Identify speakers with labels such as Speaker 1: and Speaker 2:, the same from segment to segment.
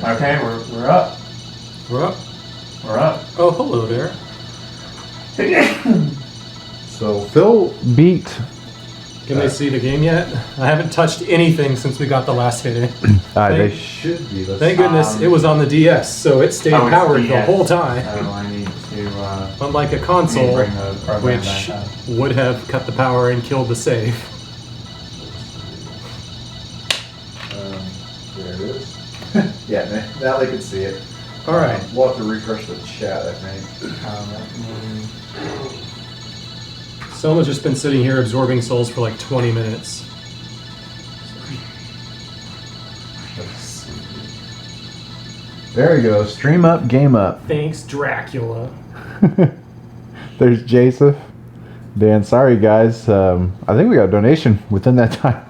Speaker 1: Okay, we're up.
Speaker 2: We're up.
Speaker 1: We're up.
Speaker 2: Oh, hello there.
Speaker 3: So Phil beat.
Speaker 2: Can they see the game yet? I haven't touched anything since we got the last hit in.
Speaker 3: They should be.
Speaker 2: Thank goodness it was on the DS, so it stayed powered the whole time.
Speaker 1: So I need to.
Speaker 2: Unlike a console,
Speaker 1: bring the program
Speaker 2: which
Speaker 1: back up.
Speaker 2: would have cut the power and killed the save.
Speaker 3: There it is. Yeah, now they can see it.
Speaker 2: All right.
Speaker 3: We'll have to refresh the chat, I think.
Speaker 2: Someone's just been sitting here absorbing souls for like 20 minutes.
Speaker 3: Let's see. There we go. Stream up, game up.
Speaker 2: Thanks, Dracula.
Speaker 3: There's Joseph. Dan, sorry guys. I think we got a donation within that time.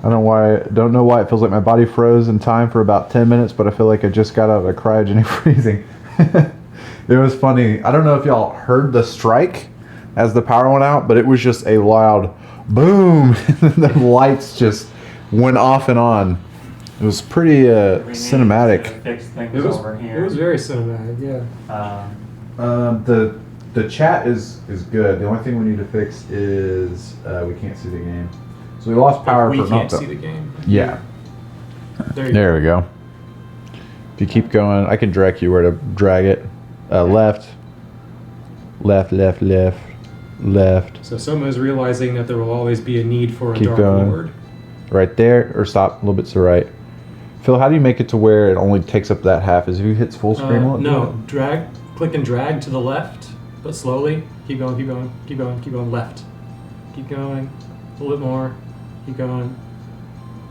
Speaker 3: I don't know why it feels like my body froze in time for about 10 minutes, but I feel like I just got out of cryogenic freezing. It was funny. I don't know if y'all heard the strike as the power went out, but it was just a loud boom. The lights just went off and on. It was pretty cinematic.
Speaker 1: Fix things
Speaker 2: It
Speaker 1: over here.
Speaker 2: was very cinematic, yeah.
Speaker 3: The chat is good. The only thing we need to fix is we can't see the game. So we lost power
Speaker 2: we
Speaker 3: for
Speaker 2: can't see the game.
Speaker 3: Yeah.
Speaker 2: There
Speaker 3: we go. If you keep going, I can direct you where to drag it. Left. Left, left, left, left.
Speaker 2: So someone is realizing that there will always be a need for a
Speaker 3: Keep
Speaker 2: Dark
Speaker 3: going.
Speaker 2: Lord.
Speaker 3: Right there, or stop a little bit to the right. Phil, how do you make it to where it only takes up that half? Is if you hit full screen?
Speaker 2: No, click and drag to the left, but slowly. Keep going, keep going, keep going, keep going, left. Keep going, a little bit more, keep going.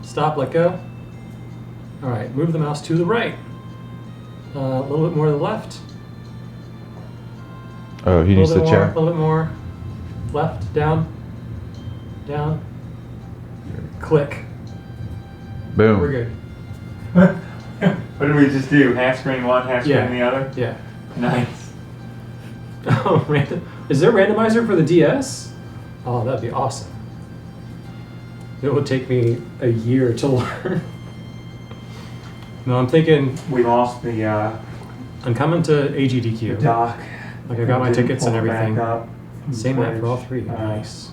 Speaker 2: Stop, let go. All right, move the mouse to the right. A little bit more to the left.
Speaker 3: Oh, he needs the chair.
Speaker 2: A little bit more. Left, down, down. Click.
Speaker 3: Boom.
Speaker 2: We're good.
Speaker 1: What did we just do? Half screen one, half screen the other?
Speaker 2: Yeah.
Speaker 1: Nice.
Speaker 2: Oh, is there a randomizer for the DS? Oh, that'd be awesome. It would take me a year to learn. No, I'm thinking
Speaker 1: We lost the
Speaker 2: I'm coming to AGDQ.
Speaker 1: dock.
Speaker 2: Like I got my tickets and everything.
Speaker 1: Up.
Speaker 2: Same map for all three.
Speaker 1: Alright.
Speaker 2: Nice.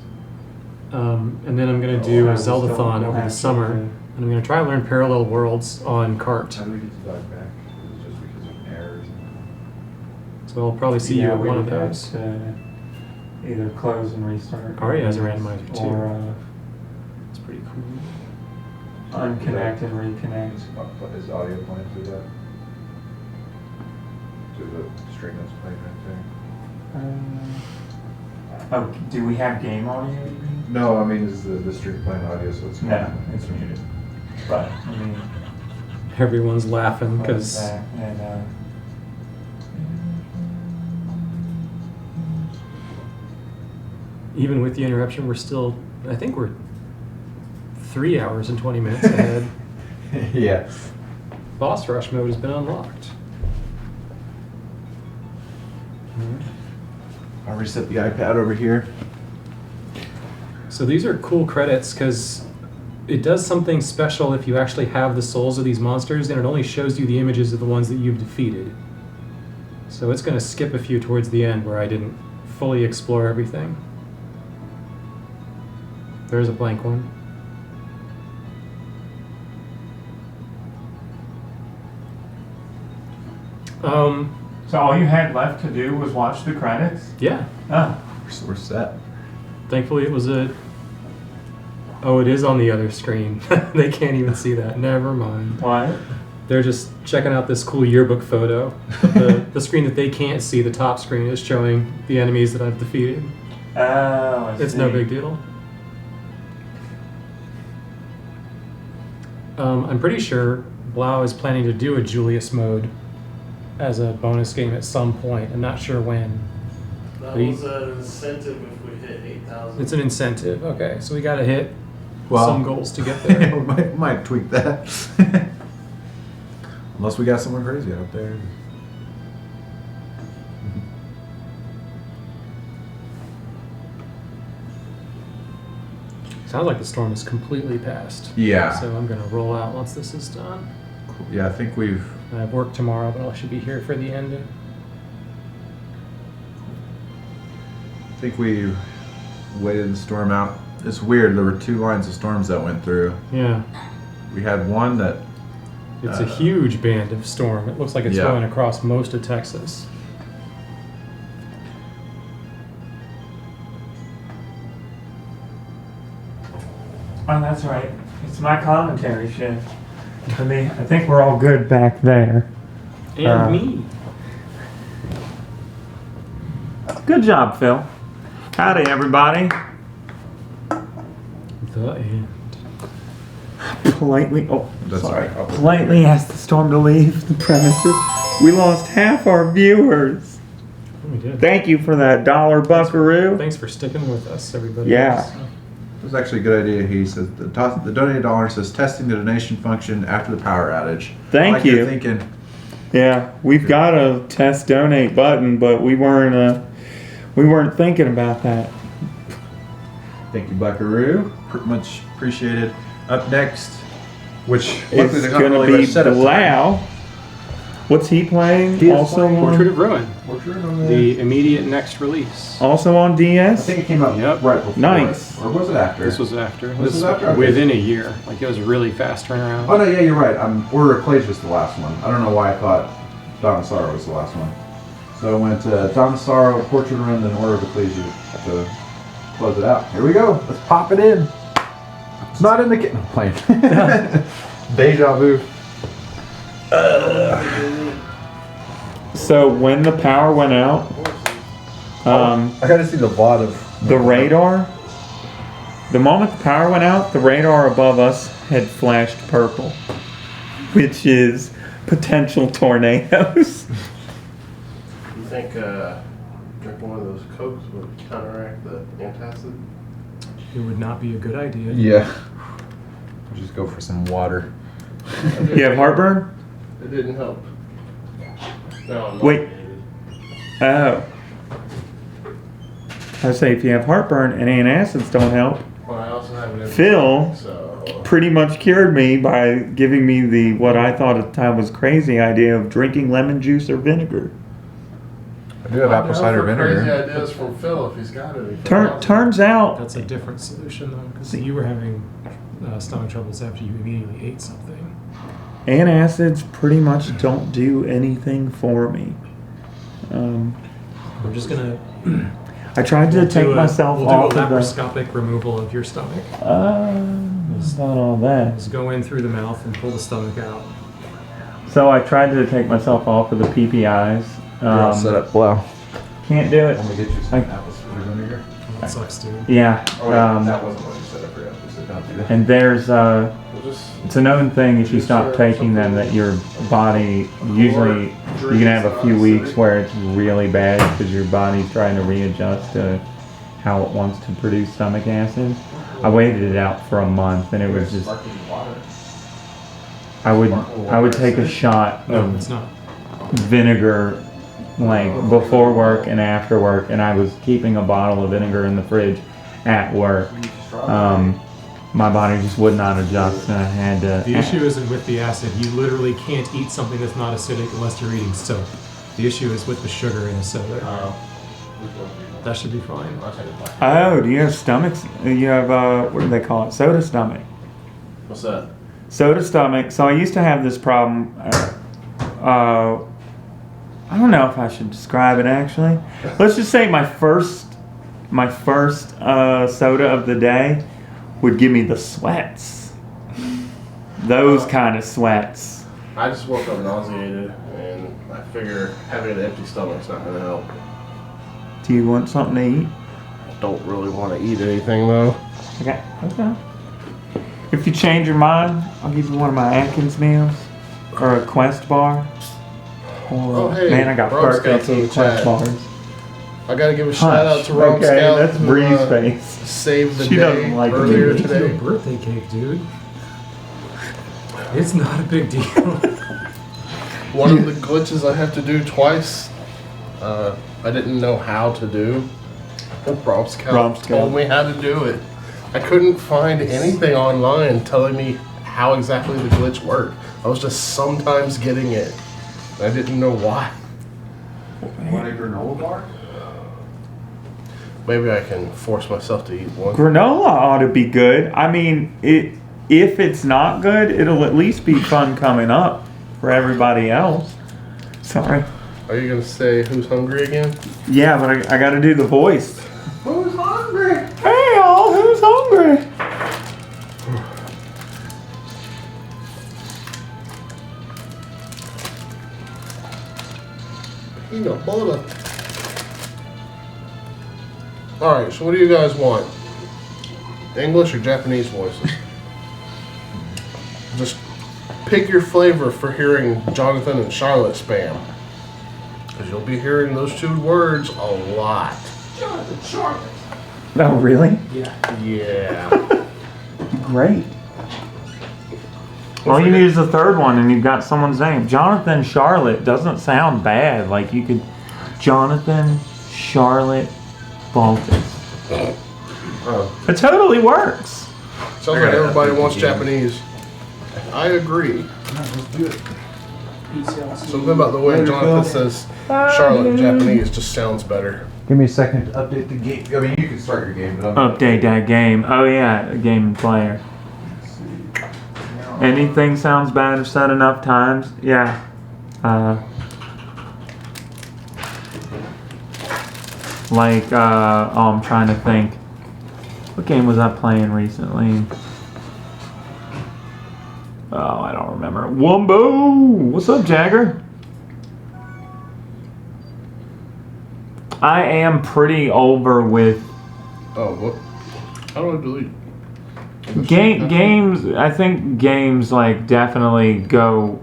Speaker 2: And then I'm gonna do a Zeldathon over the summer, and I'm gonna try to learn Parallel Worlds on cart.
Speaker 3: How do we get the dog back? Is it just because of errors?
Speaker 2: So I'll probably see you at one of those.
Speaker 1: Either close and restart.
Speaker 2: Already has a randomizer too.
Speaker 1: Or
Speaker 2: It's pretty cool.
Speaker 1: unconnect and reconnect.
Speaker 3: Is audio playing through that? To the stream that's playing right there?
Speaker 1: Oh, do we have game audio? You mean?
Speaker 3: No, I mean, is the stream playing audio, so it's
Speaker 1: No, it's muted. But I mean,
Speaker 2: Everyone's laughing because
Speaker 1: and
Speaker 2: even with the interruption, I think we're 3 hours and 20 minutes ahead.
Speaker 3: Yeah.
Speaker 2: Boss rush mode has been unlocked.
Speaker 3: I'll reset the iPad over here.
Speaker 2: So these are cool credits because it does something special if you actually have the souls of these monsters, and it only shows you the images of the ones that you've defeated. So it's going to skip a few towards the end where I didn't fully explore everything. There's a blank one.
Speaker 1: so all you had left to do was watch the credits?
Speaker 2: Yeah.
Speaker 1: Oh.
Speaker 3: We're set.
Speaker 2: Thankfully it was Oh, it is on the other screen. They can't even see that. Never mind.
Speaker 1: What?
Speaker 2: They're just checking out this cool yearbook photo. The screen that they can't see, the top screen, is showing the enemies that I've defeated.
Speaker 1: Oh, I
Speaker 2: It's
Speaker 1: see.
Speaker 2: no big deal. I'm pretty sure Blau is planning to do a Julius mode as a bonus game at some point. I'm not sure when.
Speaker 4: That was an incentive if we hit 8,000.
Speaker 2: It's an incentive. Okay, so we got to hit
Speaker 3: Well,
Speaker 2: some goals to get there.
Speaker 3: we might tweak that. Unless we got someone crazy out there.
Speaker 2: Sounds like the storm is completely past.
Speaker 3: Yeah.
Speaker 2: So I'm gonna roll out once this is done.
Speaker 3: Yeah, I think we've.
Speaker 2: I have work tomorrow, but I should be here for the ending.
Speaker 3: I think we waited the storm out. It's weird. There were 2 lines of storms that went through.
Speaker 2: Yeah.
Speaker 3: We had one that.
Speaker 2: It's a huge band of storm. It looks like it's going across most of Texas.
Speaker 1: Oh, that's right. It's my commentary shift. I think we're all good back there.
Speaker 2: And me.
Speaker 1: Good job, Phil. Howdy, everybody.
Speaker 2: The end.
Speaker 1: Politely,
Speaker 3: That's
Speaker 1: sorry.
Speaker 3: right.
Speaker 1: Politely asked the storm to leave the premises. We lost half our viewers.
Speaker 2: We did.
Speaker 1: Thank you for that $1 buckaroo.
Speaker 2: Thanks for sticking with us, everybody.
Speaker 1: Yeah.
Speaker 2: else.
Speaker 3: It was actually a good idea. He says the donated dollar says testing the donation function after the power outage.
Speaker 1: Thank
Speaker 3: I like
Speaker 1: you.
Speaker 3: You're thinking.
Speaker 1: Yeah, we've got a test donate button, but we weren't thinking about that.
Speaker 3: Thank you, Buckaroo. Much appreciated. Up next, which
Speaker 1: It's
Speaker 3: luckily they got
Speaker 1: gonna
Speaker 3: really
Speaker 1: be
Speaker 3: much setup time.
Speaker 1: Blau. What's he playing?
Speaker 3: He is
Speaker 1: Also
Speaker 3: playing
Speaker 2: Portrait
Speaker 1: on,
Speaker 2: of Ruin.
Speaker 3: Portrait on
Speaker 2: The immediate next release.
Speaker 1: also on
Speaker 3: I
Speaker 1: DS.
Speaker 3: think it came out
Speaker 2: Yep.
Speaker 3: right before.
Speaker 1: Nice.
Speaker 3: Or was it after?
Speaker 2: This was after.
Speaker 3: This was after? Okay.
Speaker 2: Within a year. Like it was a really fast turnaround.
Speaker 3: Oh no, yeah, you're right. Order of Clays was the last one. I don't know why I thought Dawn of Sorrow was the last one. So I went Dawn of Sorrow, Portrait of Ruin, then Order of Ecclesia to close it out. Here we go. Let's pop it in. It's not in the kit. I'm playing. Deja vu.
Speaker 1: So when the power went out,
Speaker 3: I got to see the VOD of
Speaker 1: the radar. The moment the power went out, the radar above us had flashed purple, which is potential tornadoes.
Speaker 4: You think drinking one of those Cokes would counteract the antacid?
Speaker 2: It would not be a good idea.
Speaker 3: Yeah. I'll just go for some water.
Speaker 1: You have heartburn?
Speaker 4: It didn't help. No, I'm
Speaker 1: Wait.
Speaker 4: nauseated.
Speaker 1: Oh. I say if you have heartburn and antacids don't help.
Speaker 4: Well, I also have an
Speaker 1: Phil
Speaker 4: so
Speaker 1: pretty much cured me by giving me the what I thought at the time was crazy idea of drinking lemon juice or vinegar.
Speaker 3: I do have apple cider
Speaker 4: Crazy
Speaker 3: vinegar.
Speaker 4: ideas from Phil if he's got anything.
Speaker 1: Turns out,
Speaker 2: That's a different solution though, because you were having stomach troubles after you immediately ate something.
Speaker 1: antacids pretty much don't do anything for me.
Speaker 2: We're just gonna.
Speaker 1: I tried to take myself
Speaker 2: we'll
Speaker 1: off
Speaker 2: do a
Speaker 1: of the.
Speaker 2: laparoscopic removal of your stomach.
Speaker 1: Not all that.
Speaker 2: Just go in through the mouth and pull the stomach out.
Speaker 1: So I tried to take myself off of the PPIs.
Speaker 3: You're all set up. Blau.
Speaker 1: Can't do it.
Speaker 3: Let me get you some
Speaker 1: I-
Speaker 3: apple cider vinegar.
Speaker 2: That sucks, dude.
Speaker 1: Yeah.
Speaker 3: Oh, wait, that wasn't what you said. I forgot. So don't do that.
Speaker 1: And there's
Speaker 4: We'll just
Speaker 1: it's a known thing if you stop taking them that your body usually you can have a few weeks where it's really bad because your body's trying to readjust to how it wants to produce stomach acid. I waited it out for a month and it was just
Speaker 4: sparkling water.
Speaker 1: I would take a shot
Speaker 2: No,
Speaker 1: of
Speaker 2: it's not.
Speaker 1: vinegar like before work and after work, and I was keeping a bottle of vinegar in the fridge at work. My body just would not adjust, and I had to.
Speaker 2: The issue isn't with the acid. You literally can't eat something that's not acidic unless you're eating soap. The issue is with the sugar in a soda. That should be fine.
Speaker 1: Oh, do you have stomachs? You have what do they call it? Soda stomach.
Speaker 4: What's that?
Speaker 1: Soda stomach. So I used to have this problem. I don't know if I should describe it actually. Let's just say my first soda of the day would give me the sweats. Those kind of sweats.
Speaker 4: I just woke up nauseated, and I figure having an empty stomach's not gonna help.
Speaker 1: Do you want something to eat?
Speaker 4: I don't really want to eat anything though.
Speaker 1: Okay. If you change your mind, I'll give you one of my Atkins meals or a Quest bar. Or,
Speaker 4: Oh, hey,
Speaker 1: man, I got
Speaker 4: Rome
Speaker 1: birthday
Speaker 4: Scouts in the
Speaker 1: cake Quest
Speaker 4: chat.
Speaker 1: bars.
Speaker 4: I gotta give a shout out
Speaker 1: Hush.
Speaker 4: to Rome
Speaker 1: Okay,
Speaker 4: Scout.
Speaker 1: that's
Speaker 4: who,
Speaker 1: Bree's face.
Speaker 4: Saved the
Speaker 1: She
Speaker 4: day
Speaker 1: doesn't like
Speaker 4: earlier
Speaker 1: me.
Speaker 2: It's a
Speaker 4: today.
Speaker 2: birthday cake, dude. It's not a big deal.
Speaker 4: One of the glitches I have to do twice, I didn't know how to do. Rome Scout
Speaker 1: Rome Scout.
Speaker 4: told me how to do it. I couldn't find anything online telling me how exactly the glitch worked. I was just sometimes getting it. I didn't know why.
Speaker 3: Want a granola bar?
Speaker 4: Maybe I can force myself to eat one.
Speaker 1: Granola ought to be good. I mean, if it's not good, it'll at least be fun coming up for everybody else. Sorry.
Speaker 4: Are you gonna say who's hungry again?
Speaker 1: Yeah, but I gotta do the voice.
Speaker 3: Who's hungry?
Speaker 1: Hey y'all, who's hungry?
Speaker 4: Peanut butter. Alright, so what do you guys want? English or Japanese voices? Just pick your flavor for hearing Jonathan and Charlotte spam. Because you'll be hearing those two words a lot.
Speaker 2: Jonathan, Charlotte.
Speaker 1: Oh, really?
Speaker 2: Yeah.
Speaker 4: Yeah.
Speaker 1: Great. All you need is a third one and you've got someone's name. Jonathan Charlotte doesn't sound bad. Like you could... Jonathan Charlotte Baltus.
Speaker 4: Oh.
Speaker 1: It totally works.
Speaker 4: Sounds like everybody wants Japanese. I agree.
Speaker 3: Let's do it.
Speaker 4: Something about the way Jonathan says Charlotte in Japanese just sounds better.
Speaker 3: Give me a second to update the game. I mean, you can start your game, but
Speaker 1: Update that game. Oh yeah, a game and player. Anything sounds bad if said enough times. Yeah. I'm trying to think. What game was I playing recently? Oh, I don't remember. Wumbo! What's up, Jagger? I am pretty over with
Speaker 4: Oh, what? How do I delete?
Speaker 1: games. I think games like definitely go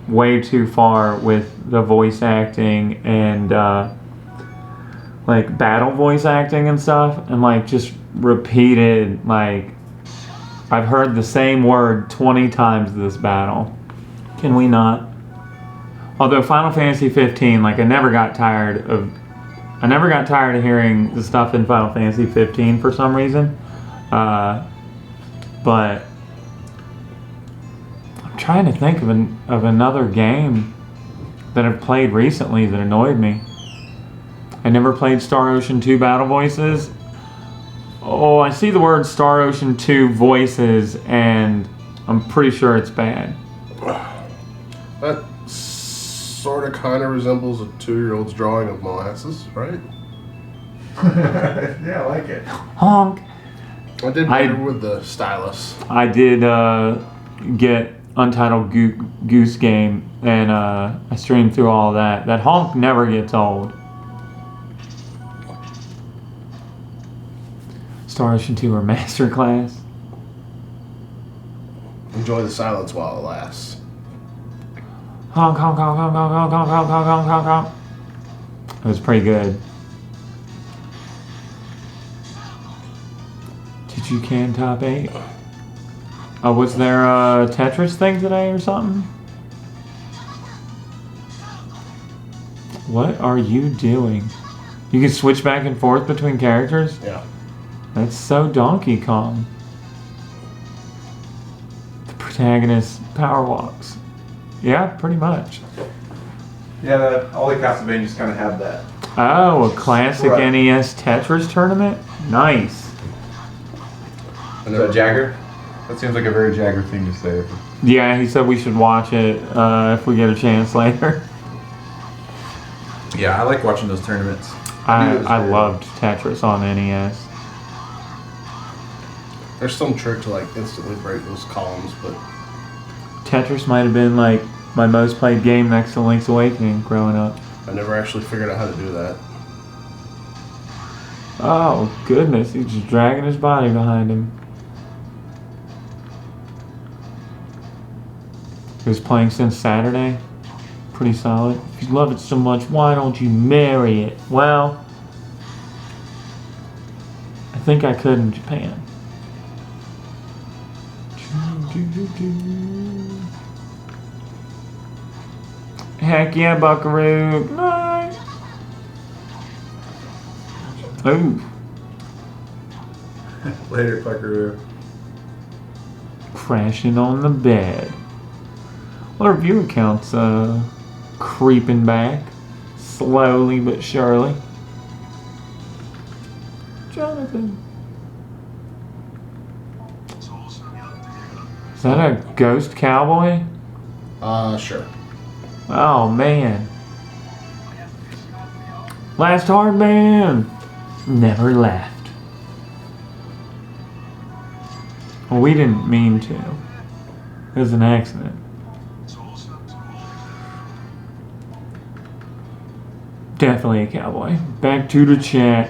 Speaker 1: way too far with the voice acting and like battle voice acting and stuff, and like just repeated, like I've heard the same word 20 times this battle. Can we not? Although Final Fantasy 15, like I never got tired of hearing the stuff in Final Fantasy 15 for some reason. But I'm trying to think of another game that I've played recently that annoyed me. I never played Star Ocean 2 Battle Voices. Oh, I see the word Star Ocean 2 Voices and I'm pretty sure it's bad.
Speaker 4: That sort of kind of resembles a 2-year-old's drawing of molasses, right?
Speaker 3: yeah, I like it.
Speaker 1: Honk.
Speaker 4: I did better with the stylus.
Speaker 1: I did get Untitled Goose Game, and I streamed through all of that. That honk never gets old. Star Ocean 2 Remaster Class.
Speaker 4: Enjoy the silence while it lasts.
Speaker 1: Honk, honk, honk, honk, honk, honk, honk, honk, honk, honk, honk. It was pretty good. Did you can top 8? Oh, was there a Tetris thing today or something? What are you doing? You can switch back and forth between characters?
Speaker 4: Yeah.
Speaker 1: That's so Donkey Kong. The protagonist power walks. Yeah, pretty much.
Speaker 3: Yeah, all the Castlevanias kind of have that.
Speaker 1: Oh, a classic
Speaker 3: Right.
Speaker 1: NES Tetris tournament? Nice.
Speaker 3: Is that Jagger? That seems like a very Jagger thing to say.
Speaker 1: Yeah, he said we should watch it if we get a chance later.
Speaker 3: Yeah, I like watching those tournaments.
Speaker 1: I loved Tetris on NES.
Speaker 4: There's some trick to like instantly break those columns, but
Speaker 1: Tetris might have been like my most played game next to Link's Awakening growing up.
Speaker 4: I never actually figured out how to do that.
Speaker 1: Oh, goodness. He's just dragging his body behind him. He was playing since Saturday. Pretty solid. If you love it so much, why don't you marry it? Well, I think I could in Japan. Heck yeah, Buckaroo. Nice. Ooh.
Speaker 5: Later, Puckaroo.
Speaker 1: Crashing on the bed. Well, our view account's creeping back. Slowly but surely. Jonathan. Is that a ghost cowboy?
Speaker 4: Sure.
Speaker 1: Oh, man. Last hard man. Never left. Well, we didn't mean to. It was an accident. Definitely a cowboy. Back to the chat.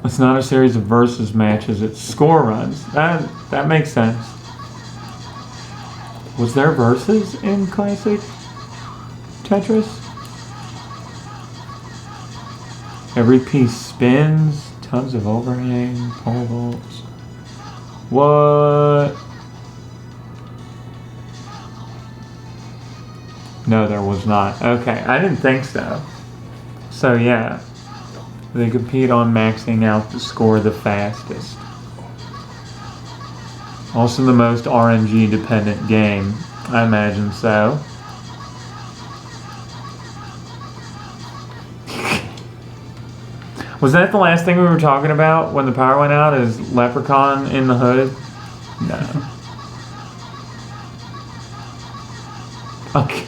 Speaker 1: It's not a series of versus matches, it's score runs. That makes sense. Was there versus in Classic Tetris? Every piece spins, tons of overhang, pole vaults. What? No, there was not. Okay, I didn't think so. So yeah, they compete on maxing out to score the fastest. Also the most RNG dependent game, I imagine so. Was that the last thing we were talking about when the power went out? Is Leprechaun in the hood? No. Okay.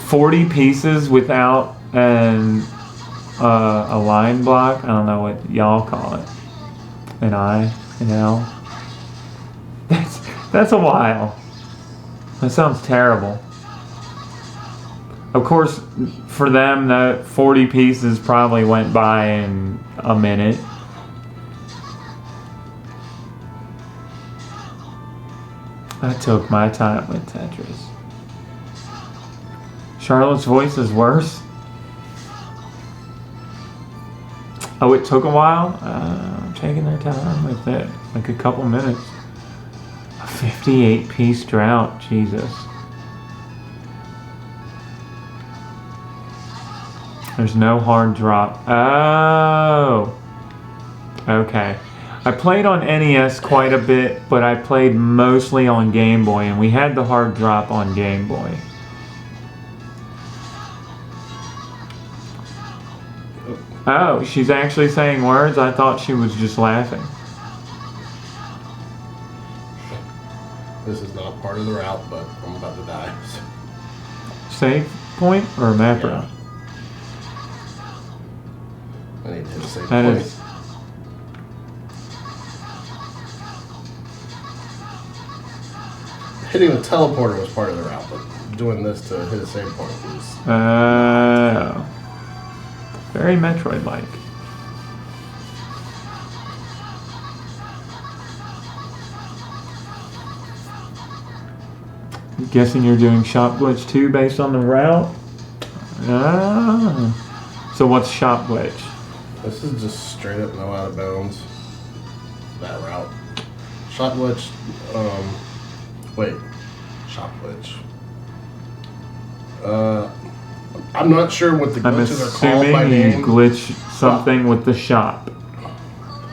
Speaker 1: 40 pieces without a line block. I don't know what y'all call it. An I, an L. That's a while. That sounds terrible. Of course, for them, that 40 pieces probably went by in a minute. I took my time with Tetris. Charlotte's voice is worse. Oh, it took a while? Taking their time with it. Like a couple minutes. A 58-piece drought. Jesus. There's no hard drop. Oh. Okay. I played on NES quite a bit, but I played mostly on Game Boy, and we had the hard drop on Game Boy. Oh, she's actually saying words? I thought she was just laughing.
Speaker 4: This is not part of the route, but I'm about to die.
Speaker 1: Save point or map
Speaker 4: Yeah.
Speaker 1: route?
Speaker 4: I need to hit a save
Speaker 1: That
Speaker 4: point.
Speaker 1: is.
Speaker 4: Hitting the teleporter was part of the route, but doing this to hit a save point was...
Speaker 1: Very Metroid-like. I'm guessing you're doing Shop Glitch 2 based on the route? So what's Shop Glitch?
Speaker 4: This is just straight up no out of bounds. That route. Shop glitch, wait. Shop glitch. I'm not sure what the
Speaker 1: I'm
Speaker 4: glitches are called by
Speaker 1: assuming you
Speaker 4: name.
Speaker 1: glitch something with the shop.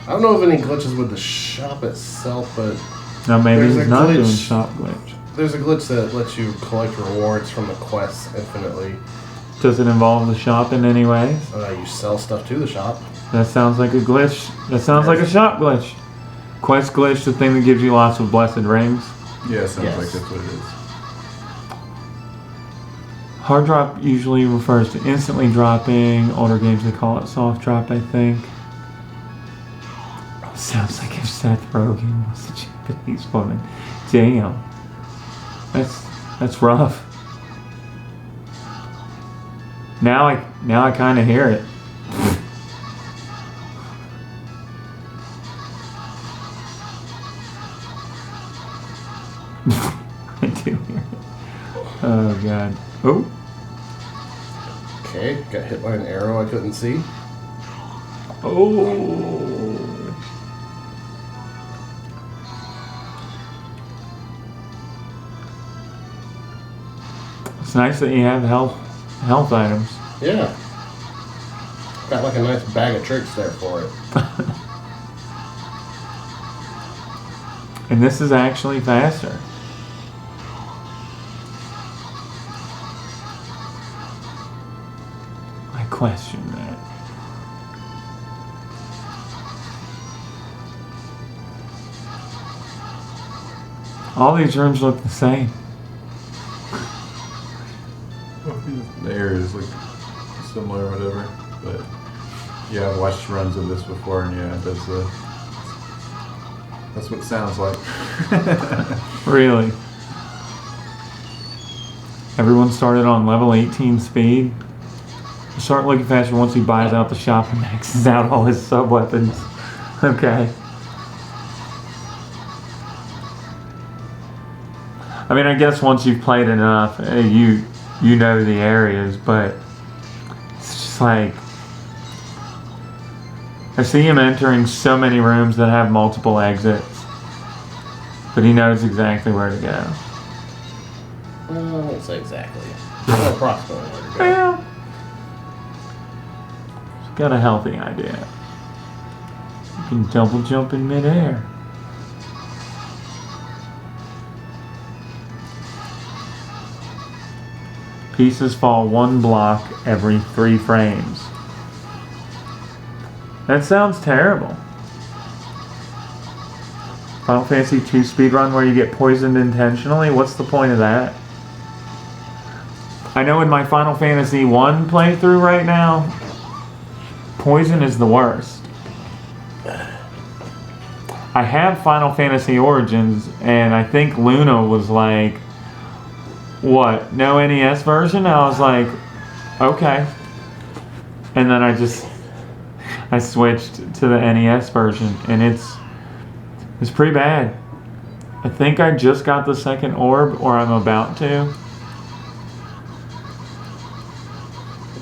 Speaker 4: I don't know if any glitches with the shop itself, but
Speaker 1: Now maybe
Speaker 4: There's
Speaker 1: he's
Speaker 4: a
Speaker 1: not
Speaker 4: glitch.
Speaker 1: doing Shop Glitch.
Speaker 4: there's a glitch that lets you collect rewards from the quests infinitely.
Speaker 1: Does it involve the shop in any way?
Speaker 4: You sell stuff to the shop.
Speaker 1: That sounds like a glitch. That sounds like a shop glitch. Quest glitch, the thing that gives you lots of blessed rings.
Speaker 5: Yeah, sounds
Speaker 4: Yes.
Speaker 5: like that's what it is.
Speaker 1: Hard drop usually refers to instantly dropping. Older games they call it soft drop, I think. Sounds like if Seth Rogen was a Japanese woman. Damn. That's rough. Now I kind of hear it. I do hear it. Oh god. Oh.
Speaker 4: Okay, got hit by an arrow I couldn't see.
Speaker 1: Oh. It's nice that you have health items.
Speaker 4: Yeah. Got like a nice bag of tricks there for it.
Speaker 1: And this is actually faster. I question that. All these rooms look the same.
Speaker 3: The air is like similar or whatever, but yeah, I've watched runs of this before, and yeah, that's what it sounds like.
Speaker 1: Really? Everyone started on level 18 speed. Start looking faster once he buys out the shop and maxes out all his sub weapons. Okay. I mean, I guess once you've played enough, you know the areas, but it's just like I see him entering so many rooms that have multiple exits, but he knows exactly where to go.
Speaker 4: I won't say exactly. Or approximately where to go.
Speaker 1: Well, he's got a healthy idea. You can double jump in midair. Pieces fall 1 block every 3 frames. That sounds terrible. Final Fantasy 2 speedrun where you get poisoned intentionally? What's the point of that? I know in my Final Fantasy 1 playthrough right now, poison is the worst. I have Final Fantasy Origins, and I think Luna was like, what, no NES version? I was like, okay. And then I switched to the NES version, and it's pretty bad. I think I just got the second orb, or I'm about to.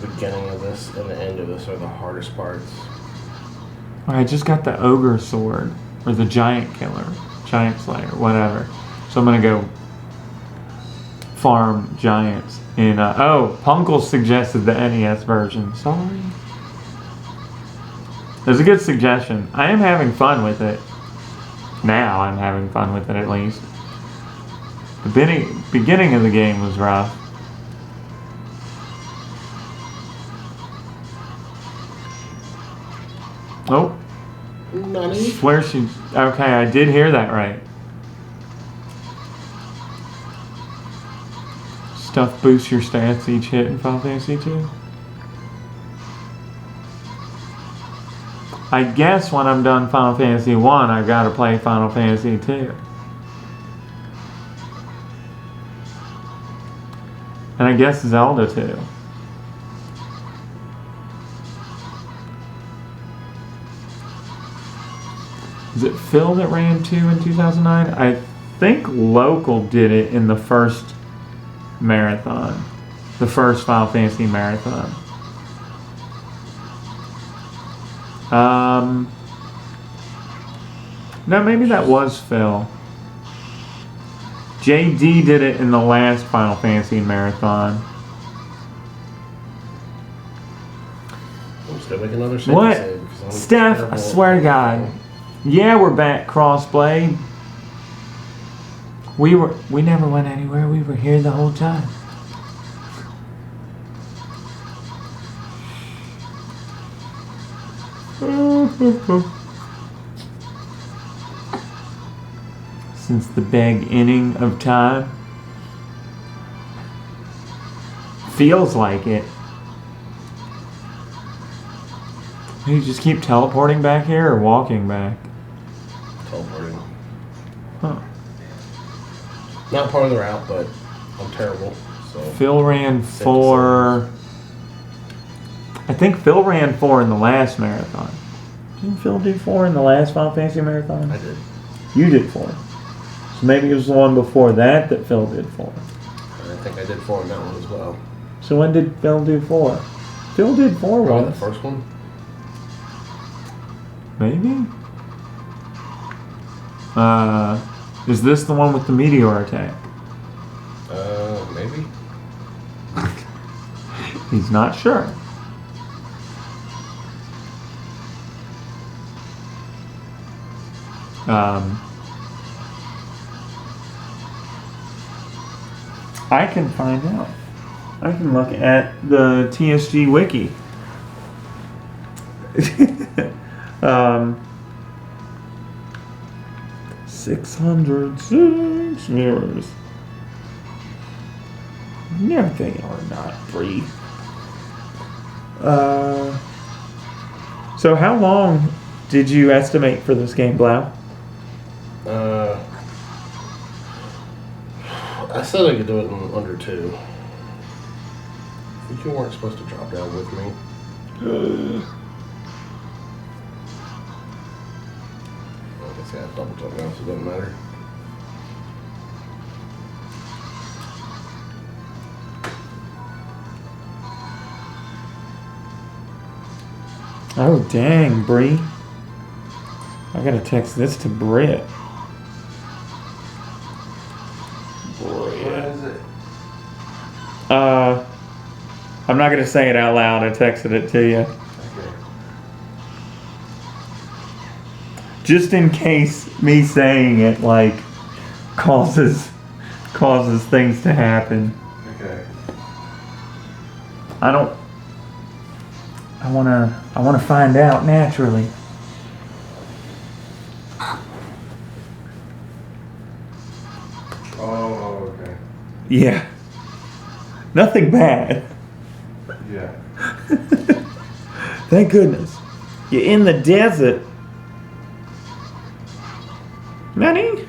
Speaker 4: The beginning of this and the end of this are the hardest parts.
Speaker 1: I just got the ogre sword, or the giant killer, giant slayer, whatever. So I'm gonna go farm giants in oh, Punkle suggested the NES version. Sorry. There's a good suggestion. I am having fun with it. Now I'm having fun with it, at least. The beginning of the game was rough. Oh.
Speaker 4: Nani?
Speaker 1: Swear she... Okay, I did hear that right. Stuff boosts your stats each hit in Final Fantasy 2. I guess when I'm done Final Fantasy 1, I've got to play Final Fantasy 2. And I guess Zelda 2. Is it Phil that ran 2 in 2009? I think Local did it in the first marathon. The first Final Fantasy marathon. No, maybe that was Phil. JD did it in the last Final Fantasy marathon.
Speaker 4: I'm just gonna make another save.
Speaker 1: What?
Speaker 4: Save, 'cause I'm
Speaker 1: Steph, I
Speaker 4: terrible.
Speaker 1: swear to God. Yeah, we're back, Crossblade. We never went anywhere. We were here the whole time. Since the beginning of time. Feels like it. You just keep teleporting back here or walking back?
Speaker 4: Teleporting.
Speaker 1: Huh.
Speaker 4: Not part of the route, but I'm terrible. So
Speaker 1: Phil ran 4. I think Phil ran 4 in the last marathon. Didn't Phil do 4 in the last Final Fantasy marathon?
Speaker 4: I did.
Speaker 1: You did 4. So maybe it was the one before that Phil did 4.
Speaker 4: And I think I did 4 in that one as well.
Speaker 1: So when did Phil do 4? Phil did 4
Speaker 4: Probably
Speaker 1: once.
Speaker 4: the first one.
Speaker 1: Maybe? Is this the one with the meteor attack?
Speaker 4: Maybe.
Speaker 1: He's not sure. I can find out. I can look at the TSG wiki. 606 mirrors. No, they are not free. So how long did you estimate for this game, Blau?
Speaker 4: I said I could do it in under 2. You weren't supposed to drop down with me. I guess I have double jump now, so it doesn't matter.
Speaker 1: Oh, dang, Bree. I gotta text this to Britt.
Speaker 3: What is it?
Speaker 1: I'm not gonna say it out loud. I texted it to you.
Speaker 3: Okay.
Speaker 1: Just in case me saying it, like, causes things to happen.
Speaker 3: Okay.
Speaker 1: I wanna find out naturally.
Speaker 3: Oh, okay.
Speaker 1: Yeah. Nothing bad.
Speaker 3: Yeah.
Speaker 1: Thank goodness. You're in the desert. Manny?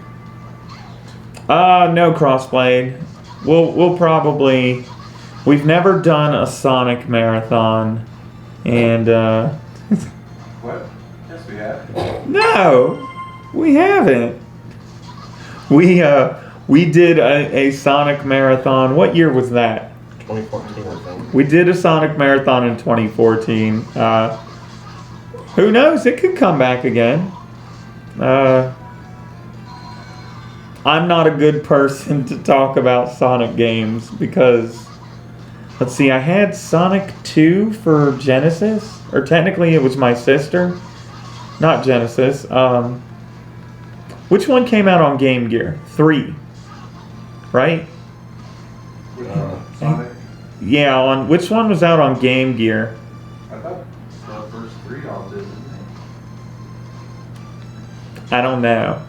Speaker 1: No crossblade. We'll probably... We've never done a Sonic Marathon. And,
Speaker 3: What? Yes, we have.
Speaker 1: no! We haven't. We did a Sonic Marathon. What year was that?
Speaker 4: 2014, I think.
Speaker 1: We did a Sonic Marathon in 2014. Who knows? It could come back again. I'm not a good person to talk about Sonic games because, let's see, I had Sonic 2 for Genesis, or technically it was my sister, not Genesis. Which one came out on Game Gear? 3, right?
Speaker 3: Sonic?
Speaker 1: Yeah, on which one was out on Game Gear?
Speaker 3: I thought the first 3 all did, didn't
Speaker 1: I don't know.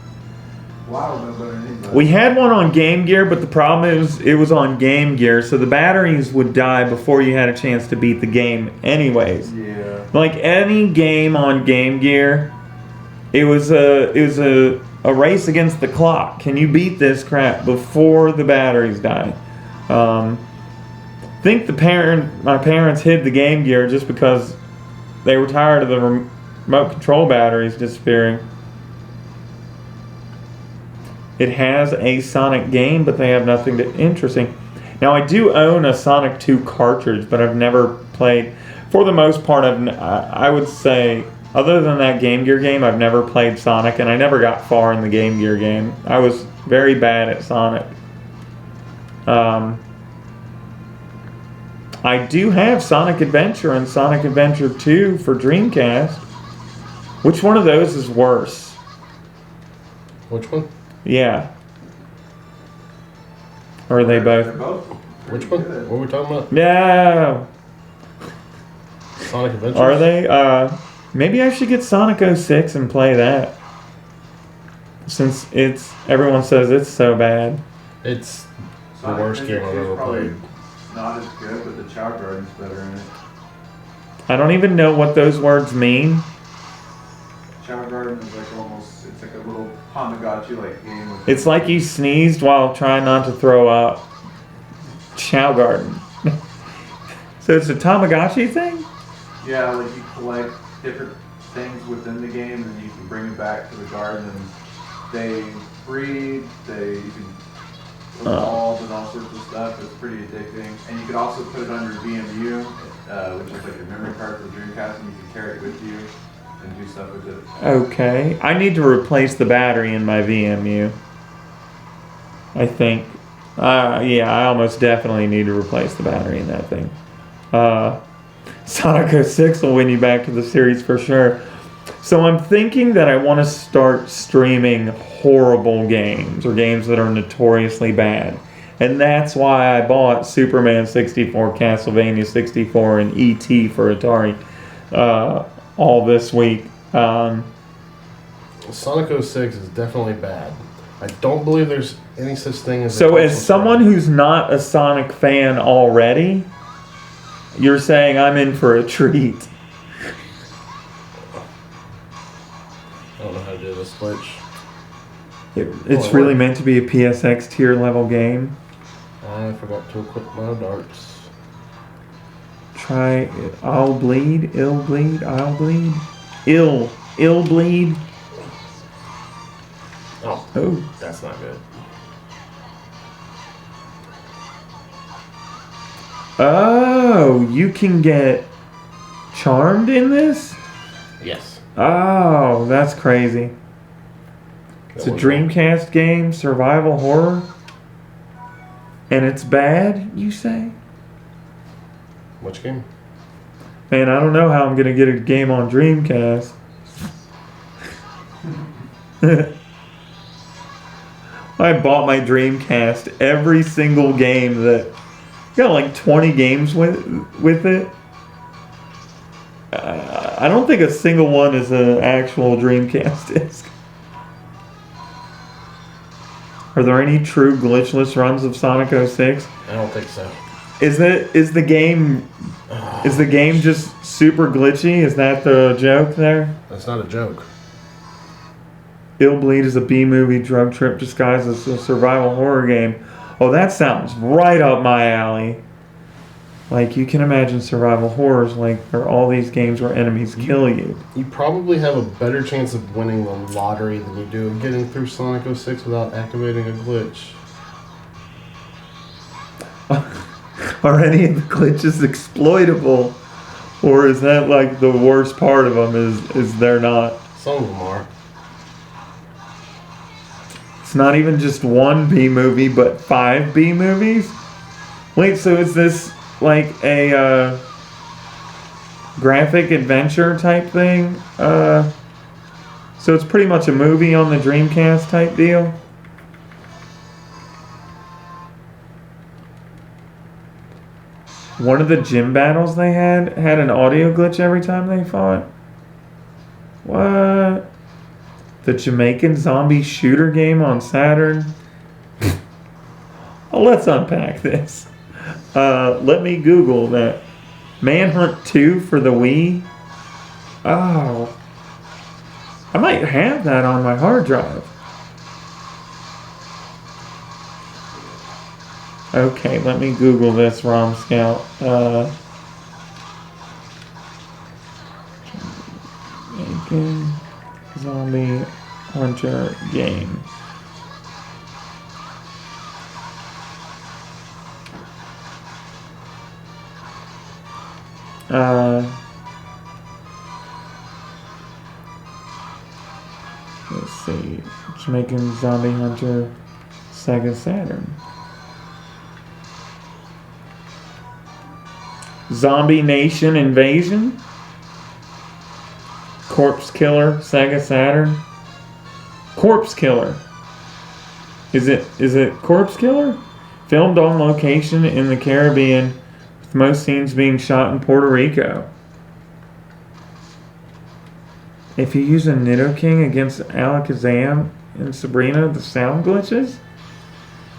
Speaker 3: they? Well, I don't know better than anybody.
Speaker 1: We had one on Game Gear, but the problem is it was on Game Gear, so the batteries would die before you had a chance to beat the game anyways.
Speaker 3: Yeah.
Speaker 1: Like any game on Game Gear, it was a race against the clock. Can you beat this crap before the batteries die? I think my parents hid the Game Gear just because they were tired of the remote control batteries disappearing. It has a Sonic game, but they have nothing interesting. Now, I do own a Sonic 2 cartridge, but I've never played. For the most part, I would say, other than that Game Gear game, I've never played Sonic, and I never got far in the Game Gear game. I was very bad at Sonic. I do have Sonic Adventure and Sonic Adventure 2 for Dreamcast. Which one of those is worse?
Speaker 4: Which one?
Speaker 1: Yeah. Or are they
Speaker 3: They're
Speaker 1: both?
Speaker 3: both
Speaker 4: Which
Speaker 3: pretty
Speaker 4: one?
Speaker 3: good.
Speaker 4: What are we talking about?
Speaker 1: No.
Speaker 4: Sonic Adventures?
Speaker 1: Are they? Maybe I should get Sonic 06 and play that. Since everyone says it's so bad.
Speaker 4: It's the
Speaker 3: Sonic
Speaker 4: worst game I've
Speaker 3: Adventure 2 is
Speaker 4: ever
Speaker 3: probably
Speaker 4: played.
Speaker 3: Not as good, but the Chow Garden's better in it.
Speaker 1: I don't even know what those words mean.
Speaker 3: Chow Garden is like almost, it's like a little Tamagotchi like game. With
Speaker 1: It's like you sneezed while trying not to throw up. Chow Garden. So it's a Tamagotchi thing?
Speaker 3: Yeah, like you collect different things within the game and you can bring them back to the garden and they breed, you can evolve and all sorts of stuff. It's pretty addicting. And you can also put it on your VMU, which is like your memory card for Dreamcast, and you can carry it with you and do stuff with it.
Speaker 1: Okay. I need to replace the battery in my VMU. I think. Yeah, I almost definitely need to replace the battery in that thing. Sonic 06 will win you back to the series for sure. So I'm thinking that I want to start streaming horrible games or games that are notoriously bad. And that's why I bought Superman 64, Castlevania 64, and E.T. for Atari all this week.
Speaker 4: Sonic 06 is definitely bad. I don't believe there's any such thing as.
Speaker 1: So, as someone who's not a Sonic fan already, you're saying I'm in for a treat.
Speaker 4: I don't know how to do this glitch.
Speaker 1: It's really meant to be a PSX tier level game.
Speaker 4: I forgot to equip my darts.
Speaker 1: Try I'll bleed, ill bleed, I'll bleed. Ill bleed.
Speaker 4: Oh, that's not good.
Speaker 1: Oh, you can get charmed in this?
Speaker 4: Yes.
Speaker 1: Oh, that's crazy. It's a Dreamcast game, survival horror. And it's bad, you say?
Speaker 4: Which game?
Speaker 1: Man, I don't know how I'm going to get a game on Dreamcast. I bought my Dreamcast. Every single game that... Got like 20 games with it. I don't think a single one is an actual Dreamcast disc. Are there any true glitchless runs of Sonic 06?
Speaker 4: I don't think so.
Speaker 1: Is the game just super glitchy? Is that the joke there?
Speaker 4: That's not a joke.
Speaker 1: Ill Bleed is a B-movie drug trip disguised as a survival horror game. Oh, that sounds right up my alley. Like, you can imagine survival horrors, like, there are all these games where enemies kill you.
Speaker 4: You probably have a better chance of winning the lottery than you do of getting through Sonic 06 without activating a glitch.
Speaker 1: Are any of the glitches exploitable? Or is that, like, the worst part of them is they're not?
Speaker 4: Some of them are.
Speaker 1: It's not even just one B-movie, but 5 B-movies? Wait, so is this... like a graphic adventure type thing. So it's pretty much a movie on the Dreamcast type deal. One of the gym battles they had an audio glitch every time they fought. What? The Jamaican zombie shooter game on Saturn. Well, let's unpack this. Let me Google that. Manhunt 2 for the Wii. Oh. I might have that on my hard drive. Okay, let me Google this, ROM Scout. Jamaican Zombie Hunter game. Let's see. Jamaican Zombie Hunter, Sega Saturn. Zombie Nation Invasion. Corpse Killer, Sega Saturn. Corpse Killer. Is it Corpse Killer? Filmed on location in the Caribbean, with most scenes being shot in Puerto Rico. If you use a Nidoking against Alakazam and Sabrina, the sound glitches?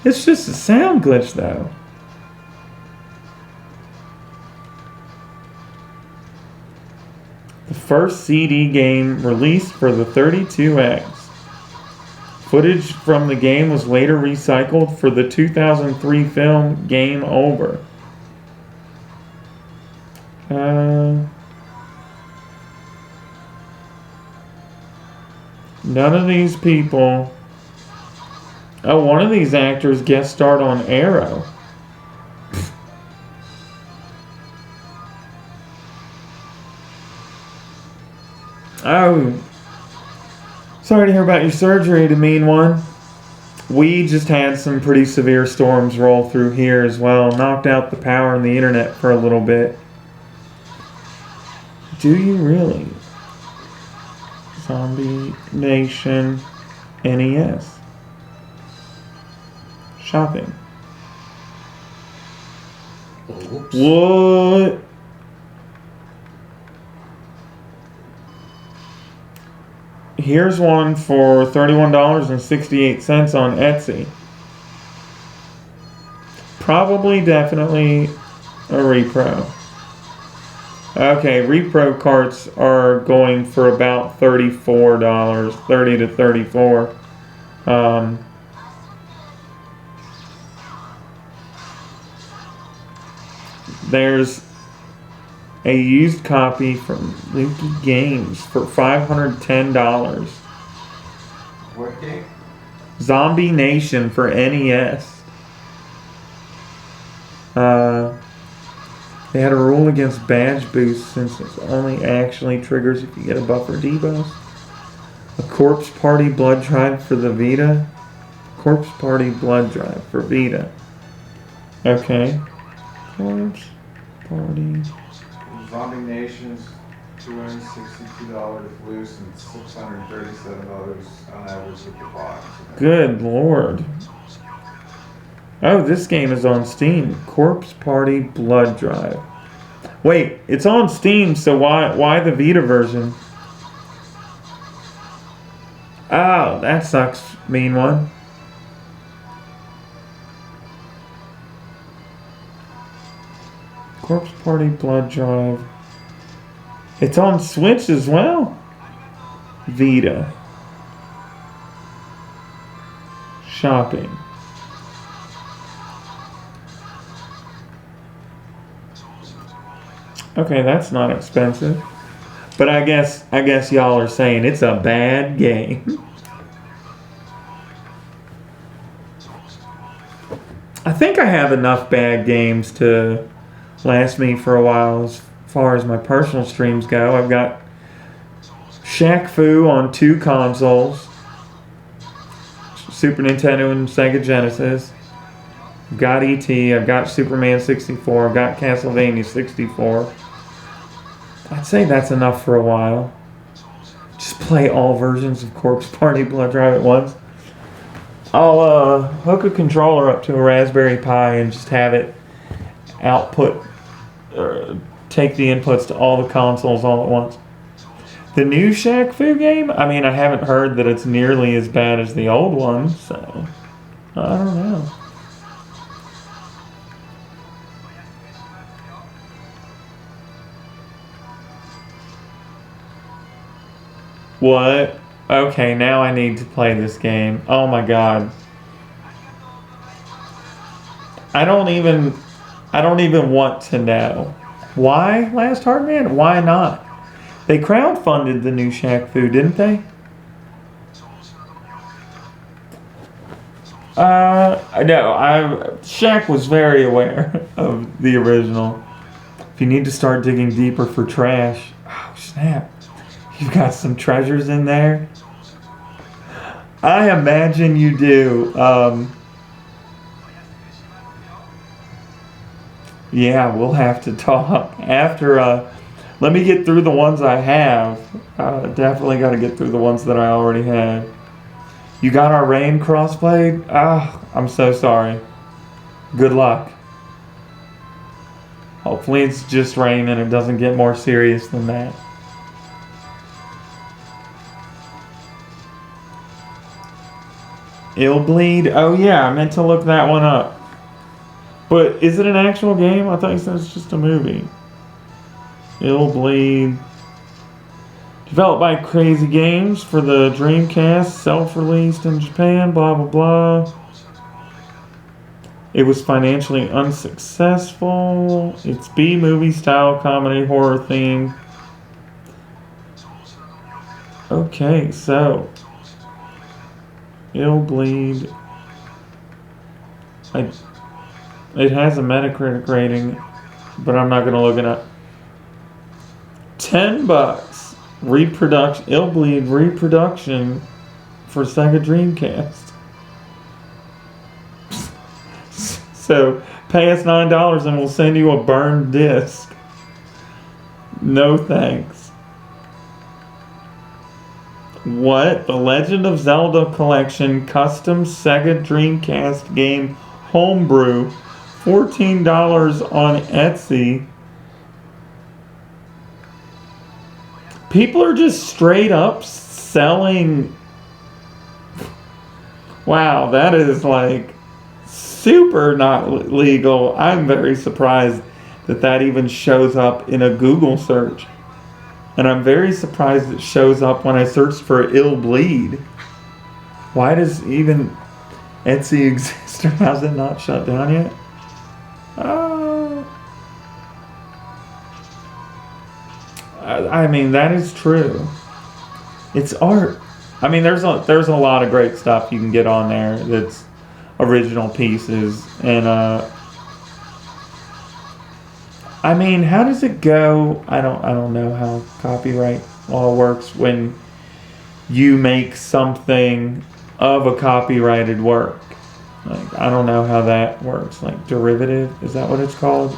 Speaker 1: It's just a sound glitch, though. The first CD game released for the 32X. Footage from the game was later recycled for the 2003 film Game Over. None of these people... Oh, one of these actors guest starred on Arrow. Oh. Sorry to hear about your surgery, the mean one. We just had some pretty severe storms roll through here as well. Knocked out the power and the internet for a little bit. Do you really? Zombie Nation NES. Shopping.
Speaker 4: Oops.
Speaker 1: What? Here's one for $31.68 on Etsy. Probably, definitely a repro. Okay, repro carts are going for about $34, $30 to $34. There's a used copy from Lukey Games for $510.
Speaker 3: What game?
Speaker 1: Zombie Nation for NES. They had a rule against badge boost since it only actually triggers if you get a buffer debuff. A Corpse Party Blood Drive for the Vita. Corpse Party Blood Drive for Vita. Okay. Corpse Party.
Speaker 3: Zombie Nation's $262 loose and $637 on average with the box.
Speaker 1: Good lord. Oh, this game is on Steam. Corpse Party Blood Drive. Wait, it's on Steam, so why the Vita version? Oh, that sucks, mean one. Corpse Party Blood Drive. It's on Switch as well. Vita. Shopping. Okay, that's not expensive. But I guess y'all are saying it's a bad game. I think I have enough bad games to last me for a while as far as my personal streams go. I've got Shaq Fu on 2 consoles. Super Nintendo and Sega Genesis. I've got E.T., I've got Superman 64, I've got Castlevania 64. I'd say that's enough for a while. Just play all versions of Corpse Party Blood Drive at once. I'll hook a controller up to a Raspberry Pi and just have it output, take the inputs to all the consoles all at once. The new Shaq Fu game, I mean, I haven't heard that it's nearly as bad as the old one, so I don't know. What? Okay, now I need to play this game. Oh my god. I don't even want to know. Why, Last Hardman? Why not? They crowdfunded the new Shaq Fu, didn't they? No, Shaq was very aware of the original. If you need to start digging deeper for trash, oh snap. You've got some treasures in there. I imagine you do. Yeah, we'll have to talk after. Let me get through the ones I have. Definitely got to get through the ones that I already had. You got our rain crossblade? I'm so sorry. Good luck. Hopefully it's just rain and it doesn't get more serious than that. Bleed. Oh yeah, I meant to look that one up. But is it an actual game? I thought you said it's just a movie. Bleed. Developed by Crazy Games for the Dreamcast, self-released in Japan, blah blah blah. It was financially unsuccessful. It's B-movie style comedy horror theme. Okay, so Bleed. It has a Metacritic rating, but I'm not going to look it up. $10. Reproduction. Bleed reproduction for Sega Dreamcast. So pay us $9 and we'll send you a burned disc. No thanks. What? The Legend of Zelda Collection custom Sega Dreamcast game homebrew $14 on Etsy. People are just straight up selling. Wow, that is like super not legal. I'm very surprised that even shows up in a Google search. And I'm very surprised it shows up when I search for ill bleed. Why does even Etsy exist, or has it not shut down yet? I mean, that is true. It's art. I mean, there's a lot of great stuff you can get on there that's original pieces. And I mean, how does it go? I don't know how copyright law works when you make something of a copyrighted work. Like, I don't know how that works. Like, derivative, is that what it's called?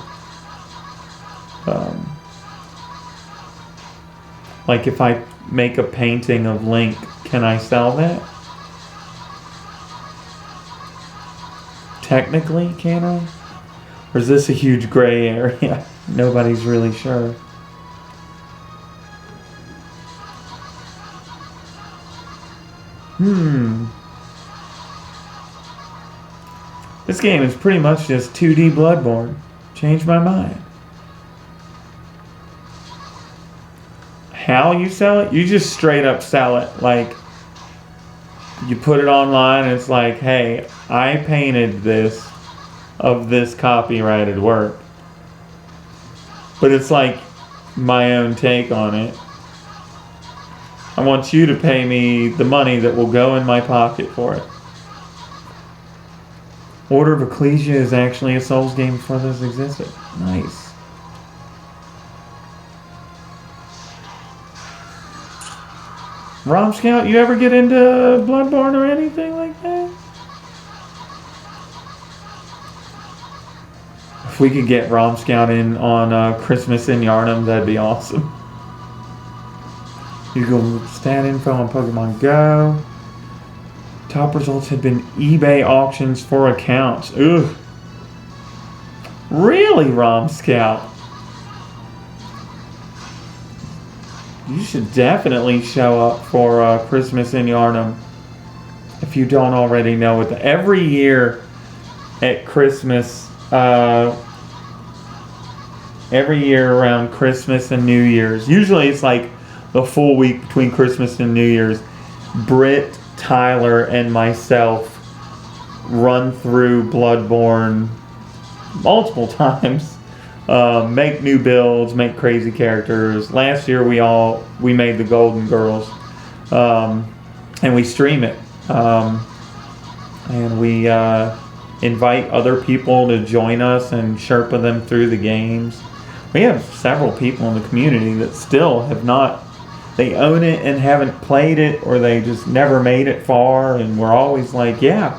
Speaker 1: Like, if I make a painting of Link, can I sell that? Technically, can I? Or is this a huge gray area? Nobody's really sure. This game is pretty much just 2D Bloodborne. Changed my mind. How you sell it? You just straight up sell it. Like, you put it online and it's like, hey, I painted this of this copyrighted work. But it's like my own take on it. I want you to pay me the money that will go in my pocket for it. Order of Ecclesia is actually a Souls game before this existed. Nice. Rom Scout, you ever get into Bloodborne or anything like that? If we could get Rom Scout in on Christmas in Yarnum, that'd be awesome. You go stat info on Pokemon Go. Top results had been eBay auctions for accounts. Ugh. Really, Rom Scout? You should definitely show up for Christmas in Yarnum. If you don't already know it. Every year at Christmas, every year around Christmas and New Year's, usually it's like the full week between Christmas and New Year's, Britt, Tyler, and myself run through Bloodborne multiple times. Make new builds, make crazy characters. Last year we made the Golden Girls, and we stream it, and we invite other people to join us and Sherpa them through the games. We have several people in the community that still have not. They own it and haven't played it, or they just never made it far, and we're always like, yeah,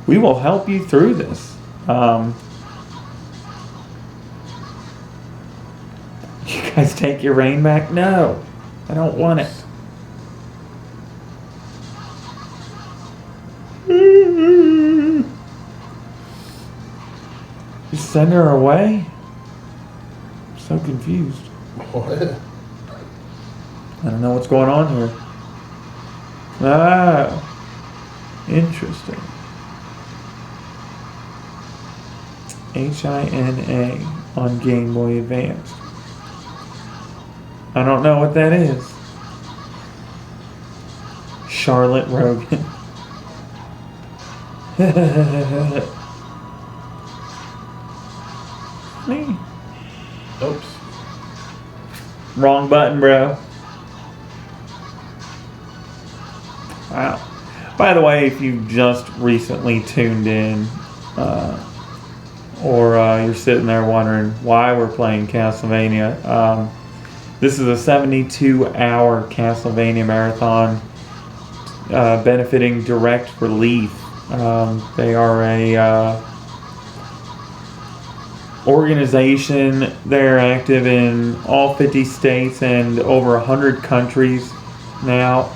Speaker 1: we will help you through this. You guys take your rain back? No, I don't want it. Just send her away? I'm so confused.
Speaker 4: What?
Speaker 1: I don't know what's going on here. Ah, interesting. HINA on Game Boy Advance. I don't know what that is. Charlotte Rogan. Me.
Speaker 4: Oops.
Speaker 1: Wrong button, bro. Wow. By the way, if you just recently tuned in, or you're sitting there wondering why we're playing Castlevania, this is a 72-hour Castlevania Marathon benefiting Direct Relief. They are a organization. They're active in all 50 states and over 100 countries now.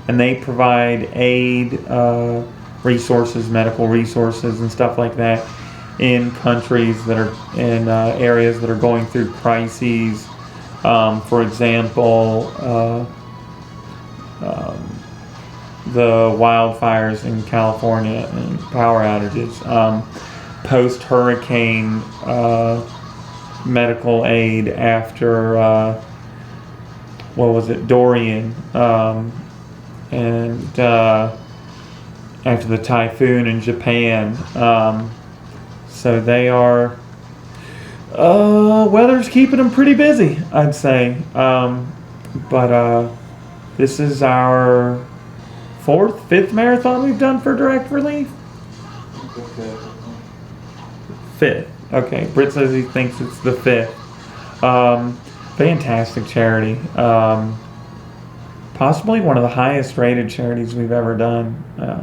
Speaker 1: And they provide aid, resources, medical resources, and stuff like that in countries that are in areas that are going through crises. For example, the wildfires in California and power outages, post-hurricane medical aid after Dorian, and after the typhoon in Japan. So they are, weather's keeping them pretty busy, I'd say. But this is our fifth marathon we've done for Direct Relief. Fifth. Okay, Britt says he thinks it's the fifth. Fantastic charity. Possibly one of the highest rated charities we've ever done. I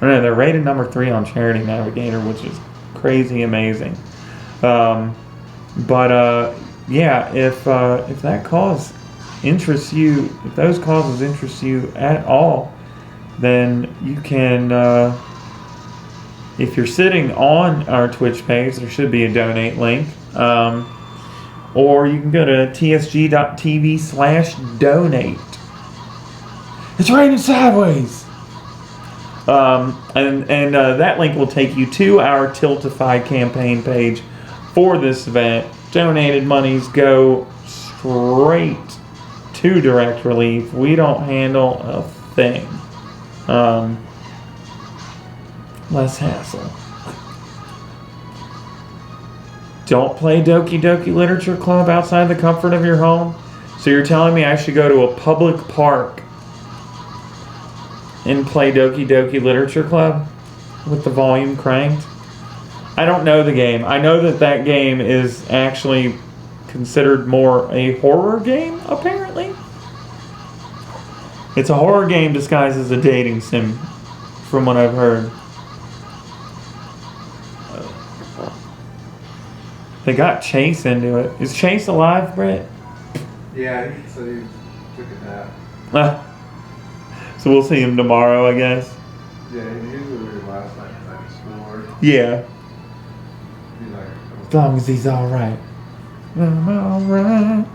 Speaker 1: don't know, they're rated number 3 on Charity Navigator, which is crazy amazing. Yeah, if that cause interests you, if those causes interest you at all, then you can, if you're sitting on our Twitch page, there should be a donate link. Or you can go to tsg.tv/donate. It's raining sideways. And that link will take you to our Tiltify campaign page for this event. Donated monies go straight to Direct Relief. We don't handle a thing. Less hassle. Don't play Doki Doki Literature Club outside the comfort of your home. So you're telling me I should go to a public park and play Doki Doki Literature Club with the volume cranked? I don't know the game. I know that game is actually considered more a horror game, apparently. It's a horror game disguised as a dating sim, from what I've heard. They got Chase into it. Is Chase alive, Britt?
Speaker 3: Yeah, he said he took a nap.
Speaker 1: So we'll see him tomorrow, I guess.
Speaker 3: Yeah, he usually was last night at school.
Speaker 1: Yeah.
Speaker 3: He's like,
Speaker 1: As long as he's alright. I'm alright.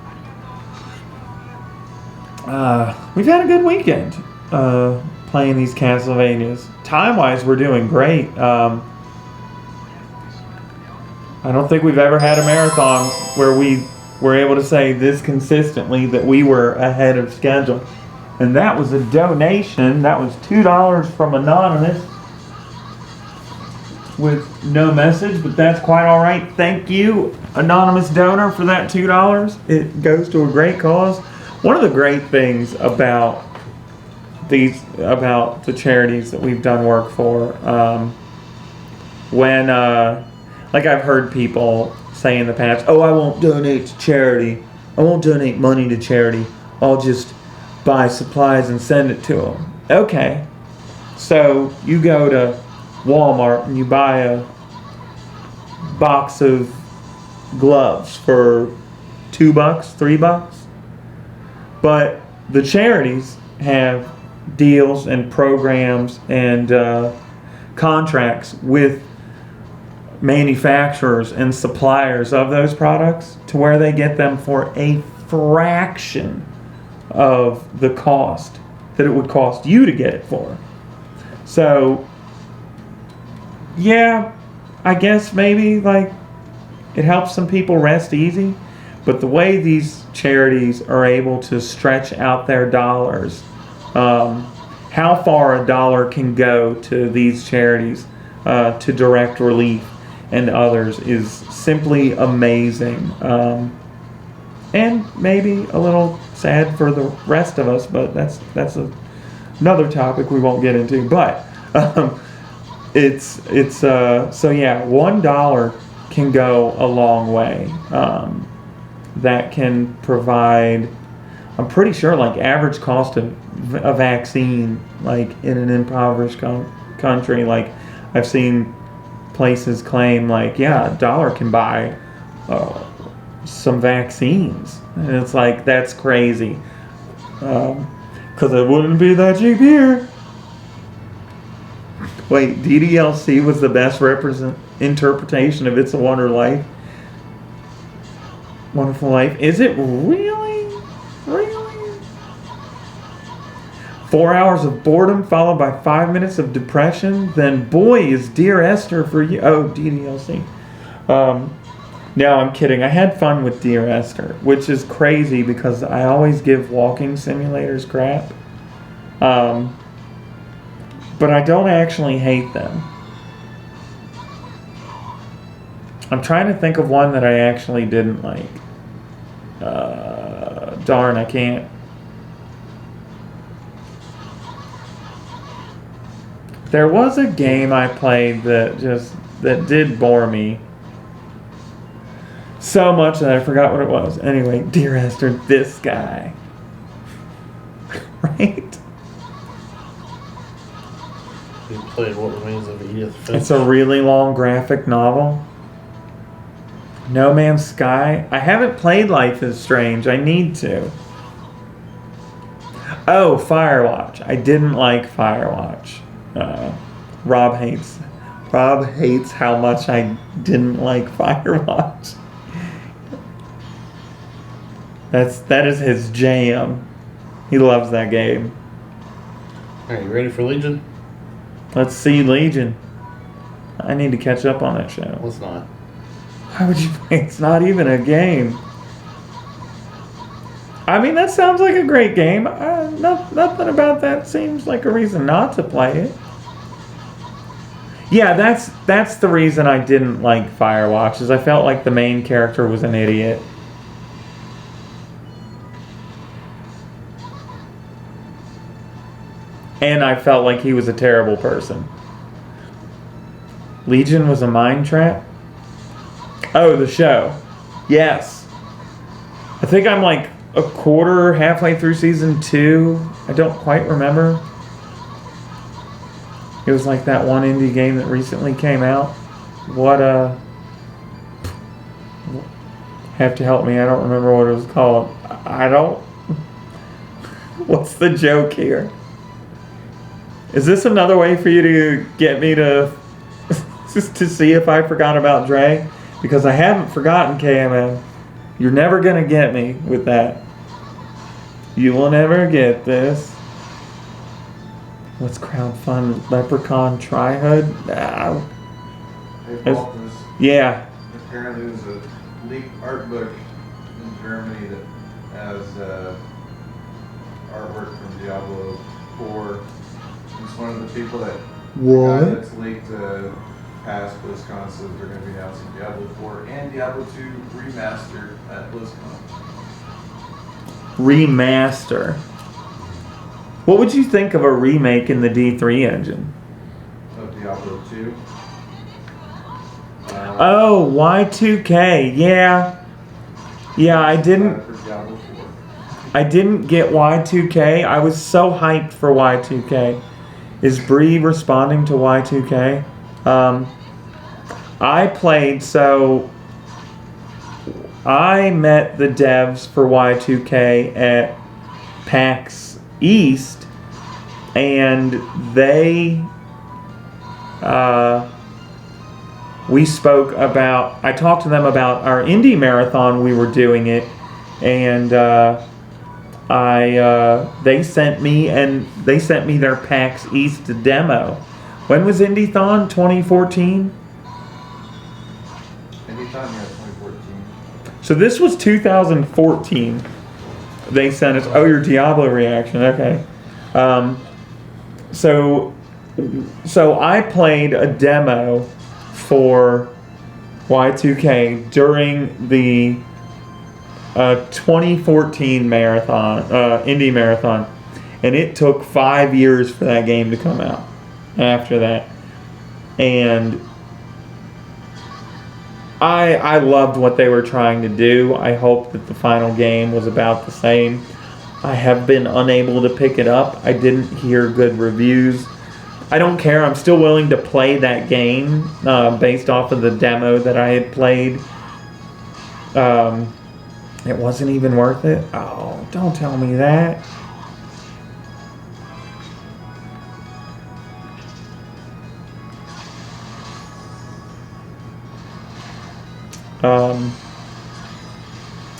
Speaker 1: We've had a good weekend playing these Castlevanias. Time-wise, we're doing great. I don't think we've ever had a marathon where we were able to say this consistently that we were ahead of schedule. And that was a donation. That was $2 from Anonymous with no message, but that's quite all right. Thank you, Anonymous donor, for that $2. It goes to a great cause. One of the great things about the charities that we've done work for, like I've heard people say in the past, oh, I won't donate to charity. I won't donate money to charity. I'll just buy supplies and send it to them. Okay. So you go to Walmart and you buy a box of gloves for $2, $3. But the charities have deals and programs and contracts with manufacturers and suppliers of those products to where they get them for a fraction of the cost that it would cost you to get it for. So yeah, I guess maybe like it helps some people rest easy, but the way these charities are able to stretch out their dollars, how far a dollar can go to these charities, to Direct Relief and others, is simply amazing. And maybe a little sad for the rest of us, but that's another topic we won't get into. But so yeah, $1 can go a long way. That can provide, I'm pretty sure, like average cost of a vaccine, like in an impoverished country, like I've seen places claim like, yeah, $1 can buy some vaccines, and it's like, that's crazy, because it wouldn't be that cheap here. Wait, DDLC was the best interpretation of It's a Wonderful Life. Is it really? Really? 4 hours of boredom followed by 5 minutes of depression? Then boy, is Dear Esther for you. Oh, DDLC. No, I'm kidding. I had fun with Dear Esther, which is crazy because I always give walking simulators crap. But I don't actually hate them. I'm trying to think of one that I actually didn't like. Darn, I can't. There was a game I played that did bore me so much that I forgot what it was. Anyway, Dear Esther, this guy. Right?
Speaker 4: You played What Remains of Edith Finch.
Speaker 1: It's a really long graphic novel. No Man's Sky. I haven't played Life is Strange. I need to. Oh, Firewatch. I didn't like Firewatch. Rob hates how much I didn't like Firewatch. That is his jam. He loves that game.
Speaker 4: Are you ready for Legion?
Speaker 1: Let's see Legion. I need to catch up on that show.
Speaker 4: Let's not.
Speaker 1: Why would you play? It's not even a game. I mean, that sounds like a great game. Nothing about that seems like a reason not to play it. Yeah, that's the reason I didn't like Firewatch, is I felt like the main character was an idiot. And I felt like he was a terrible person. Legion was a mind trap? Oh, the show. Yes. I think I'm like halfway through season 2. I don't quite remember. It was like that one indie game that recently came out. Have to help me. I don't remember what it was called. What's the joke here? Is this another way for you to get me to to see if I forgot about Dre? Because I haven't forgotten KMM. You're never going to get me with that. You will never get this. Let's crowdfund Leprechaun Tri-Hood. Nah.
Speaker 3: They bought this.
Speaker 1: Yeah.
Speaker 3: Apparently there's a leaked art book in Germany that has artwork from Diablo 4. It's one of the people that that's leaked past BlizzCon, so they're going to be announcing Diablo 4 and Diablo 2 remastered at BlizzCon.
Speaker 1: Remaster. What would you think of a remake in the D3 engine?
Speaker 3: Of Diablo 2.
Speaker 1: Oh, Y2K. Yeah. Yeah, I didn't get Y2K. I was so hyped for Y2K. Is Bree responding to Y2K? I met the devs for Y2K at PAX East, and we spoke about, I talked to them about our indie marathon we were doing it, and they sent me their PAX East demo. When was IndieThon? 2014?
Speaker 3: Anytime, yeah, 2014.
Speaker 1: So this was 2014. They sent us. Oh, your Diablo reaction. Okay. So I played a demo for Y2K during the 2014 marathon, indie marathon, and it took 5 years for that game to come out. After that, and I loved what they were trying to do. I hope that the final game was about the same. I have been unable to pick it up. I didn't hear good reviews. I don't care. I'm still willing to play that game based off of the demo that I had played. It wasn't even worth it. Oh, don't tell me that.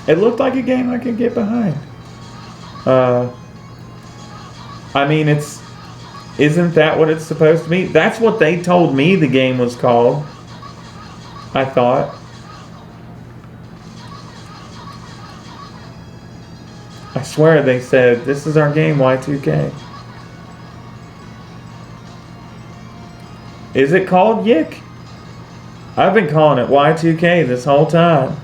Speaker 1: It looked like a game I could get behind. I mean, isn't that what it's supposed to be? That's what they told me the game was called. I thought. I swear they said, this is our game, Y2K. Is it called Yick? I've been calling it Y2K this whole time.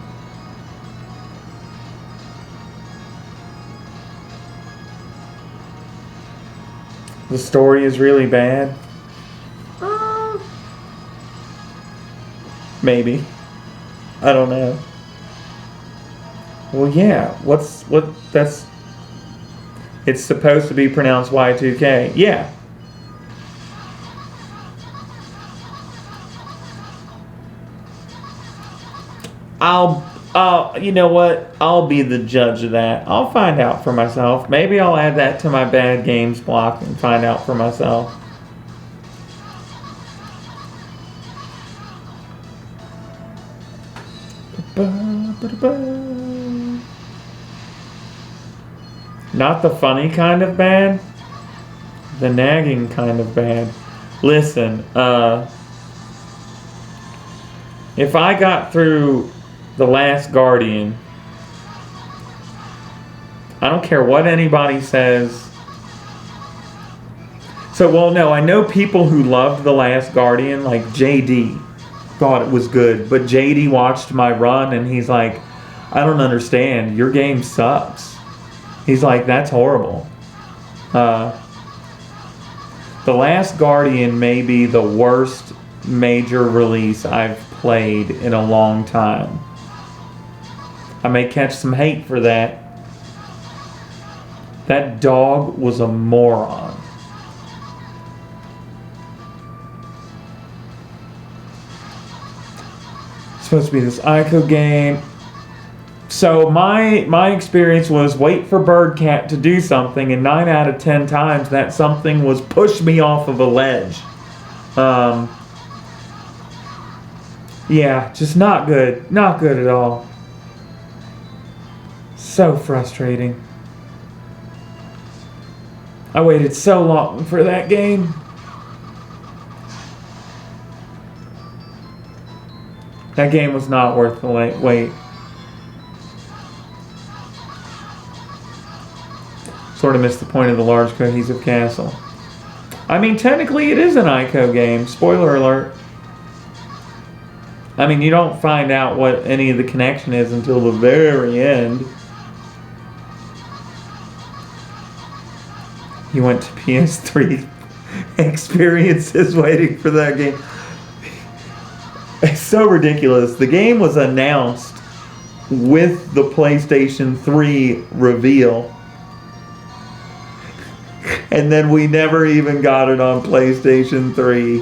Speaker 1: The story is really bad. Maybe. I don't know. Well, yeah. It's supposed to be pronounced Y2K. Yeah. You know what? I'll be the judge of that. I'll find out for myself. Maybe I'll add that to my bad games block and find out for myself. Not the funny kind of bad, the nagging kind of bad. Listen, if I got through The Last Guardian, I don't care what anybody says. So, well, no, I know people who loved The Last Guardian, like JD, thought it was good. But JD watched my run and he's like, I don't understand. Your game sucks. He's like, that's horrible. The Last Guardian may be the worst major release I've played in a long time. I may catch some hate for that. That dog was a moron. It's supposed to be this Ico game. So my experience was wait for Birdcat to do something, and 9 out of 10 times that something was push me off of a ledge. Yeah, just not good. Not good at all. So frustrating. I waited so long for that game. That game was not worth the wait. Sort of missed the point of the large cohesive castle. I mean, technically it is an Ico game. Spoiler alert. I mean, you don't find out what any of the connection is until the very end. You went to PS3 experiences waiting for that game. It's so ridiculous. The game was announced with the PlayStation 3 reveal. And then we never even got it on PlayStation 3.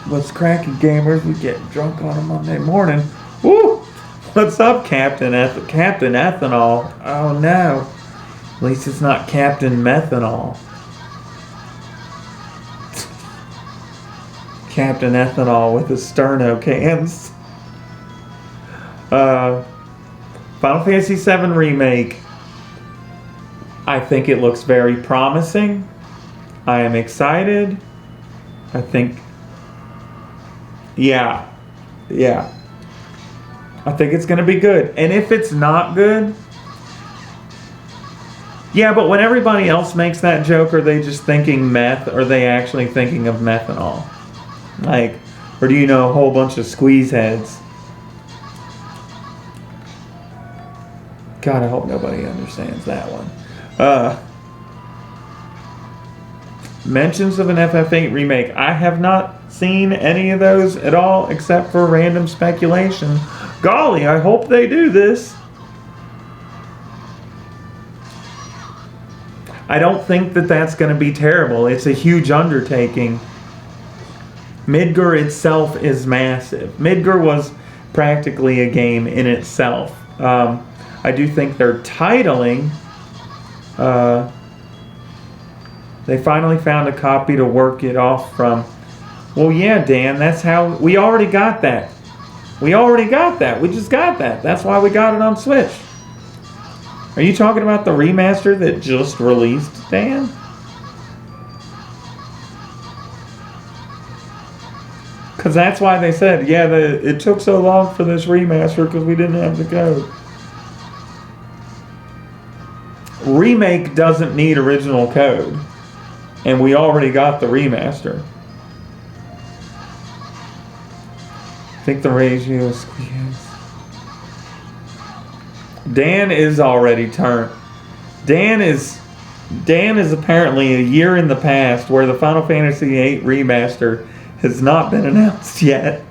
Speaker 1: What's cracking, gamers? We get drunk on a Monday morning. Woo! What's up, Captain Ethanol? Oh no. At least it's not Captain Methanol. Captain Ethanol with his sterno cans. Final Fantasy VII Remake. I think it looks very promising. I am excited. I think... Yeah. I think it's going to be good. And if it's not good... Yeah, but when everybody else makes that joke, are they just thinking meth, or are they actually thinking of methanol? Like, or do you know a whole bunch of squeeze heads? God, I hope nobody understands that one. Mentions of an FF8 remake. I have not seen any of those at all, except for random speculation. Golly, I hope they do this. I don't think that that's going to be terrible. It's a huge undertaking. Midgar itself is massive. Midgar was practically a game in itself. I do think their titling, they finally found a copy to work it off from. Well, yeah, Dan, that's how we already got that. We already got that. We just got that. That's why we got it on Switch. Are you talking about the remaster that just released, Dan? Because that's why they said, yeah, it took so long for this remaster because we didn't have the code. Remake doesn't need original code. And we already got the remaster. I think the ratio is squeezed. Dan is already turned. Dan is apparently a year in the past where the Final Fantasy VIII remaster has not been announced yet.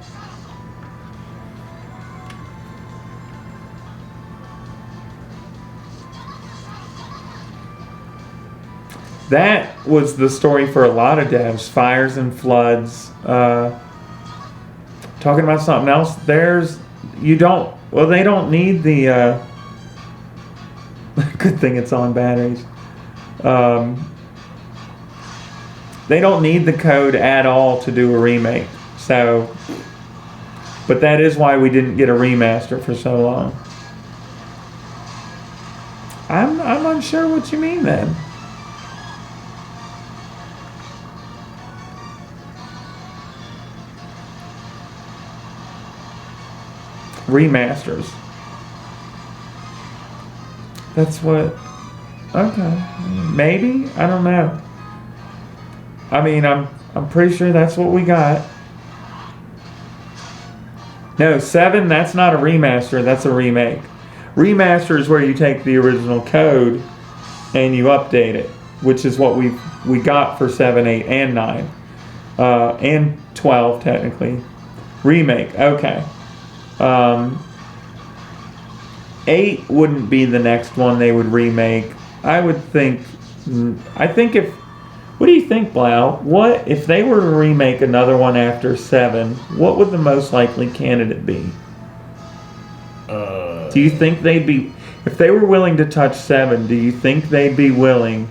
Speaker 1: That was the story for a lot of devs. Fires and floods. Talking about something else. They don't need the good thing it's on batteries. They don't need the code at all to do a remake. So, but that is why we didn't get a remaster for so long. I'm unsure what you mean then. Remasters. That's what. Okay, maybe, I don't know. I mean, I'm pretty sure that's what we got. No, 7. That's not a remaster. That's a remake. Remaster is where you take the original code and you update it, which is what we got for 7, 8, and 9, and 12 technically. Remake. Okay. 8 wouldn't be the next one they would remake. I think if... What do you think, Blau? What if they were to remake another one after 7? What would the most likely candidate be? Do you think they'd be... If they were willing to touch 7, do you think they'd be willing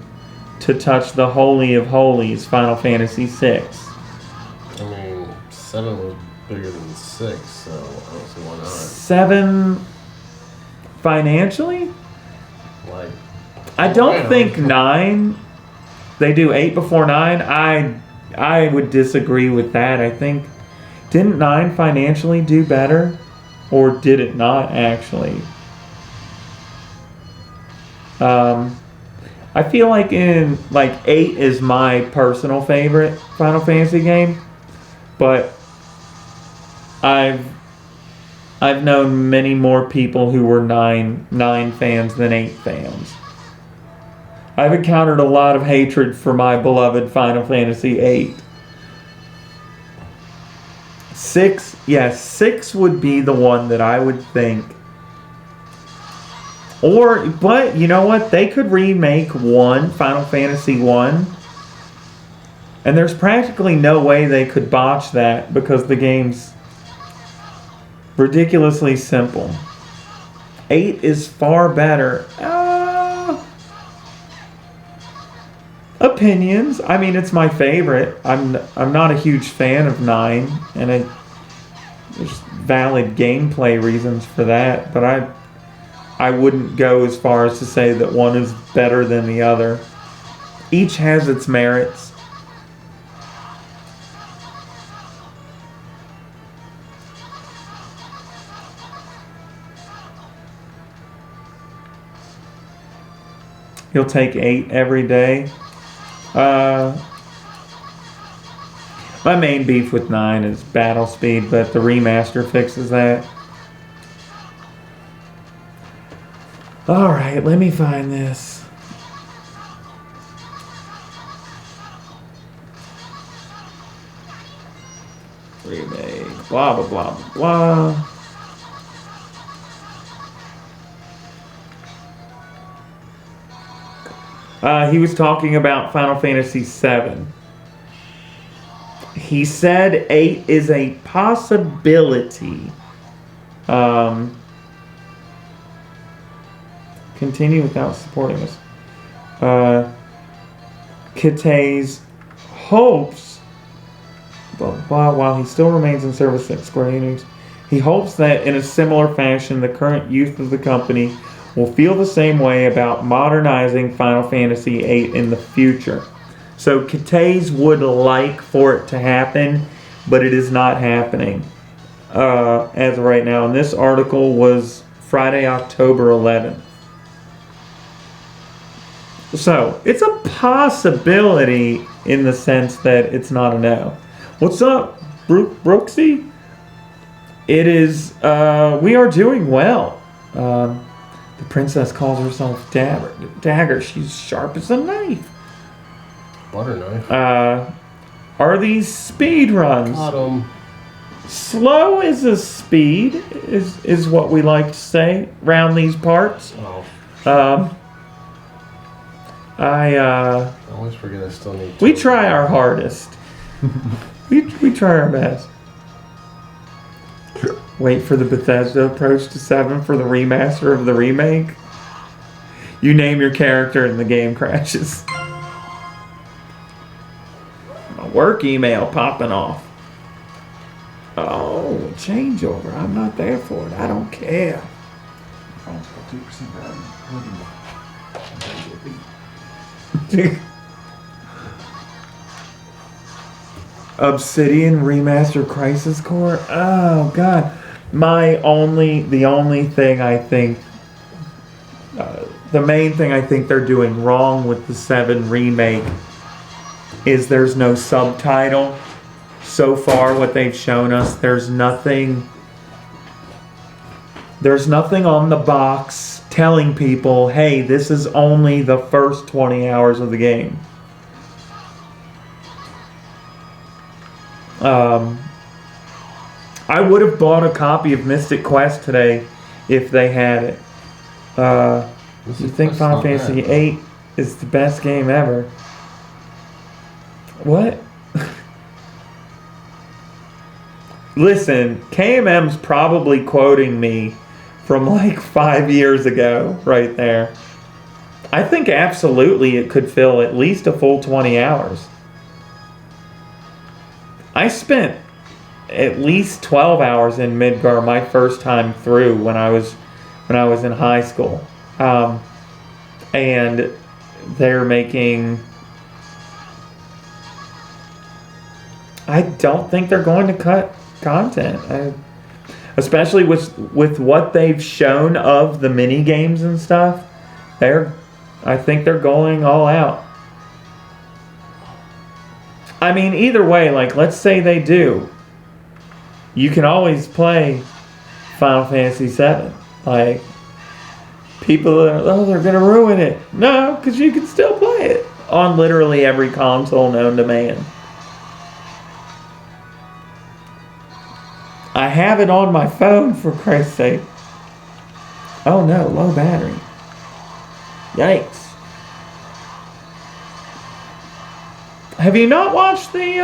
Speaker 1: to touch the Holy of Holies, Final Fantasy VI?
Speaker 4: I mean, 7 was bigger than 6, so I don't see why not.
Speaker 1: 7 financially?
Speaker 4: Like,
Speaker 1: I don't think 9... They do 8 before 9. I would disagree with that. I think... Didn't 9 financially do better? Or did it not, actually? I feel like 8 is my personal favorite Final Fantasy game. But I've known many more people who were 9 fans than 8 fans. I've encountered a lot of hatred for my beloved Final Fantasy VIII. 6, yes, 6 would be the one that I would think. But you know what? They could remake 1, Final Fantasy 1. And there's practically no way they could botch that because the game's ridiculously simple. 8 is far better. Opinions. I mean, it's my favorite. I'm not a huge fan of 9, and there's valid gameplay reasons for that. But I wouldn't go as far as to say that one is better than the other. Each has its merits. You'll take 8 every day. My main beef with 9 is battle speed, but the remaster fixes that. Alright, let me find this. Remake, blah, blah, blah, blah. He was talking about Final Fantasy VII. He said 8 is a possibility. Continue without supporting us. Kitay's hopes But while he still remains in service at Square Enix, he hopes that in a similar fashion, the current youth of the company will feel the same way about modernizing Final Fantasy VIII in the future. So Katays would like for it to happen, but it is not happening as of right now. And this article was Friday, October 11th. So it's a possibility in the sense that it's not a no. What's up, Brooksy? It is, we are doing well. The princess calls herself Dagger. She's sharp as a knife.
Speaker 4: Butter knife.
Speaker 1: Are these speed runs?
Speaker 4: Got 'em.
Speaker 1: Slow is a speed, is what we like to say around these parts.
Speaker 4: Oh.
Speaker 1: I
Speaker 4: always forget I still need.
Speaker 1: We try our hardest. we try our best. Wait for the Bethesda approach to 7 for the remaster of the remake. You name your character and the game crashes. My work email popping off. Oh, changeover. I'm not there for it. I don't care. Obsidian Remaster Crisis Core. Oh God, the only thing I think, the main thing I think they're doing wrong with the 7 remake is there's no subtitle. So far, what they've shown us, there's nothing on the box telling people, hey, this is only the first 20 hours of the game. I would have bought a copy of Mystic Quest today if they had it. You think Final Fantasy VIII is the best game ever? What? Listen, KMM's probably quoting me from like 5 years ago right there. I think absolutely it could fill at least a full 20 hours. I spent at least 12 hours in Midgar my first time through when I was in high school. And they're making... I don't think they're going to cut content. Especially with what they've shown of the mini games and stuff. I think they're going all out. I mean, either way, like, let's say they do. You can always play Final Fantasy VII. Like, people are, they're going to ruin it. No, because you can still play it on literally every console known to man. I have it on my phone, for Christ's sake. Oh no, low battery. Yikes. Have you not watched the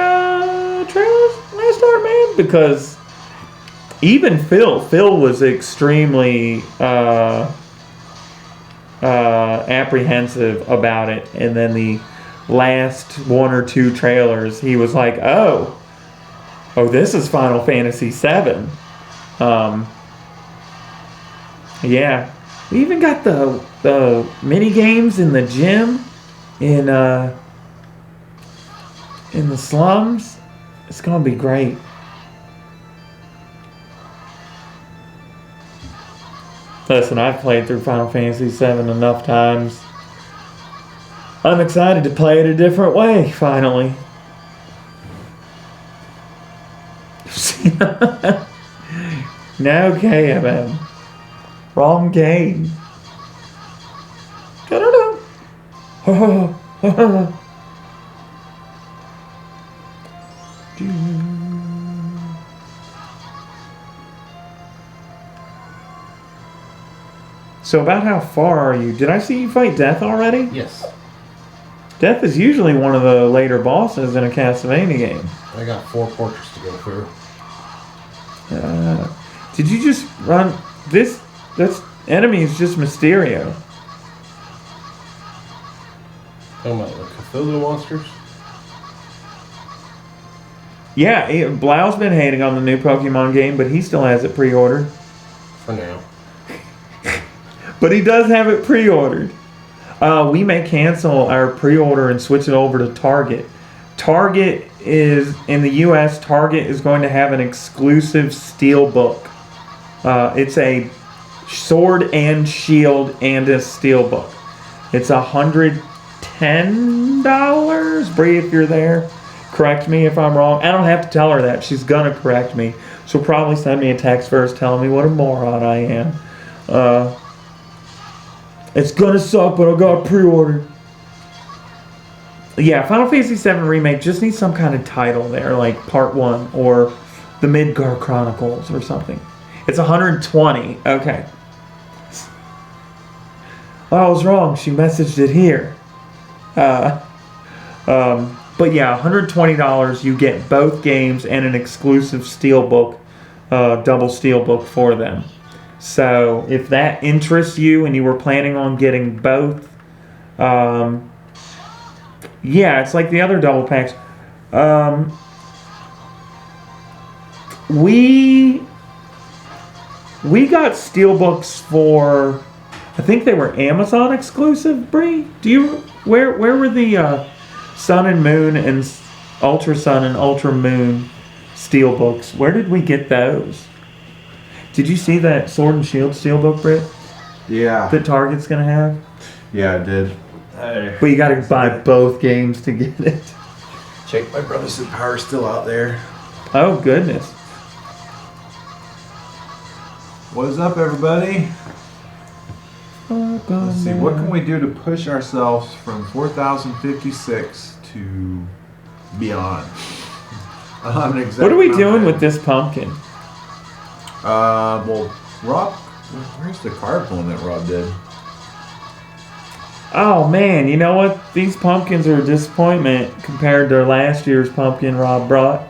Speaker 1: trailers last Art Man? Because even Phil was extremely apprehensive about it. And then the last 1 or 2 trailers, he was like, oh, this is Final Fantasy VII. Yeah. We even got the mini games in the gym in the slums. It's gonna be great. Listen, I've played through Final Fantasy VII enough times. I'm excited to play it a different way, finally. No KMM. Wrong game. So about how far are you? Did I see you fight Death already?
Speaker 4: Yes.
Speaker 1: Death is usually one of the later bosses in a Castlevania game.
Speaker 4: I got 4 portraits to go through.
Speaker 1: Did you just run this enemy is just Mysterio.
Speaker 4: Talking about the Cthulhu monsters?
Speaker 1: Yeah, Blau's been hating on the new Pokemon game, but he still has it pre-ordered.
Speaker 4: For now.
Speaker 1: But he does have it pre-ordered. We may cancel our pre-order and switch it over to Target. Target is, in the U.S., Target is going to have an exclusive steelbook. It's a sword and shield and a steelbook. It's $110. Bree, if you're there, correct me if I'm wrong. I don't have to tell her that. She's going to correct me. She'll probably send me a text first telling me what a moron I am. It's going to suck, but I got pre-ordered. Yeah, Final Fantasy VII Remake just needs some kind of title there, like Part 1 or The Midgar Chronicles or something. It's 120. Okay. Oh, I was wrong. She messaged it here. But yeah, $120. You get both games and an exclusive steelbook, double steelbook for them. So if that interests you and you were planning on getting both, yeah, it's like the other double packs. We got steelbooks for, I think they were Amazon exclusive. Bree, where were the Sun and Moon and Ultra Sun and Ultra Moon steelbooks? Where did we get those? Did you see that Sword and Shield steelbook, Britt?
Speaker 3: Yeah.
Speaker 1: That Target's gonna have?
Speaker 3: Yeah, I did.
Speaker 1: But you gotta buy both games to get it.
Speaker 3: Check my brother's power still out there.
Speaker 1: Oh goodness.
Speaker 3: What is up, everybody? Let's see, what can we do to push ourselves from 4,056 to beyond?
Speaker 1: What are we doing with this pumpkin?
Speaker 3: Well, Rob, where's the card one that Rob did?
Speaker 1: Oh man, you know what? These pumpkins are a disappointment compared to last year's pumpkin Rob brought.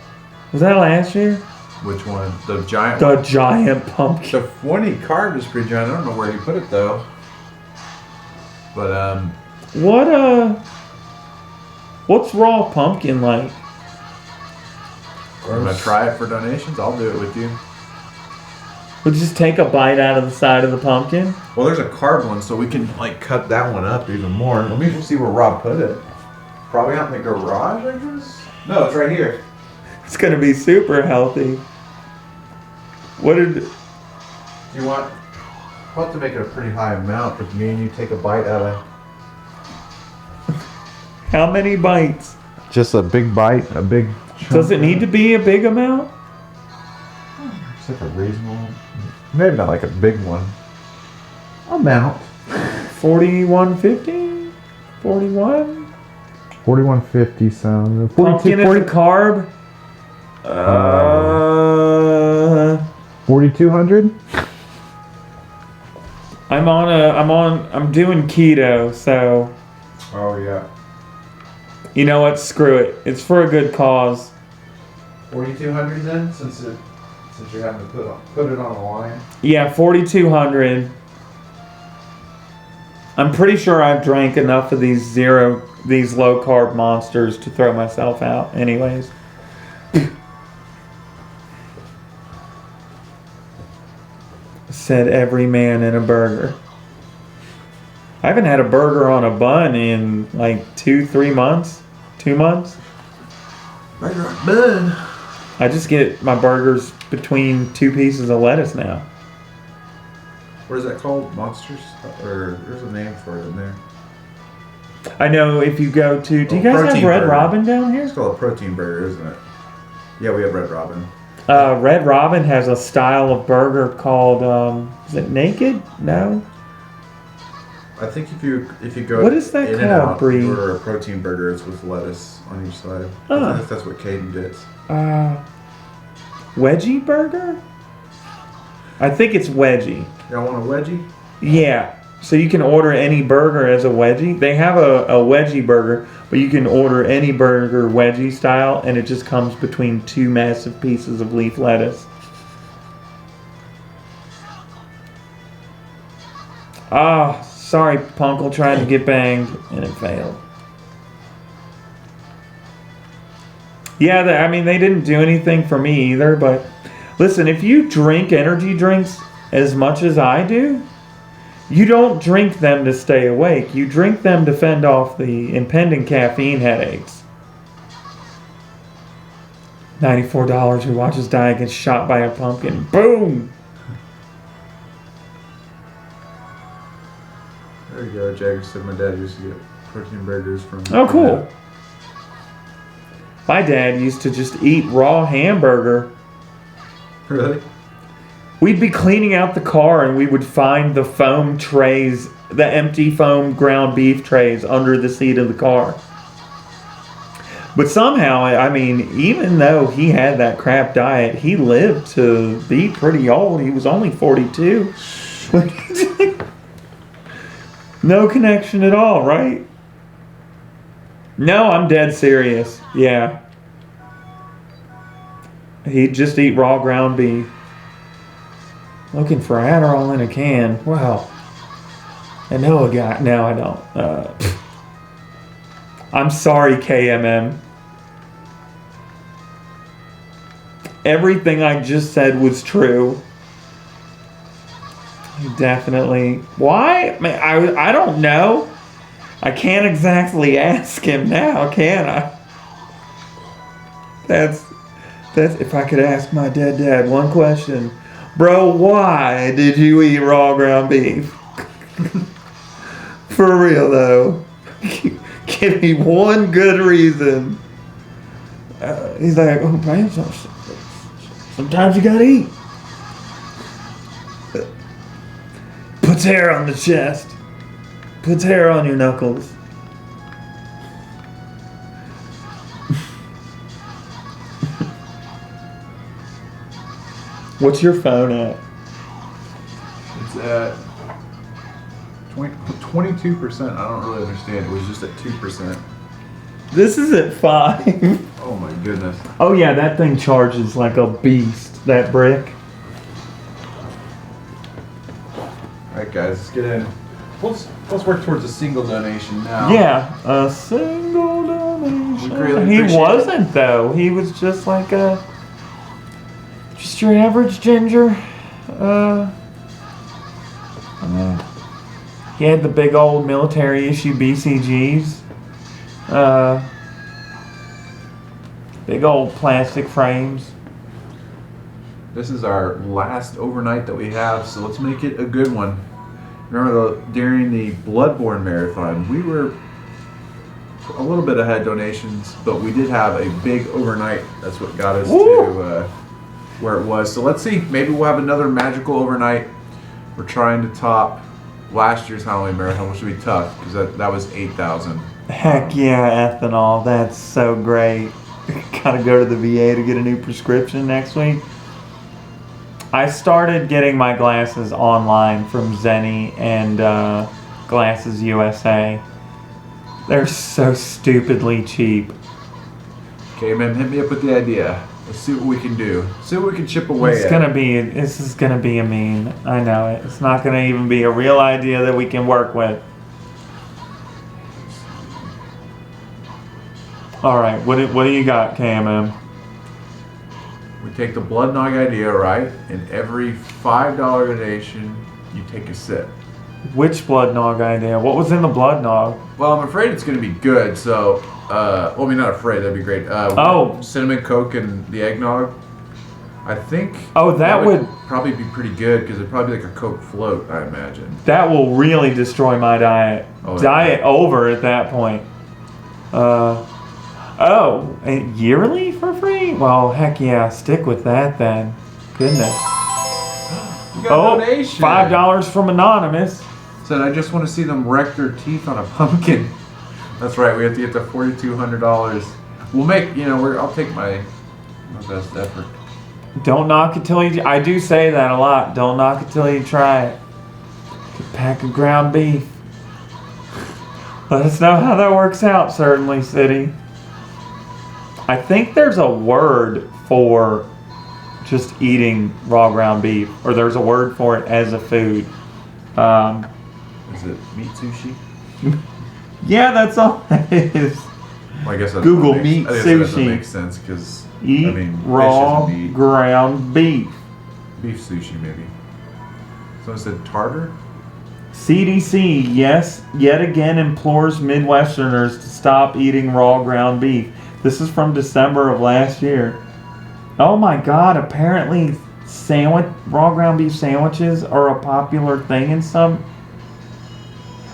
Speaker 1: Was that last year?
Speaker 3: Which one? The giant
Speaker 1: The
Speaker 3: one?
Speaker 1: giant pumpkin.
Speaker 3: The one he carved was pretty giant. I don't know where he put it though. But
Speaker 1: what's raw pumpkin like?
Speaker 3: I'm gonna try it for donations. I'll do it with you.
Speaker 1: We'll just take a bite out of the side of the pumpkin.
Speaker 3: Well, there's a carved one, so we can like cut that one up even more. Let me see where Rob put it. Probably out in the garage, I guess. No, it's right here.
Speaker 1: It's gonna be super healthy. What did?
Speaker 3: Do you want? I'll have to make it a pretty high amount, but me and you take a bite out of.
Speaker 1: How many bites?
Speaker 3: Just a big bite, a big.
Speaker 1: Does it need to be a big amount?
Speaker 3: It's like a reasonable. Maybe not like a big one. Amount.
Speaker 1: 41.50? 41?
Speaker 3: 41.50 sounds.
Speaker 1: Pumpkin is a carb.
Speaker 3: 4,200.
Speaker 1: I'm doing keto, so
Speaker 3: Oh yeah.
Speaker 1: you know what? Screw it. It's for a good cause.
Speaker 3: 4,200 then, since you're having to put it on the line.
Speaker 1: Yeah, 4,200. I'm pretty sure I've drank enough of these low carb monsters to throw myself out. Anyways. Said every man in a burger. I haven't had a burger on a bun in like 2-3 months. 2 months.
Speaker 3: Burger on bun.
Speaker 1: I just get my burgers between 2 pieces of lettuce now.
Speaker 3: What is that called? Monsters? Or there's a name for it in there.
Speaker 1: I know if you go to... Do you guys have
Speaker 3: Protein
Speaker 1: Red
Speaker 3: burger.
Speaker 1: Robin down here?
Speaker 3: It's called a protein burger, isn't it? Yeah, we have Red Robin.
Speaker 1: Red Robin has a style of burger called... is it Naked? No?
Speaker 3: I think if you go
Speaker 1: What is that
Speaker 3: in and
Speaker 1: called,
Speaker 3: out,
Speaker 1: Bree?
Speaker 3: you order a protein burger, it's with lettuce on each side.
Speaker 1: Ah.
Speaker 3: I think that's what Caden gets.
Speaker 1: Wedgie burger? I think it's wedgie.
Speaker 3: Y'all want a wedgie?
Speaker 1: Yeah. So you can order any burger as a wedgie. They have a wedgie burger, but you can order any burger wedgie style, and it just comes between 2 massive pieces of leaf lettuce. Sorry, Punkle tried to get banged, and it failed. Yeah, I mean, they didn't do anything for me either, but listen, if you drink energy drinks as much as I do, you don't drink them to stay awake. You drink them to fend off the impending caffeine headaches. $94 who watches Diet get shot by a pumpkin. Boom!
Speaker 3: There you go. Jagger said my dad used to get protein burgers from.
Speaker 1: Oh, cool. My dad used to just eat raw hamburger.
Speaker 3: Really?
Speaker 1: We'd be cleaning out the car and we would find the foam trays, the empty foam ground beef trays under the seat of the car. But somehow, I mean, even though he had that crap diet, he lived to be pretty old. He was only 42. No connection at all, right? No, I'm dead serious. Yeah. He'd just eat raw ground beef. Looking for Adderall in a can. Wow. I know a guy. No, I don't. I'm sorry, KMM. Everything I just said was true. Definitely. Why? I don't know. I can't exactly ask him now, can I? That's if I could ask my dead dad one question. Bro, why did you eat raw ground beef? For real though. Give me one good reason. He's like, oh man, sometimes you gotta eat. Puts hair on the chest. Puts hair on your knuckles. What's your phone at?
Speaker 3: It's at 22%. I don't really understand. It was just at 2%.
Speaker 1: This is at 5.
Speaker 3: Oh my goodness.
Speaker 1: Oh yeah, that thing charges like a beast, that brick.
Speaker 3: Alright guys, let's get in. Let's work towards a single donation now.
Speaker 1: Yeah, a single donation.
Speaker 3: We greatly
Speaker 1: He
Speaker 3: appreciate
Speaker 1: wasn't though. He was just like just your average ginger. He had the big old military issue BCGs. Big old plastic frames.
Speaker 3: This is our last overnight that we have, so let's make it a good one. Remember during the Bloodborne Marathon, we were a little bit ahead donations, but we did have a big overnight. That's what got us to where it was. So let's see, maybe we'll have another magical overnight. We're trying to top last year's Halloween Marathon, which would be tough because that was 8,000.
Speaker 1: Heck yeah, ethanol. That's so great. Gotta go to the VA to get a new prescription next week. I started getting my glasses online from Zenni and Glasses USA. They're so stupidly cheap.
Speaker 3: Okay, man, hit me up with the idea. Let's see what we can do. See what we can chip away
Speaker 1: This is gonna be a meme. I know it. It's not gonna even be a real idea that we can work with. All right, what do you got, KMM?
Speaker 3: We take the Blood Nog idea, right? And every $5 donation, you take a sip.
Speaker 1: Which Blood Nog idea? What was in the Blood Nog?
Speaker 3: Well, I'm afraid it's going to be good, so... well, I mean, not afraid. That'd be great. Cinnamon Coke and the eggnog. I think...
Speaker 1: Oh, that would...
Speaker 3: probably be pretty good, because it'd probably be like a Coke float, I imagine.
Speaker 1: That will really destroy my diet.
Speaker 3: Oh,
Speaker 1: Diet over at that point. Oh, and yearly for free? Well, heck yeah, stick with that then. Goodness.
Speaker 3: You got a donation.
Speaker 1: $5 from Anonymous.
Speaker 3: Said, I just want to see them wreck their teeth on a pumpkin. That's right, we have to get to $4,200. We'll make, I'll take my best effort.
Speaker 1: Don't knock it till you... I do say that a lot. Don't knock it till you try it. A pack of ground beef. Let us know how that works out, certainly, City. I think there's a word for just eating raw ground beef, or there's a word for it as a food.
Speaker 3: Is it meat sushi?
Speaker 1: Yeah, that's all it is.
Speaker 3: Well, I guess that
Speaker 1: Google
Speaker 3: makes,
Speaker 1: meat
Speaker 3: I guess that doesn't
Speaker 1: sushi.
Speaker 3: make sense because
Speaker 1: Eat
Speaker 3: I mean,
Speaker 1: raw
Speaker 3: fish isn't meat.
Speaker 1: ground beef.
Speaker 3: Beef sushi, maybe. Someone said tartar.
Speaker 1: CDC, yes, yet again implores Midwesterners to stop eating raw ground beef. This is from December of last year. Oh my God! Apparently, raw ground beef sandwiches are a popular thing in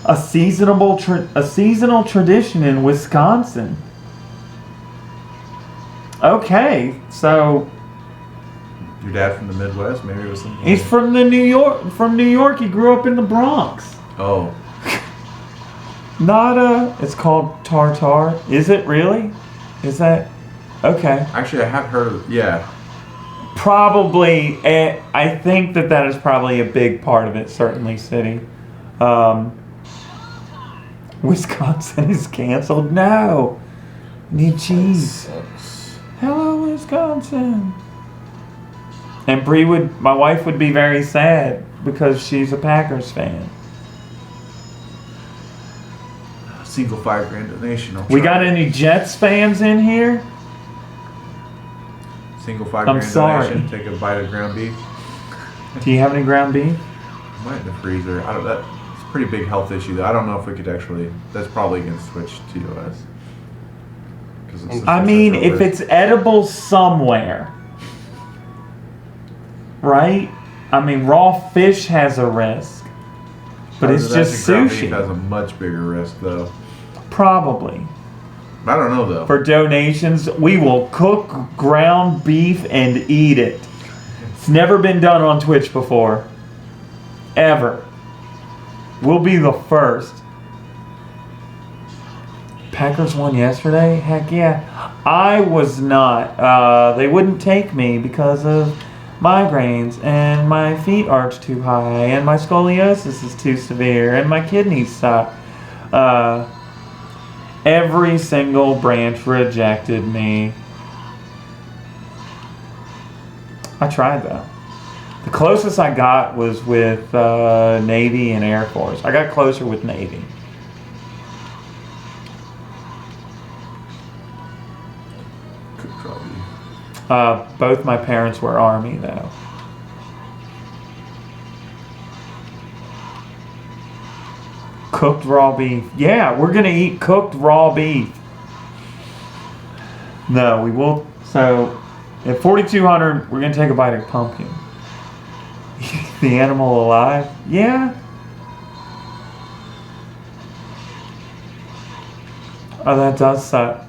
Speaker 1: a seasonal tradition in Wisconsin. Okay, so
Speaker 3: Your dad from the Midwest, maybe it was something.
Speaker 1: he's from New York. He grew up in the Bronx.
Speaker 3: Oh,
Speaker 1: It's called tartar. Is it really? Is that okay?
Speaker 3: actually, I have heard of. Yeah,
Speaker 1: Probably. I think that is probably a big part of it. Certainly, city. Wisconsin is canceled. No, need cheese.
Speaker 4: Sucks.
Speaker 1: Hello, Wisconsin. And my wife would be very sad because she's a Packers fan.
Speaker 3: single $5,000 donation.
Speaker 1: We got any Jets fans in here?
Speaker 3: Single
Speaker 1: I'm
Speaker 3: $5,000
Speaker 1: sorry.
Speaker 3: donation. Take a bite of ground beef.
Speaker 1: Do you have any ground beef?
Speaker 3: Might in the freezer. I don't. That's a pretty big health issue, though. I don't know if we could actually. That's probably against Twitch TOS.
Speaker 1: I mean, if it's edible somewhere, right? I mean, raw fish has a risk, but it's just
Speaker 3: ground beef
Speaker 1: sushi.
Speaker 3: has a much bigger risk, though.
Speaker 1: Probably.
Speaker 3: I don't know, though.
Speaker 1: For donations, we will cook ground beef and eat it. It's never been done on Twitch before. Ever. We'll be the first. Packers won yesterday? Heck yeah. I was not. They wouldn't take me because of migraines, and my feet arch too high, and my scoliosis is too severe, and my kidneys suck. Every single branch rejected me. I tried though. The closest I got was with Navy and Air Force. I got closer with Navy.
Speaker 3: Could probably.
Speaker 1: Both my parents were Army though. Cooked raw beef. Yeah, we're gonna eat cooked raw beef. No, we will. So, at 4,200, we're gonna take a bite of pumpkin. The animal alive? Yeah. Oh, that does suck.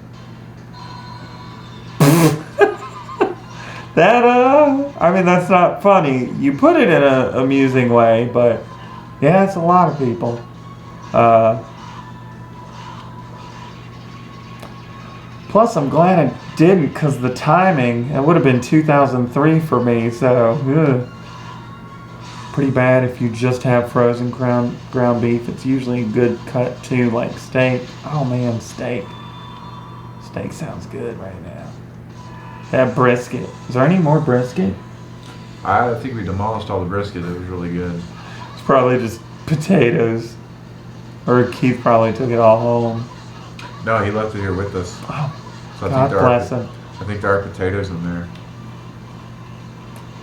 Speaker 1: I mean, that's not funny. You put it in an amusing way, but yeah, it's a lot of people. Plus, I'm glad I didn't, because the timing, it would have been 2003 for me, so pretty bad if you just have frozen ground beef. It's usually a good cut too, like steak. Oh man, steak. Steak sounds good right now. That brisket. Is there any more brisket?
Speaker 3: I think we demolished all the brisket. It was really good.
Speaker 1: It's probably just potatoes. Or Keith probably took it all home.
Speaker 3: No, he left it here with us.
Speaker 1: Oh,
Speaker 3: So
Speaker 1: God bless him.
Speaker 3: I think there are potatoes in there.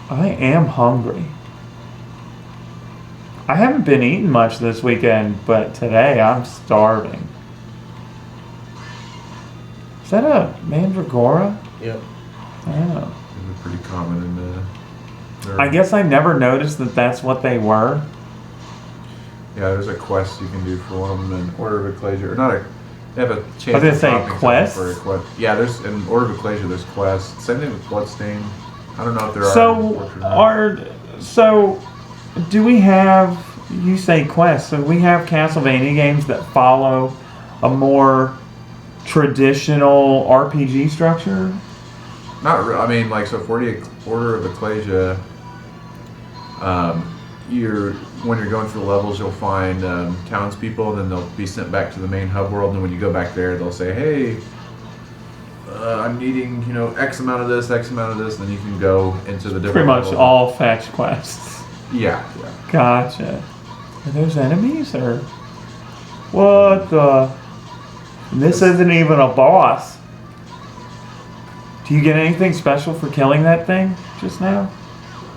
Speaker 1: I am hungry. I haven't been eating much this weekend, but today I'm starving. Is that a mandragora?
Speaker 4: Yep.
Speaker 1: Oh.
Speaker 3: These are pretty common in the.
Speaker 1: I guess I never noticed that that's what they were.
Speaker 3: Yeah, there's a quest you can do for one of them in Order of Ecclesia. Or not a. They have a chance.
Speaker 1: I was gonna
Speaker 3: of
Speaker 1: say
Speaker 3: dropping something
Speaker 1: quests?
Speaker 3: for a quest. Yeah, there's in Order of Ecclesia. There's quests. Same thing with Bloodstain. I don't know if there are.
Speaker 1: So do we have? You say quests. So we have Castlevania games that follow a more traditional RPG structure.
Speaker 3: Not really. I mean, like, so for the Order of Ecclesia, when you're going through the levels, you'll find townspeople, and then they'll be sent back to the main hub world. And when you go back there, they'll say, "Hey, I'm needing, X amount of this, X amount of this," and then you can go into the different.
Speaker 1: Pretty much
Speaker 3: levels.
Speaker 1: all fetch quests.
Speaker 3: Yeah.
Speaker 1: Gotcha. Are those enemies or what the? This isn't even a boss. Do you get anything special for killing that thing just now?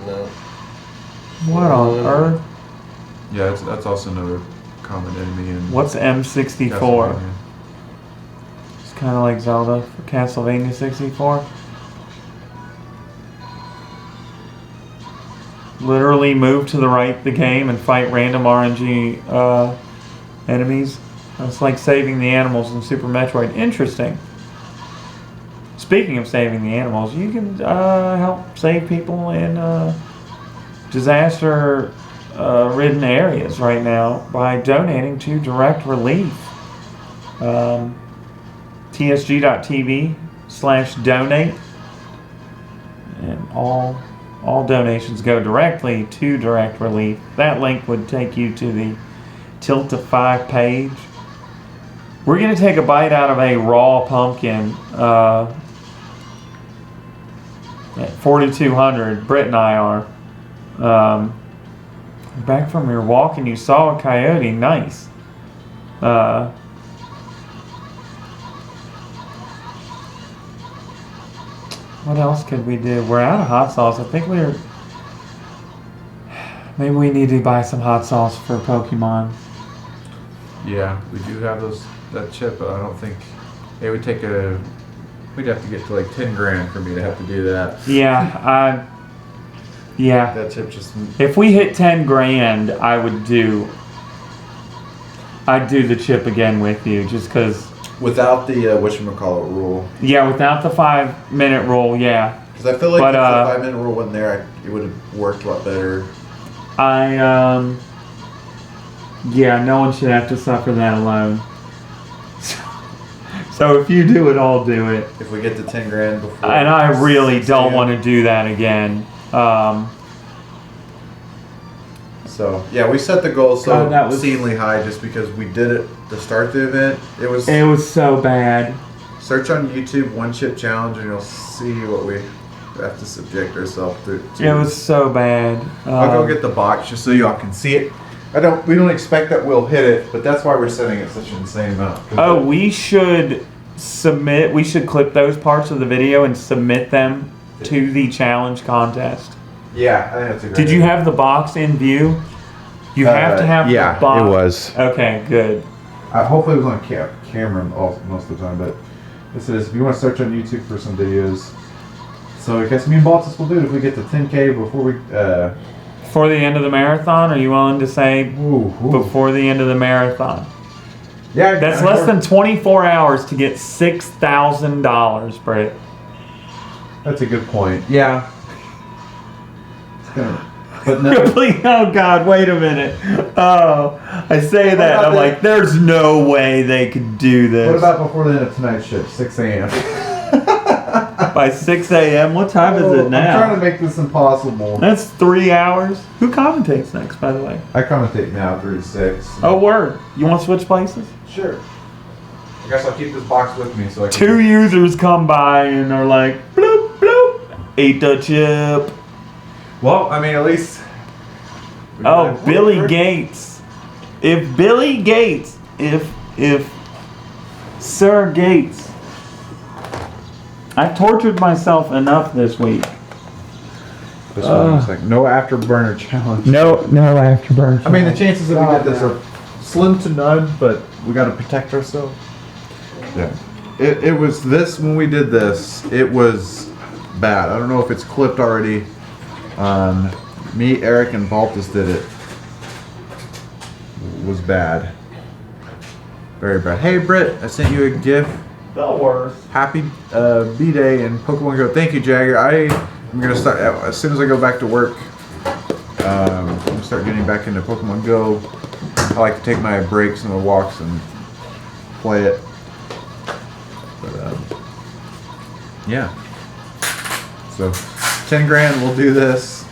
Speaker 4: No.
Speaker 1: What on earth?
Speaker 3: Yeah, that's also another common enemy in
Speaker 1: What's M64?
Speaker 3: Castlevania.
Speaker 1: It's kind of like Zelda for Castlevania 64. Literally move to the right of the game and fight random RNG enemies. It's like saving the animals in Super Metroid. Interesting. Speaking of saving the animals, you can help save people in disaster-ridden areas right now by donating to Direct Relief. TSG.TV/donate. And all donations go directly to Direct Relief. That link would take you to the Tilt to 5 page. We're going to take a bite out of a raw pumpkin at 4,200. Britt and I are. Back from your walk and you saw a coyote. Nice. What else could we do? We're out of hot sauce. I think maybe we need to buy some hot sauce for Pokemon.
Speaker 3: Yeah, we do have that chip, but I don't think it would take we'd have to get to like 10 grand for me to have to do that.
Speaker 1: Yeah, yeah.
Speaker 3: That chip just.
Speaker 1: If we hit 10 grand, I'd do the chip again with you, just because.
Speaker 3: Without the whatchamacallit rule.
Speaker 1: Yeah, without the 5-minute rule, yeah.
Speaker 3: Because I feel like if the 5-minute rule wasn't there, it would have worked a lot better.
Speaker 1: Yeah, no one should have to suffer that alone. So if you do it, I'll do it.
Speaker 3: If we get to 10 grand before.
Speaker 1: And I really don't want to do that again.
Speaker 3: So yeah, we set the goal so
Speaker 1: that was
Speaker 3: obscenely high just because we did it to start the event. It was
Speaker 1: so bad.
Speaker 3: Search on YouTube "one chip challenge" and you'll see what we have to subject ourselves to.
Speaker 1: It was so bad.
Speaker 3: I'll go get the box just so y'all can see it. We don't expect that we'll hit it, but that's why we're setting it such an insane amount.
Speaker 1: Oh, we should clip those parts of the video and submit them to the challenge contest.
Speaker 3: Yeah, I think that's a great
Speaker 1: Did you
Speaker 3: idea.
Speaker 1: have the box in view? You have to have the box.
Speaker 3: Yeah, it was.
Speaker 1: Okay, good.
Speaker 3: Hopefully it was on camera most of the time, but this is, if you want to search on YouTube for some videos. So I guess me and Baltus will do it if we get to 10K before we...
Speaker 1: Before the end of the marathon? Are you willing to say before the end of the marathon?
Speaker 3: Yeah.
Speaker 1: That's less than 24 hours to get $6,000, Britt.
Speaker 3: That's a good point. Yeah. But no.
Speaker 1: Oh God! Wait a minute. Oh, I say that. I'm like, there's no way they could do this.
Speaker 3: What about before the end of tonight's shift, 6 a.m.?
Speaker 1: By 6 a.m. What time is it now?
Speaker 3: I'm trying to make this impossible.
Speaker 1: That's 3 hours. Who commentates next, by the way?
Speaker 3: I commentate now, 3 to 6.
Speaker 1: Oh, word. You want to switch places?
Speaker 3: Sure. I guess I'll keep this box with me so I can...
Speaker 1: 2 users come by and are like, bloop, bloop, ate the chip.
Speaker 3: Well, I mean, at least...
Speaker 1: Oh, Billy Gates. If Sir Gates... I've tortured myself enough this week.
Speaker 3: This one's like, no afterburner challenge.
Speaker 1: No afterburn.
Speaker 3: I mean, the chances that we get this are slim to none, but we got to protect ourselves. Yeah. It was this, when we did this, it was bad. I don't know if it's clipped already. Me, Eric, and Baltus did it. It was bad. Very bad. Hey, Britt, I sent you a GIF.
Speaker 1: The worst.
Speaker 3: Happy B-Day and Pokemon Go. Thank you, Jagger. I'm going to start, as soon as I go back to work, I'm going to start getting back into Pokemon Go. I like to take my breaks and my walks and play it. But, yeah. So, 10 grand, we'll do this.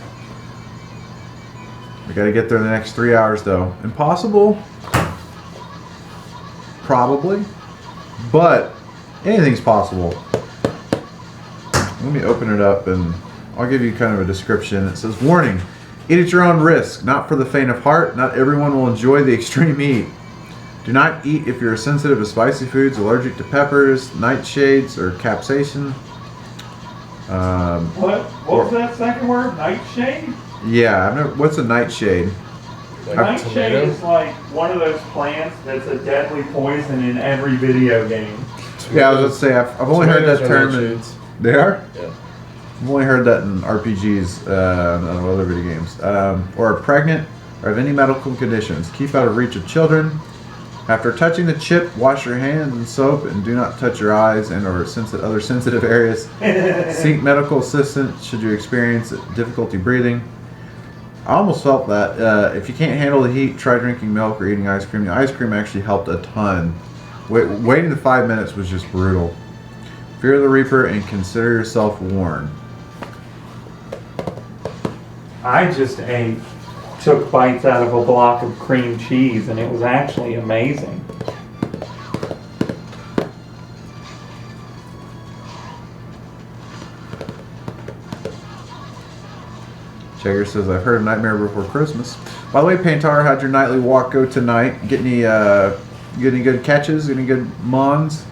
Speaker 3: We got to get there in the next 3 hours, though. Impossible? Probably. But anything's possible. Let me open it up and I'll give you kind of a description. It says, warning, eat at your own risk, not for the faint of heart. Not everyone will enjoy the extreme heat. Do not eat if you're sensitive to spicy foods, allergic to peppers, nightshades, or capsaicin.
Speaker 1: What was that second word? Nightshade?
Speaker 3: Yeah, I've never. What's a nightshade?
Speaker 1: Nightshade is like one of those plants that's a deadly poison in every video game.
Speaker 3: Yeah, I was going to say, I've only heard that term. They are?
Speaker 4: Yeah.
Speaker 3: I've only heard that in RPGs and other video games. Or are pregnant or have any medical conditions. Keep out of reach of children. After touching the chip, wash your hands in soap and do not touch your eyes and or other sensitive areas. Seek medical assistance should you experience difficulty breathing. I almost felt that if you can't handle the heat, try drinking milk or eating ice cream. The ice cream actually helped a ton. Waiting the 5 minutes was just brutal. Fear the Reaper and consider yourself warned.
Speaker 1: I just took bites out of a block of cream cheese and it was actually amazing.
Speaker 3: Jagger says, I've heard of Nightmare Before Christmas. By the way, Pantar, how'd your nightly walk go tonight? Get any good catches? Any good mons?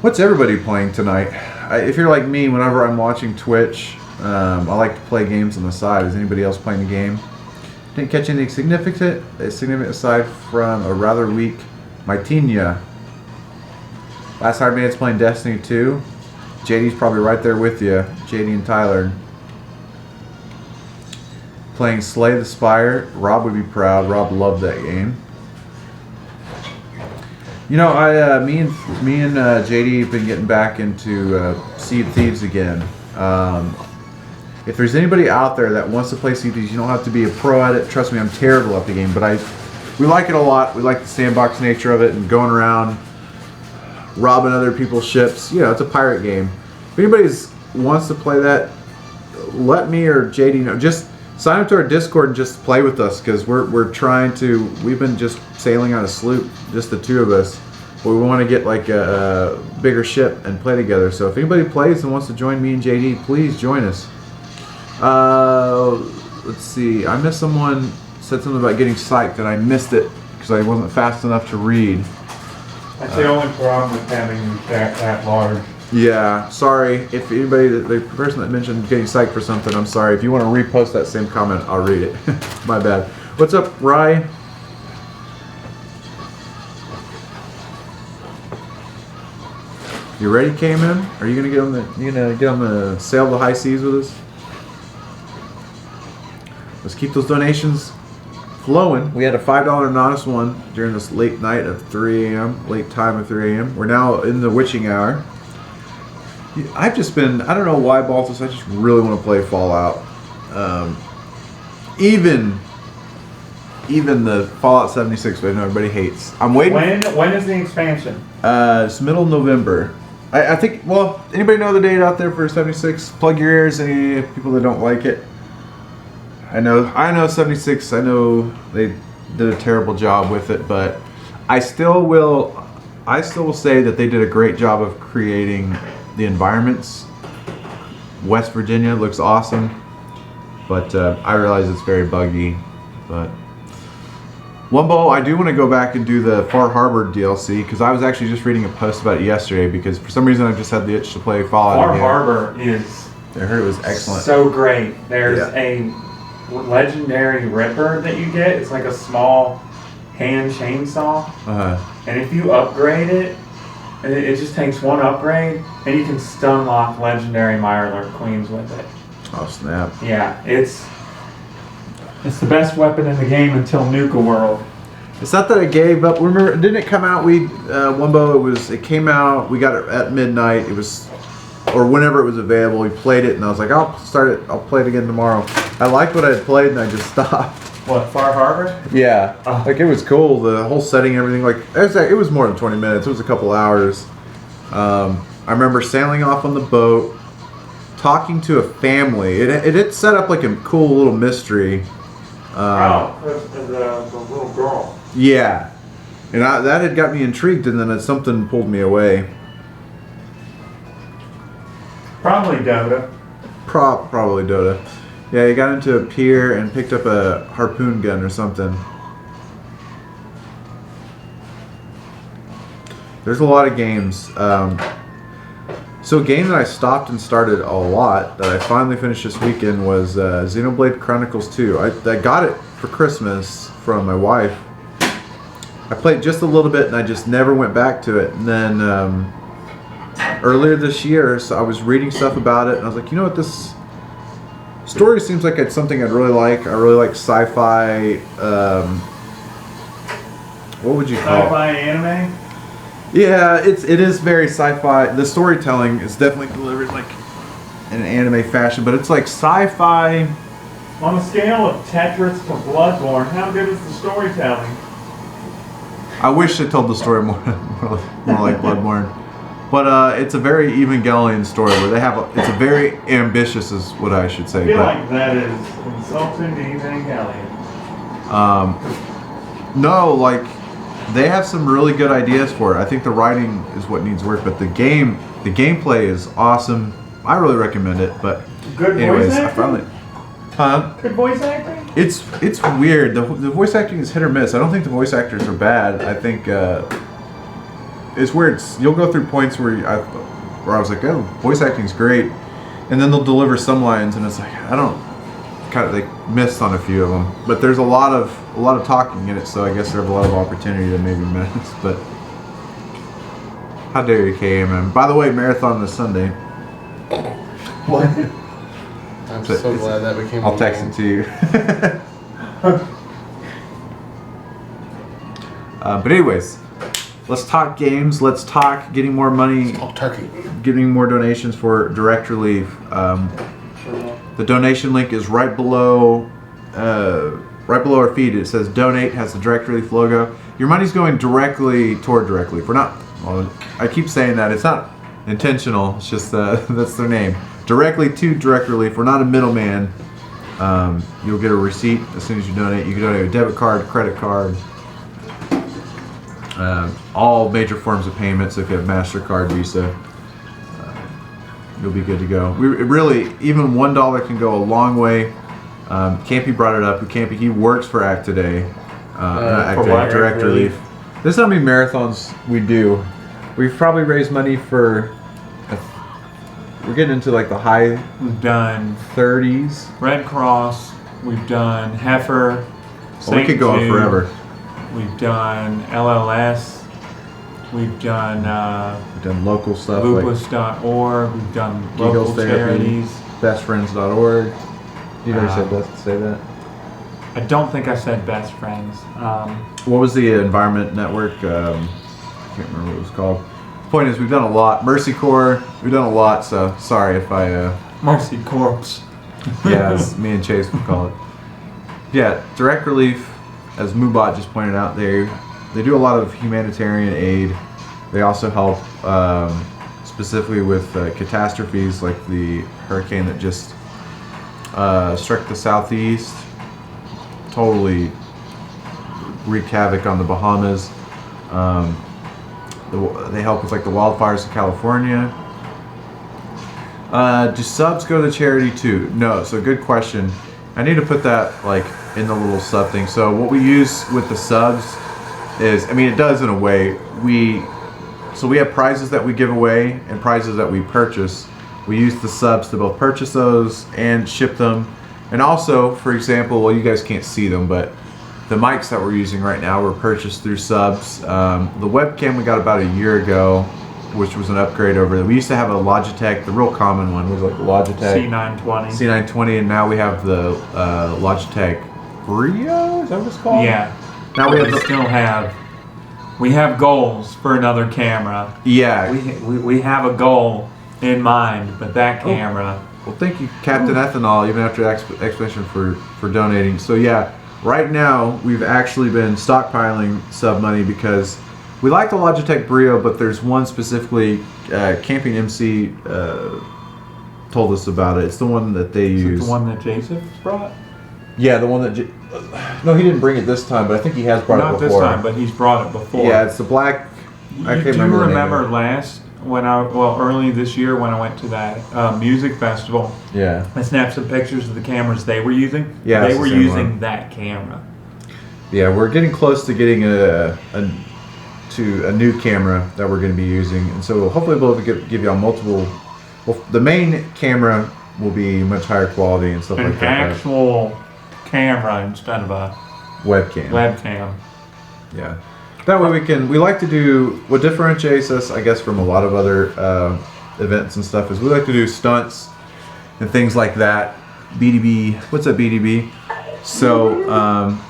Speaker 3: What's everybody playing tonight? If you're like me, whenever I'm watching Twitch, I like to play games on the side. Is anybody else playing the game? Didn't catch anything significant aside from a rather weak Mytinia. Last Hard Man's playing Destiny 2. JD's probably right there with you. JD and Tyler. Playing Slay the Spire. Rob would be proud. Rob loved that game. You know, me and JD have been getting back into Sea of Thieves again. If there's anybody out there that wants to play Sea of Thieves, you don't have to be a pro at it. Trust me, I'm terrible at the game, but we like it a lot. We like the sandbox nature of it and going around robbing other people's ships. You know, it's a pirate game. If anybody wants to play that, let me or JD know. Just sign up to our Discord and just play with us because we've been just sailing on a sloop, just the two of us. But we want to get like a bigger ship and play together. So if anybody plays and wants to join me and JD, please join us. Let's see. I missed someone said something about getting psyched and I missed it because I wasn't fast enough to read.
Speaker 1: That's the only problem with having that large.
Speaker 3: Yeah, sorry. If anybody, the person that mentioned getting psyched for something, I'm sorry. If you want to repost that same comment, I'll read it. My bad. What's up, Rye? You ready, Cayman? Are you gonna get on the sail the high seas with us? Let's keep those donations flowing. We had a $5 anonymous one during this late night of 3 a.m. Late time of 3 a.m. We're now in the witching hour. I've just been, I don't know why, Baltus, I just really want to play Fallout. Even the Fallout 76, which I know everybody hates. I'm waiting.
Speaker 1: When is the expansion?
Speaker 3: It's middle of November. I think, well, anybody know the date out there for 76? Plug your ears, any people that don't like it. I know 76, I know they did a terrible job with it, but I still will say that they did a great job of creating the environments. West Virginia looks awesome, but I realize it's very buggy. But Wumbo, I do want to go back and do the Far Harbor DLC because I was actually just reading a post about it yesterday because for some reason I've just had the itch to play Fallout
Speaker 1: Far
Speaker 3: again.
Speaker 1: Harbor is.
Speaker 3: I heard it was excellent.
Speaker 1: So great. There's a legendary ripper that you get. It's like a small hand chainsaw, and if you upgrade it, it just takes one upgrade, and you can stun lock legendary Mirelurk queens with it.
Speaker 3: Oh snap!
Speaker 1: Yeah, it's the best weapon in the game until Nuka World.
Speaker 3: It's not that I gave up. Remember, didn't it come out? Wumbo, it came out. We got it at midnight. It was, or whenever it was available. We played it, and I was like, I'll play it again tomorrow. I liked what I had played, and I just stopped.
Speaker 1: What, Far Harbor?
Speaker 3: Yeah, like it was cool. The whole setting, everything. Like it was more than 20 minutes. It was a couple hours. I remember sailing off on the boat, talking to a family. It set up like a cool little mystery.
Speaker 1: The little girl.
Speaker 3: Yeah. And that had got me intrigued, and then something pulled me away.
Speaker 1: Probably Dota.
Speaker 3: Probably Dota. Yeah, he got into a pier and picked up a harpoon gun or something. There's a lot of games. So a game that I stopped and started a lot that I finally finished this weekend was Xenoblade Chronicles 2. I got it for Christmas from my wife. I played just a little bit and I just never went back to it. And then earlier this year, so I was reading stuff about it and I was like, you know what, this story seems like it's something I'd really like. I really like sci-fi. What would you call it?
Speaker 1: Sci-fi anime?
Speaker 3: Yeah, it is very sci-fi. The storytelling is definitely delivered like in an anime fashion, but it's like sci-fi.
Speaker 1: On a scale of Tetris to Bloodborne, how good is the storytelling?
Speaker 3: I wish they told the story more like Bloodborne, but it's a very Evangelion story where they have. It's a very ambitious, is what I should say.
Speaker 1: I feel
Speaker 3: but,
Speaker 1: like that is insulting to Evangelion.
Speaker 3: No, like they have some really good ideas for it. I think the writing is what needs work, but the gameplay is awesome. I really recommend it. But
Speaker 1: Good
Speaker 3: anyways,
Speaker 1: voice
Speaker 3: I
Speaker 1: acting?
Speaker 3: finally. Huh?
Speaker 1: Good voice acting?
Speaker 3: It's weird. The voice acting is hit or miss. I don't think the voice actors are bad. I think it's weird. You'll go through points where I was like, oh, voice acting's great, and then they'll deliver some lines, and it's like I don't kind of like missed on a few of them. But there's a lot of talking in it, so I guess there's a lot of opportunity to maybe miss. But how dare you, KMM? By the way, marathon this Sunday.
Speaker 4: What? I'm so glad that became.
Speaker 3: I'll text it to you. But anyways, let's talk games. Let's talk getting more money.
Speaker 4: Oh, turkey.
Speaker 3: Getting more donations for Direct Relief. The donation link is right below our feed. It says donate, has the Direct Relief logo. Your money's going directly toward Direct Relief. We're not. Well, I keep saying that. It's not intentional. It's just that's their name. Directly to Direct Relief. We're not a middleman. You'll get a receipt as soon as you donate. You can donate a debit card, credit card, all major forms of payment. So if you have MasterCard, Visa, you'll be good to go. Even $1 can go a long way. Campy brought it up. He works for Act Today. Direct Relief. This is how many marathons we do. We've probably raised money for. We're getting into like the high.
Speaker 1: We've done
Speaker 3: 30s.
Speaker 1: Red Cross. We've done Heifer.
Speaker 3: Well, we could go on forever.
Speaker 1: We've done LLS. We've done
Speaker 3: Local stuff
Speaker 1: lupus.org. We've done local
Speaker 3: Eagles Therapy,
Speaker 1: charities.
Speaker 3: Bestfriends.org. You never say that.
Speaker 1: I don't think I said Best Friends.
Speaker 3: What was the Environment Network? I can't remember what it was called. The point is, we've done a lot. Mercy Corps, we've done a lot, so sorry if I...
Speaker 1: Mercy Corps.
Speaker 3: Yeah, as me and Chase would call it. Yeah, Direct Relief, as Mubot just pointed out, they do a lot of humanitarian aid. They also help specifically with catastrophes like the hurricane that just struck the southeast. Totally wreaked havoc on the Bahamas. They help with like the wildfires in California. Do subs go to charity too? No. So good question. I need to put that like in the little sub thing. So what we use with the subs is, I mean, it does in a way. We have prizes that we give away and prizes that we purchase. We use the subs to both purchase those and ship them. And also, for example, well, you guys can't see them, but the mics that we're using right now were purchased through subs. The webcam we got about a year ago, which was an upgrade over there. We used to have a Logitech, the real common one was like Logitech C920, and now we have the Logitech Brio. Is that what it's called?
Speaker 1: Yeah.
Speaker 3: Now
Speaker 1: we have goals for another camera.
Speaker 3: Yeah.
Speaker 1: We have a goal in mind, but that camera.
Speaker 3: Well, thank you, Captain Ethanol, even after explanation for donating. So yeah, right now we've actually been stockpiling sub money because we like the Logitech Brio, but there's one specifically, Camping MC told us about it. It's the one that they use.
Speaker 1: Is it the one that Jason brought?
Speaker 3: Yeah, the one that. No, he didn't bring it this time, but I think he has brought
Speaker 1: Not
Speaker 3: it before.
Speaker 1: this time, but he's brought it before.
Speaker 3: Yeah, it's the black. I can't
Speaker 1: Do you
Speaker 3: remember. the name
Speaker 1: remember
Speaker 3: of it.
Speaker 1: last early this year when I went to that music festival?
Speaker 3: Yeah.
Speaker 1: I snapped some pictures of the cameras they were using.
Speaker 3: Yeah,
Speaker 1: they
Speaker 3: it's the
Speaker 1: were
Speaker 3: same
Speaker 1: using
Speaker 3: one.
Speaker 1: that camera.
Speaker 3: Yeah, we're getting close to getting a new camera that we're going to be using, and so hopefully we'll be able to give y'all multiple. Well, the main camera will be much higher quality and stuff
Speaker 1: An
Speaker 3: like that.
Speaker 1: actual camera instead of a
Speaker 3: Webcam.
Speaker 1: webcam.
Speaker 3: Yeah. That way we like to do, what differentiates us, I guess, from a lot of other events and stuff is we like to do stunts and things like that. BDB, what's up BDB? So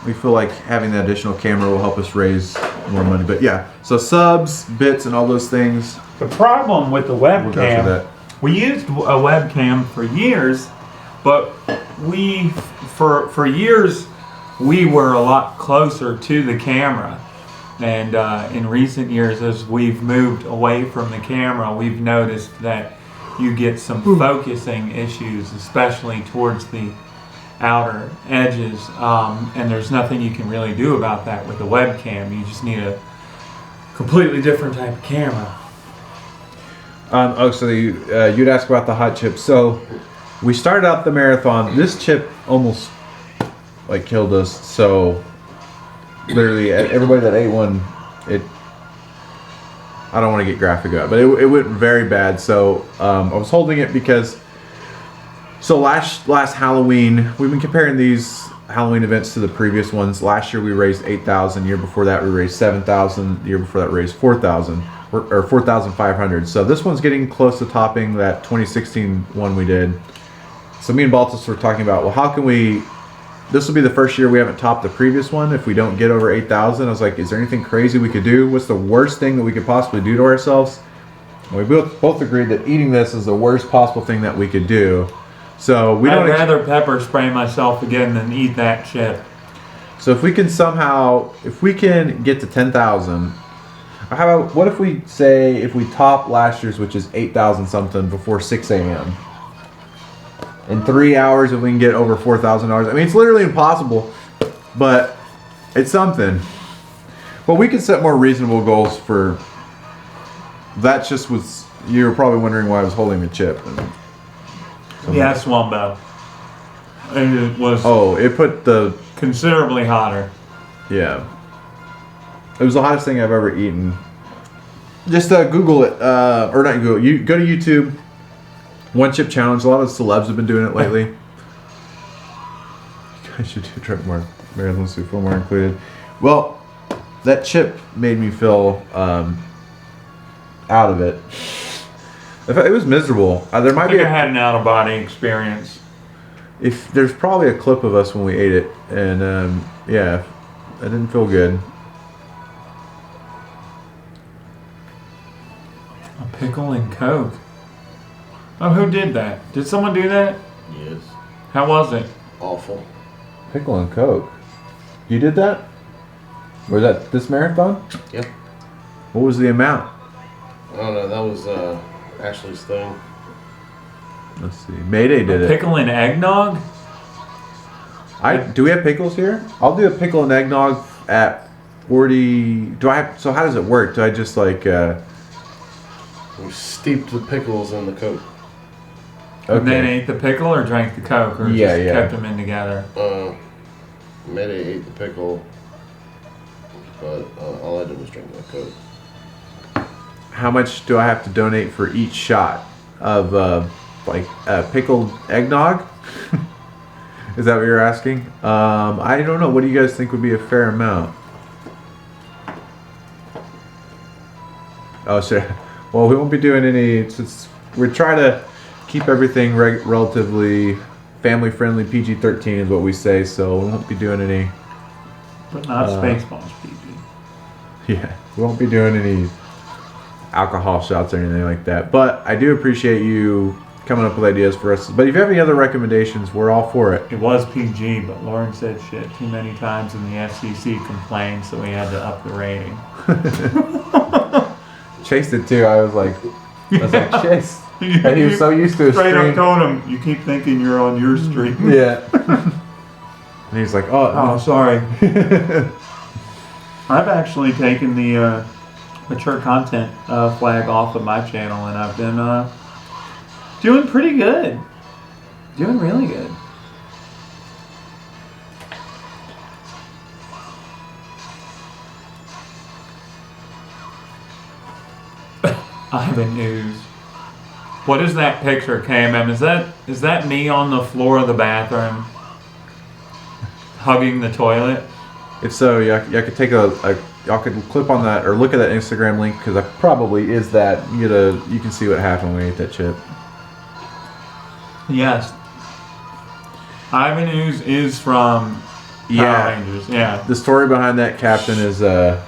Speaker 3: we feel like having that additional camera will help us raise more money. But yeah, so subs, bits, and all those things.
Speaker 1: The problem with the
Speaker 3: We'll go through
Speaker 1: webcam,
Speaker 3: that.
Speaker 1: we used a webcam for years, but for years we were a lot closer to the camera. And in recent years, as we've moved away from the camera, we've noticed that you get some focusing issues, especially towards the outer edges. And there's nothing you can really do about that with a webcam. You just need a completely different type of camera.
Speaker 3: So you'd ask about the hot chip. So we started out the marathon. This chip almost like killed us. So literally everybody that ate one, I don't want to get graphic about it, but it went very bad. So I was holding it because last Halloween, we've been comparing these Halloween events to the previous ones. Last year we raised $8,000. The year before that we raised $7,000. The year before that we raised $4,000 or $4,500. So this one's getting close to topping that 2016 one we did. So me and Baltus were talking about, well, how can we? This will be the first year we haven't topped the previous one. If we don't get over 8,000, I was like, is there anything crazy we could do? What's the worst thing that we could possibly do to ourselves? And we both agreed that eating this is the worst possible thing that we could do. So we don't.
Speaker 1: I'd rather pepper spray myself again than eat that chip.
Speaker 3: So if we can get to 10,000, how about what if we say if we top last year's, which is 8,000 something, before 6 a.m. In 3 hours, if we can get over $4,000, I mean, it's literally impossible, but it's something. But we can set more reasonable goals for. That just was. You were probably wondering why I was holding the chip.
Speaker 1: Yeah, Swambo. It was
Speaker 3: Oh, it put the.
Speaker 1: considerably hotter.
Speaker 3: Yeah. It was the hottest thing I've ever eaten. Just Google it, or not Google. You go to YouTube. One chip challenge. A lot of celebs have been doing it lately. I should do try more marathon soup, feel more included. Well, that chip made me feel out of it. It was miserable. There might
Speaker 1: I
Speaker 3: be
Speaker 1: think I had an out of body experience.
Speaker 3: if there's probably a clip of us when we ate it, and yeah, it didn't feel good.
Speaker 1: A pickle and Coke. Oh, who did that? Did someone do that?
Speaker 4: Yes.
Speaker 1: How was it?
Speaker 4: Awful.
Speaker 3: Pickle and Coke. You did that? Was that this marathon?
Speaker 4: Yep.
Speaker 3: What was the amount?
Speaker 4: I don't know. That was Ashley's thing.
Speaker 3: Let's see. Mayday did it.
Speaker 1: Pickle and eggnog?
Speaker 3: Do we have pickles here? I'll do a pickle and eggnog at 40. So how does it work? Do I just like?
Speaker 4: We steeped the pickles in the Coke.
Speaker 1: And then ate the pickle or drank the Coke or
Speaker 3: Yeah,
Speaker 1: just
Speaker 3: yeah.
Speaker 1: kept them in together?
Speaker 4: Mayday ate the pickle, but all I did was drink that Coke.
Speaker 3: How much do I have to donate for each shot of pickled eggnog? Is that what you're asking? I don't know. What do you guys think would be a fair amount? Oh, sure. Well, we won't be doing any. We're trying to keep everything relatively family-friendly. PG-13 is what we say, so we won't be doing any.
Speaker 1: But not Spaceballs, PG.
Speaker 3: Yeah, we won't be doing any alcohol shots or anything like that. But I do appreciate you coming up with ideas for us. But if you have any other recommendations, we're all for it.
Speaker 1: It was PG, but Lauren said shit too many times and the FCC complained, so we had to up the rating.
Speaker 3: Chase did too. I was like, Chase. And he was so used to his
Speaker 1: Straight up
Speaker 3: stream.
Speaker 1: told him, you keep thinking you're on your stream.
Speaker 3: Yeah. And he's like, oh,
Speaker 1: sorry. I've actually taken the mature content flag off of my channel, and I've been doing pretty good. Doing really good. Ivan News. What is that picture, KMM? Is that me on the floor of the bathroom hugging the toilet?
Speaker 3: If so, y'all could take y'all could clip on that or look at that Instagram link because that probably is that. You can see what happened when we ate that chip.
Speaker 1: Yes. Ivan News is from Power Rangers. Yeah.
Speaker 3: The story behind that captain is I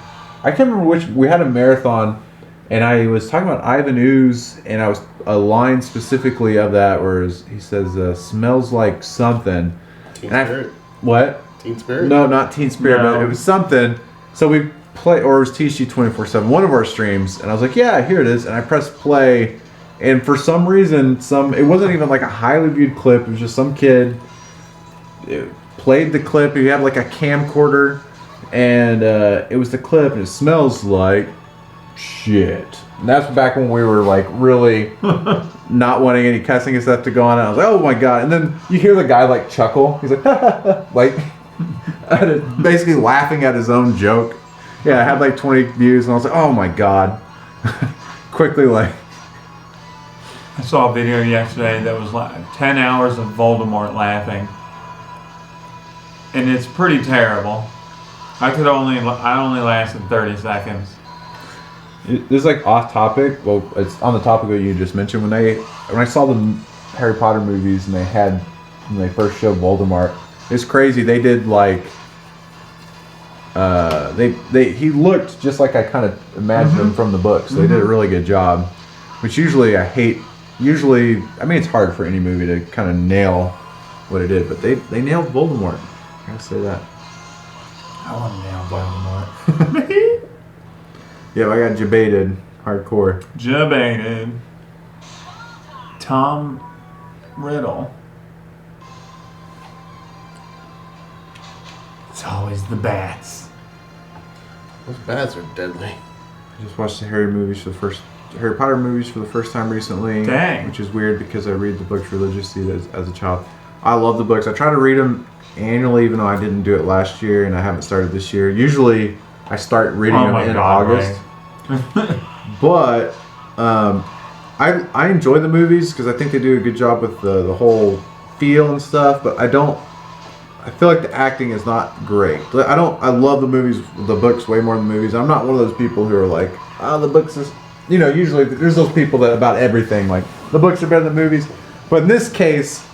Speaker 3: can't remember which. We had a marathon, and I was talking about Ivan Ooze, and I was a line specifically of that where he says smells like something.
Speaker 4: Teen Spirit.
Speaker 3: What?
Speaker 4: Teen Spirit?
Speaker 3: No, not Teen Spirit,
Speaker 1: No.
Speaker 3: but it was something. So we play, or it was TSG 24/7, one of our streams, and I was like, yeah, here it is, and I pressed play, and for some reason, it wasn't even like a highly viewed clip. It was just some kid played the clip. He had like a camcorder, and it was the clip, and it smells like shit. And that's back when we were like really not wanting any cussing and stuff to go on. I was like, oh my god! And then you hear the guy like chuckle. He's like, like basically laughing at his own joke. Yeah, I had like 20 views, and I was like, oh my god! Quickly like.
Speaker 1: I saw a video yesterday that was like 10 hours of Voldemort laughing. And it's pretty terrible. I only lasted 30 seconds.
Speaker 3: This is like off topic. Well, it's on the topic that you just mentioned. When I saw the Harry Potter movies and when they first showed Voldemort, it's crazy. They did like he looked just like I kind of imagined him from the books. They did a really good job, which usually I hate. Usually, I mean, it's hard for any movie to kind of nail what it did, but they nailed Voldemort. I gotta say that.
Speaker 1: I want to nail Voldemort.
Speaker 3: Yeah, I got debated hardcore.
Speaker 1: Debated. Tom Riddle. It's always the bats.
Speaker 4: Those bats are deadly.
Speaker 3: I just watched the Harry Potter movies for the first time recently.
Speaker 1: Dang.
Speaker 3: Which is weird because I read the books religiously as a child. I love the books. I try to read them annually, even though I didn't do it last year and I haven't started this year. Usually I start reading them in August. But I enjoy the movies because I think they do a good job with the whole feel and stuff, but I feel like the acting is not great. I love the books way more than the movies. I'm not one of those people who are like, the books is, usually there's those people that about everything, like the books are better than the movies. But in this case,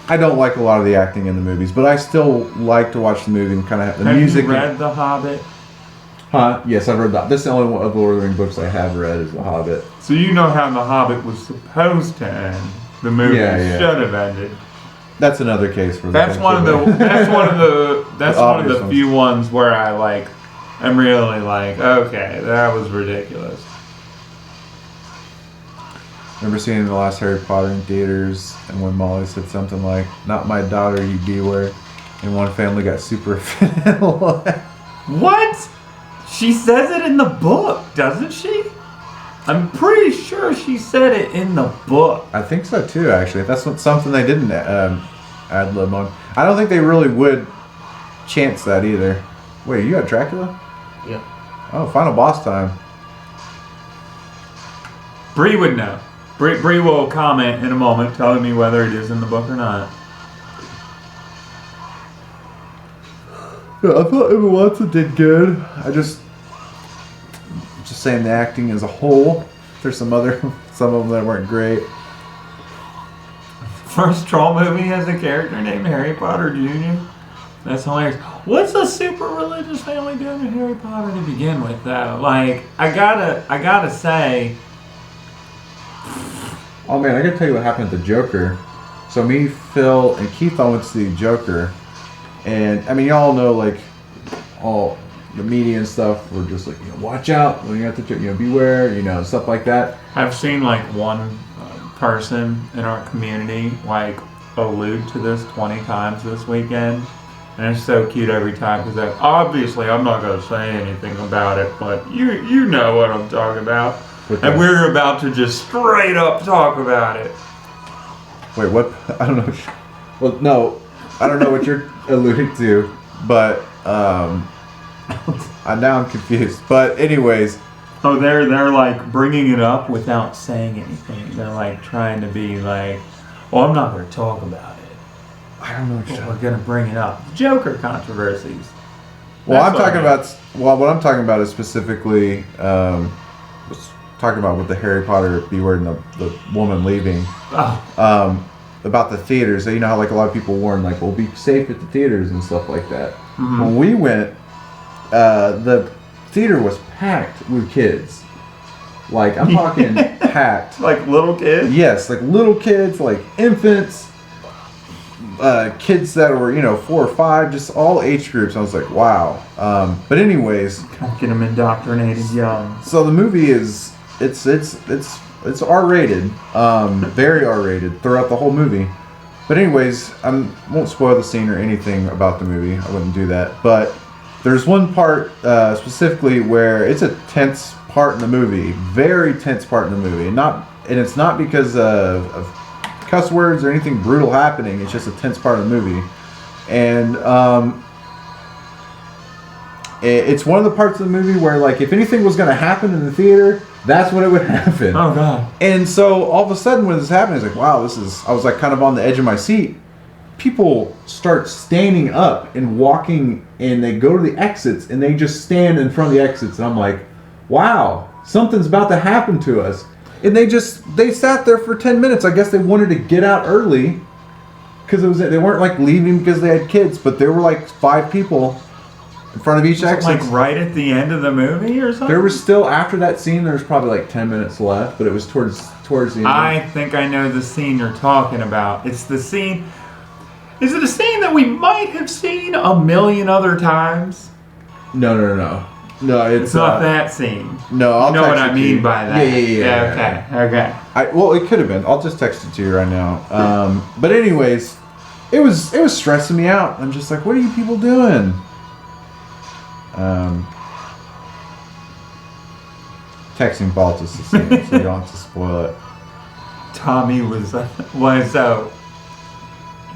Speaker 3: I don't like a lot of the acting in the movies, but I still like to watch the movie and kind of have the music.
Speaker 1: Have you read The Hobbit?
Speaker 3: Huh? Yes, I've read that. This is the only one of the Lord of the Rings books I have read is The Hobbit.
Speaker 1: So you know how The Hobbit was supposed to end. The movie should have ended.
Speaker 3: That's another case for
Speaker 1: That's one of the few ones where I'm really like, okay, that was ridiculous.
Speaker 3: Remember seeing the last Harry Potter in theaters, and when Molly said something like, "Not my daughter, you beware," and one family got super offended.
Speaker 1: What? She says it in the book, doesn't she? I'm pretty sure she said it in the book.
Speaker 3: I think so too, actually. If that's something they didn't ad lib on. I don't think they really would chance that either. Wait, you got Dracula?
Speaker 4: Yeah.
Speaker 3: Oh, final boss time.
Speaker 1: Bree would know. Bree will comment in a moment telling me whether it is in the book or not.
Speaker 3: Yeah, I thought Emma Watson did good. Just saying the acting as a whole. There's some of them that weren't great.
Speaker 1: First troll movie has a character named Harry Potter Jr. That's hilarious. What's a super religious family doing in Harry Potter to begin with, though? Like, I gotta say.
Speaker 3: Oh man, I gotta tell you what happened at the Joker. So me, Phil, and Keith all went to see the Joker, and I mean, y'all know like all the media and stuff were just like, watch out when you're at the Joker, beware, stuff like that.
Speaker 1: I've seen like one person in our community like allude to this 20 times this weekend. And it's so cute every time because obviously I'm not going to say anything about it, but you know what I'm talking about.
Speaker 3: Okay.
Speaker 1: And we're about to just straight up talk about it.
Speaker 3: Wait, what? I don't know. Well, no, I don't know what you're alluding to, but now I'm confused. But anyways.
Speaker 1: Oh, they're like bringing it up without saying anything. They're like trying to be like, well, I'm not going to talk about it.
Speaker 3: I don't know what you're
Speaker 1: We're going to bring it up. Joker controversies.
Speaker 3: Well,
Speaker 1: That's
Speaker 3: I'm talking
Speaker 1: what I mean.
Speaker 3: about. Well, what I'm talking about is specifically was talking about with the Harry Potter B word and the woman leaving.
Speaker 1: Oh.
Speaker 3: About the theaters. You know how like a lot of people warn like, "Well, be safe at the theaters" and stuff like that.
Speaker 1: Mm-hmm.
Speaker 3: When we went, the theater was packed with kids. Like I'm talking packed.
Speaker 1: Like little kids?
Speaker 3: Yes, like little kids, like infants. Kids that were 4 or 5, just all age groups. I was like, wow. But anyways,
Speaker 1: Get them indoctrinated young.
Speaker 3: so the movie is it's R-rated, very R-rated throughout the whole movie. But anyways, I won't spoil the scene or anything about the movie. I wouldn't do that. But there's one part specifically where it's a tense part in the movie, very tense part in the movie, and it's not because of cuss words or anything brutal happening. It's just a tense part of the movie, and it's one of the parts of the movie where like if anything was going to happen in the theater, that's when it would happen.
Speaker 1: Oh god.
Speaker 3: And so all of a sudden when this happened, I was like, wow, I was like kind of on the edge of my seat. People start standing up and walking, and they go to the exits, and they just stand in front of the exits, and I'm like, wow, something's about to happen to us. And they sat there for 10 minutes. I guess they wanted to get out early because they weren't like leaving because they had kids, but there were like 5 people in front of each exit.
Speaker 1: Like right at the end of the movie or something?
Speaker 3: There was still, after that scene, there was probably like 10 minutes left, but it was towards the end.
Speaker 1: I think I know the scene you're talking about. It's the scene. Is it a scene that we might have seen a million other times?
Speaker 3: No. No,
Speaker 1: It's not that scene.
Speaker 3: No, I'll
Speaker 1: You know
Speaker 3: text
Speaker 1: what I
Speaker 3: it to
Speaker 1: mean
Speaker 3: you.
Speaker 1: by that.
Speaker 3: Yeah.
Speaker 1: Okay.
Speaker 3: Well, it could have been. I'll just text it to you right now. But anyways, it was stressing me out. I'm just like, what are you people doing? Texting Baltus the scene, so you don't have to spoil it.
Speaker 1: Tommy was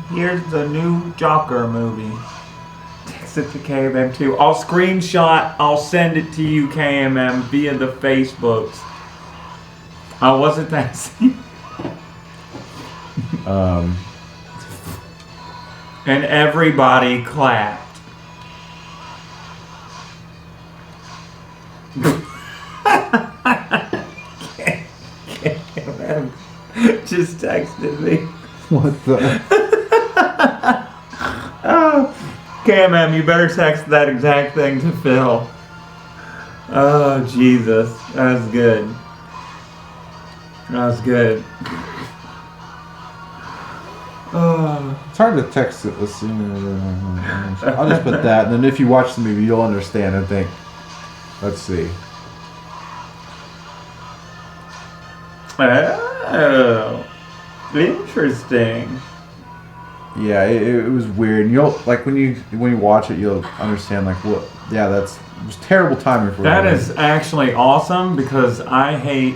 Speaker 1: here's the new Joker movie. Text it to KMM too. I'll screenshot. I'll send it to you, KMM, via the Facebooks. Wasn't that scene? And everybody clapped. KMM just texted me.
Speaker 3: What the?
Speaker 1: Oh, KMM, you better text that exact thing to Phil. Oh, Jesus. That was good. That was good. Oh.
Speaker 3: It's hard to text it. Let's see. I'll just put that, and then if you watch the movie, you'll understand, I think. Let's see.
Speaker 1: Oh. Interesting.
Speaker 3: Yeah, it was weird. You'll like when you watch it, you'll understand like what. Yeah, it was terrible timing for
Speaker 1: That
Speaker 3: me.
Speaker 1: is actually awesome because I hate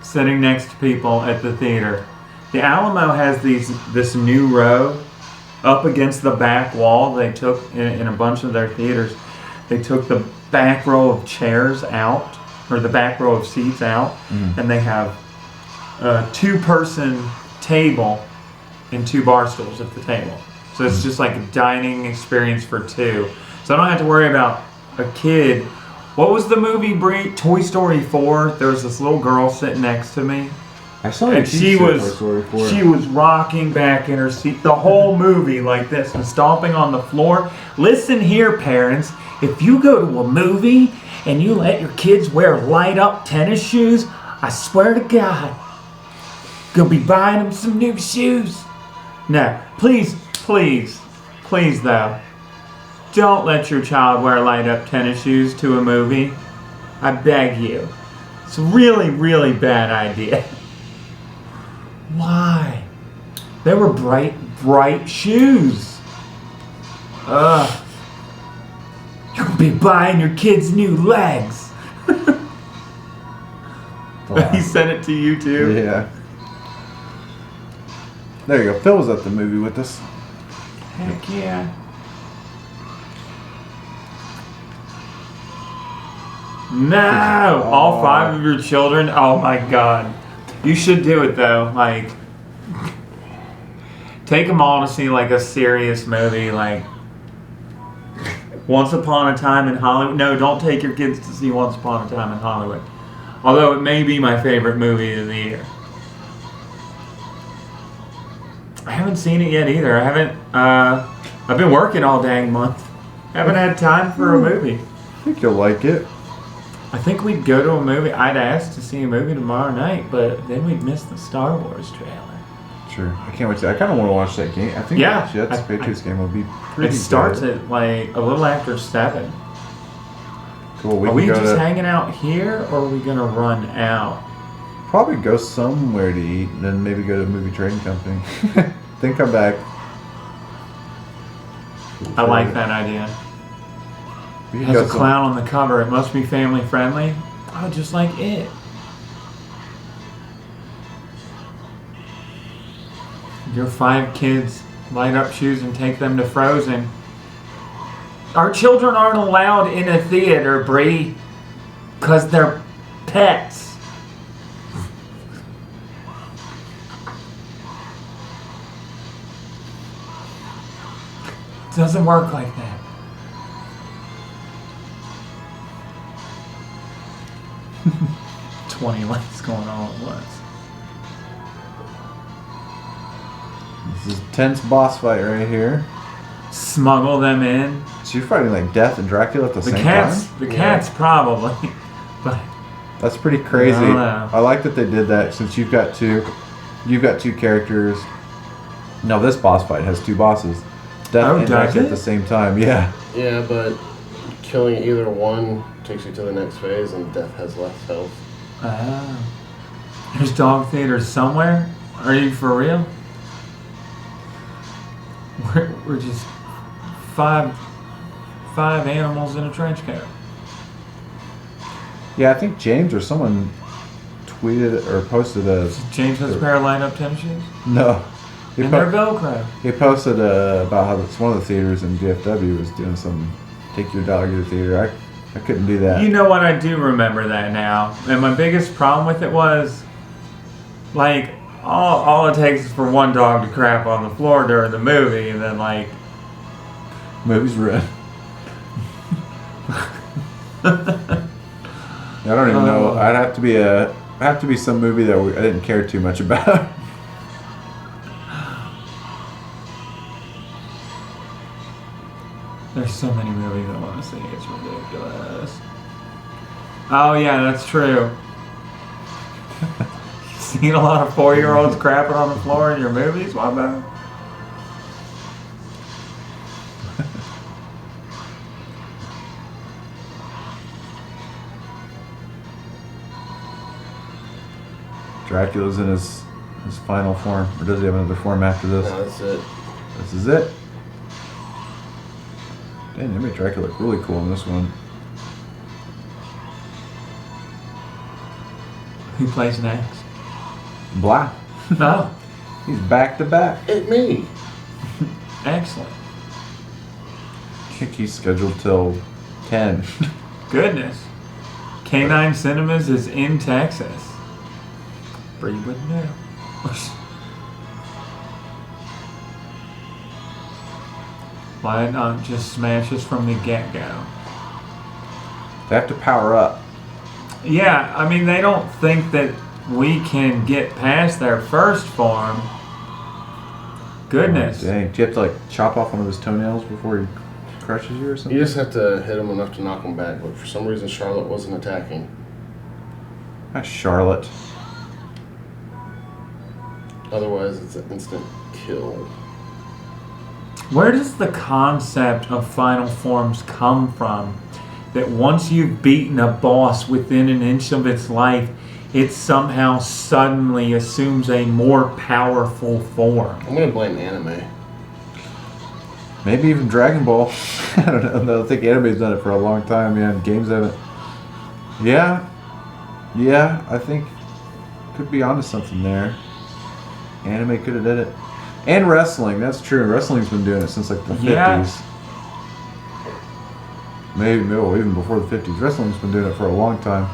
Speaker 1: sitting next to people at the theater. The Alamo has this new row up against the back wall. They took in a bunch of their theaters. They took the back row of chairs out, or the back row of seats out, and they have a 2-person table and 2 bar stools at the table. So it's just like a dining experience for 2. So I don't have to worry about a kid. What was the movie, Brie? Toy Story 4? There was this little girl sitting next to me.
Speaker 3: I saw
Speaker 1: And she was rocking back in her seat the whole movie like this and stomping on the floor. Listen here, parents. If you go to a movie and you let your kids wear light up tennis shoes, I swear to God, gonna be buying them some new shoes. No, please though, don't let your child wear light up tennis shoes to a movie. I beg you. It's a really, really bad idea. Why? They were bright shoes. You'll be buying your kids new legs. He sent it to you too?
Speaker 3: Yeah. There you go. Phil was at the movie with us.
Speaker 1: Heck yeah. No! All 5 of your children? Oh my god. You should do it though. Like, take them all to see like a serious movie, like Once Upon a Time in Hollywood. No, don't take your kids to see Once Upon a Time in Hollywood. Although it may be my favorite movie of the year. I haven't seen it yet either. I've been working all dang month. Haven't had time for a movie.
Speaker 3: I think you'll like it.
Speaker 1: I think we'd go to a movie. I'd ask to see a movie tomorrow night, but then we'd miss the Star Wars trailer.
Speaker 3: Sure. I can't wait to. I kind of want to watch that game. I think
Speaker 1: Yeah,
Speaker 3: the Jets Patriots game will be pretty
Speaker 1: It starts
Speaker 3: good.
Speaker 1: at like a little after 7.
Speaker 3: Cool.
Speaker 1: Are we
Speaker 3: can go
Speaker 1: just
Speaker 3: to,
Speaker 1: hanging out here, or are we gonna run out?
Speaker 3: probably go somewhere to eat, and then maybe go to a movie trading company. Then come back.
Speaker 1: I like that idea.
Speaker 3: We
Speaker 1: It
Speaker 3: can
Speaker 1: has
Speaker 3: go
Speaker 1: a clown on the cover. It must be family friendly. Oh, just like it. Your 5 kids light up shoes and take them to Frozen. Our children aren't allowed in a theater, Bree, because they're pets. It doesn't work like that. $20 lights going all at once.
Speaker 3: This is a tense boss fight right here.
Speaker 1: Smuggle them in.
Speaker 3: So you're fighting like Death and Dracula at the same time?
Speaker 1: The cats probably, but
Speaker 3: That's pretty crazy.
Speaker 1: I don't know.
Speaker 3: I like that they did that since you've got two characters. No, this boss fight has 2 bosses. Death
Speaker 1: Oh,
Speaker 3: and
Speaker 1: does
Speaker 3: Dracula
Speaker 1: it?
Speaker 3: at the same time. Yeah.
Speaker 4: Yeah, but killing either one takes you to the next phase, and Death has less health.
Speaker 1: there's dog theaters somewhere. Are you for real? We're just five animals in a trench coat.
Speaker 3: Yeah, I think James or someone tweeted or posted a
Speaker 1: James has a pair of light-up tennis shoes,
Speaker 3: no. He,
Speaker 1: and they're Velcro.
Speaker 3: he posted about how it's one of the theaters in DFW was doing some take your dog to the theater. I couldn't do that.
Speaker 1: You know what? I do remember that now. And my biggest problem with it was, like, all it takes is for one dog to crap on the floor during the movie, and then, like...
Speaker 3: Movie's ruined. I don't even know. I'd have to be some movie that I didn't care too much about.
Speaker 1: There's so many movies I want to see. It's ridiculous. Oh, yeah, that's true. Seen a lot of 4-year-olds crapping on the floor in your movies, Wabo?
Speaker 3: Dracula's in his final form, or does he have another form after this?
Speaker 4: No, that's it.
Speaker 3: This is it. Dang, they made Dracula look really cool in this one.
Speaker 1: Who plays next?
Speaker 3: Blah.
Speaker 1: Oh,
Speaker 3: He's back to back.
Speaker 4: It me.
Speaker 1: excellent.
Speaker 3: I think he's scheduled till 10.
Speaker 1: Goodness. Canine Cinemas is in Texas. Bree wouldn't know. Why not just smash us from the get-go?
Speaker 3: They have to power up.
Speaker 1: Yeah, I mean, they don't think that we can get past their first form. Goodness.
Speaker 3: Oh, dang. Do you have to like chop off one of his toenails before he crushes you or something?
Speaker 4: You just have to hit him enough to knock him back, but for some reason Charlotte wasn't attacking.
Speaker 3: That's Charlotte.
Speaker 4: Otherwise, it's an instant kill.
Speaker 1: Where does the concept of final forms come from? That once you've beaten a boss within an inch of its life, it somehow suddenly assumes a more powerful form.
Speaker 4: I'm gonna blame anime.
Speaker 3: Maybe even Dragon Ball. I don't know. I think anime's done it for a long time. Yeah, and games haven't. Yeah. Yeah, I think could be onto something there. Anime could have did it. And wrestling, that's true. Wrestling's been doing it since like the 50s.
Speaker 1: Yeah.
Speaker 3: Maybe even before the 50s. Wrestling's been doing it for a long time.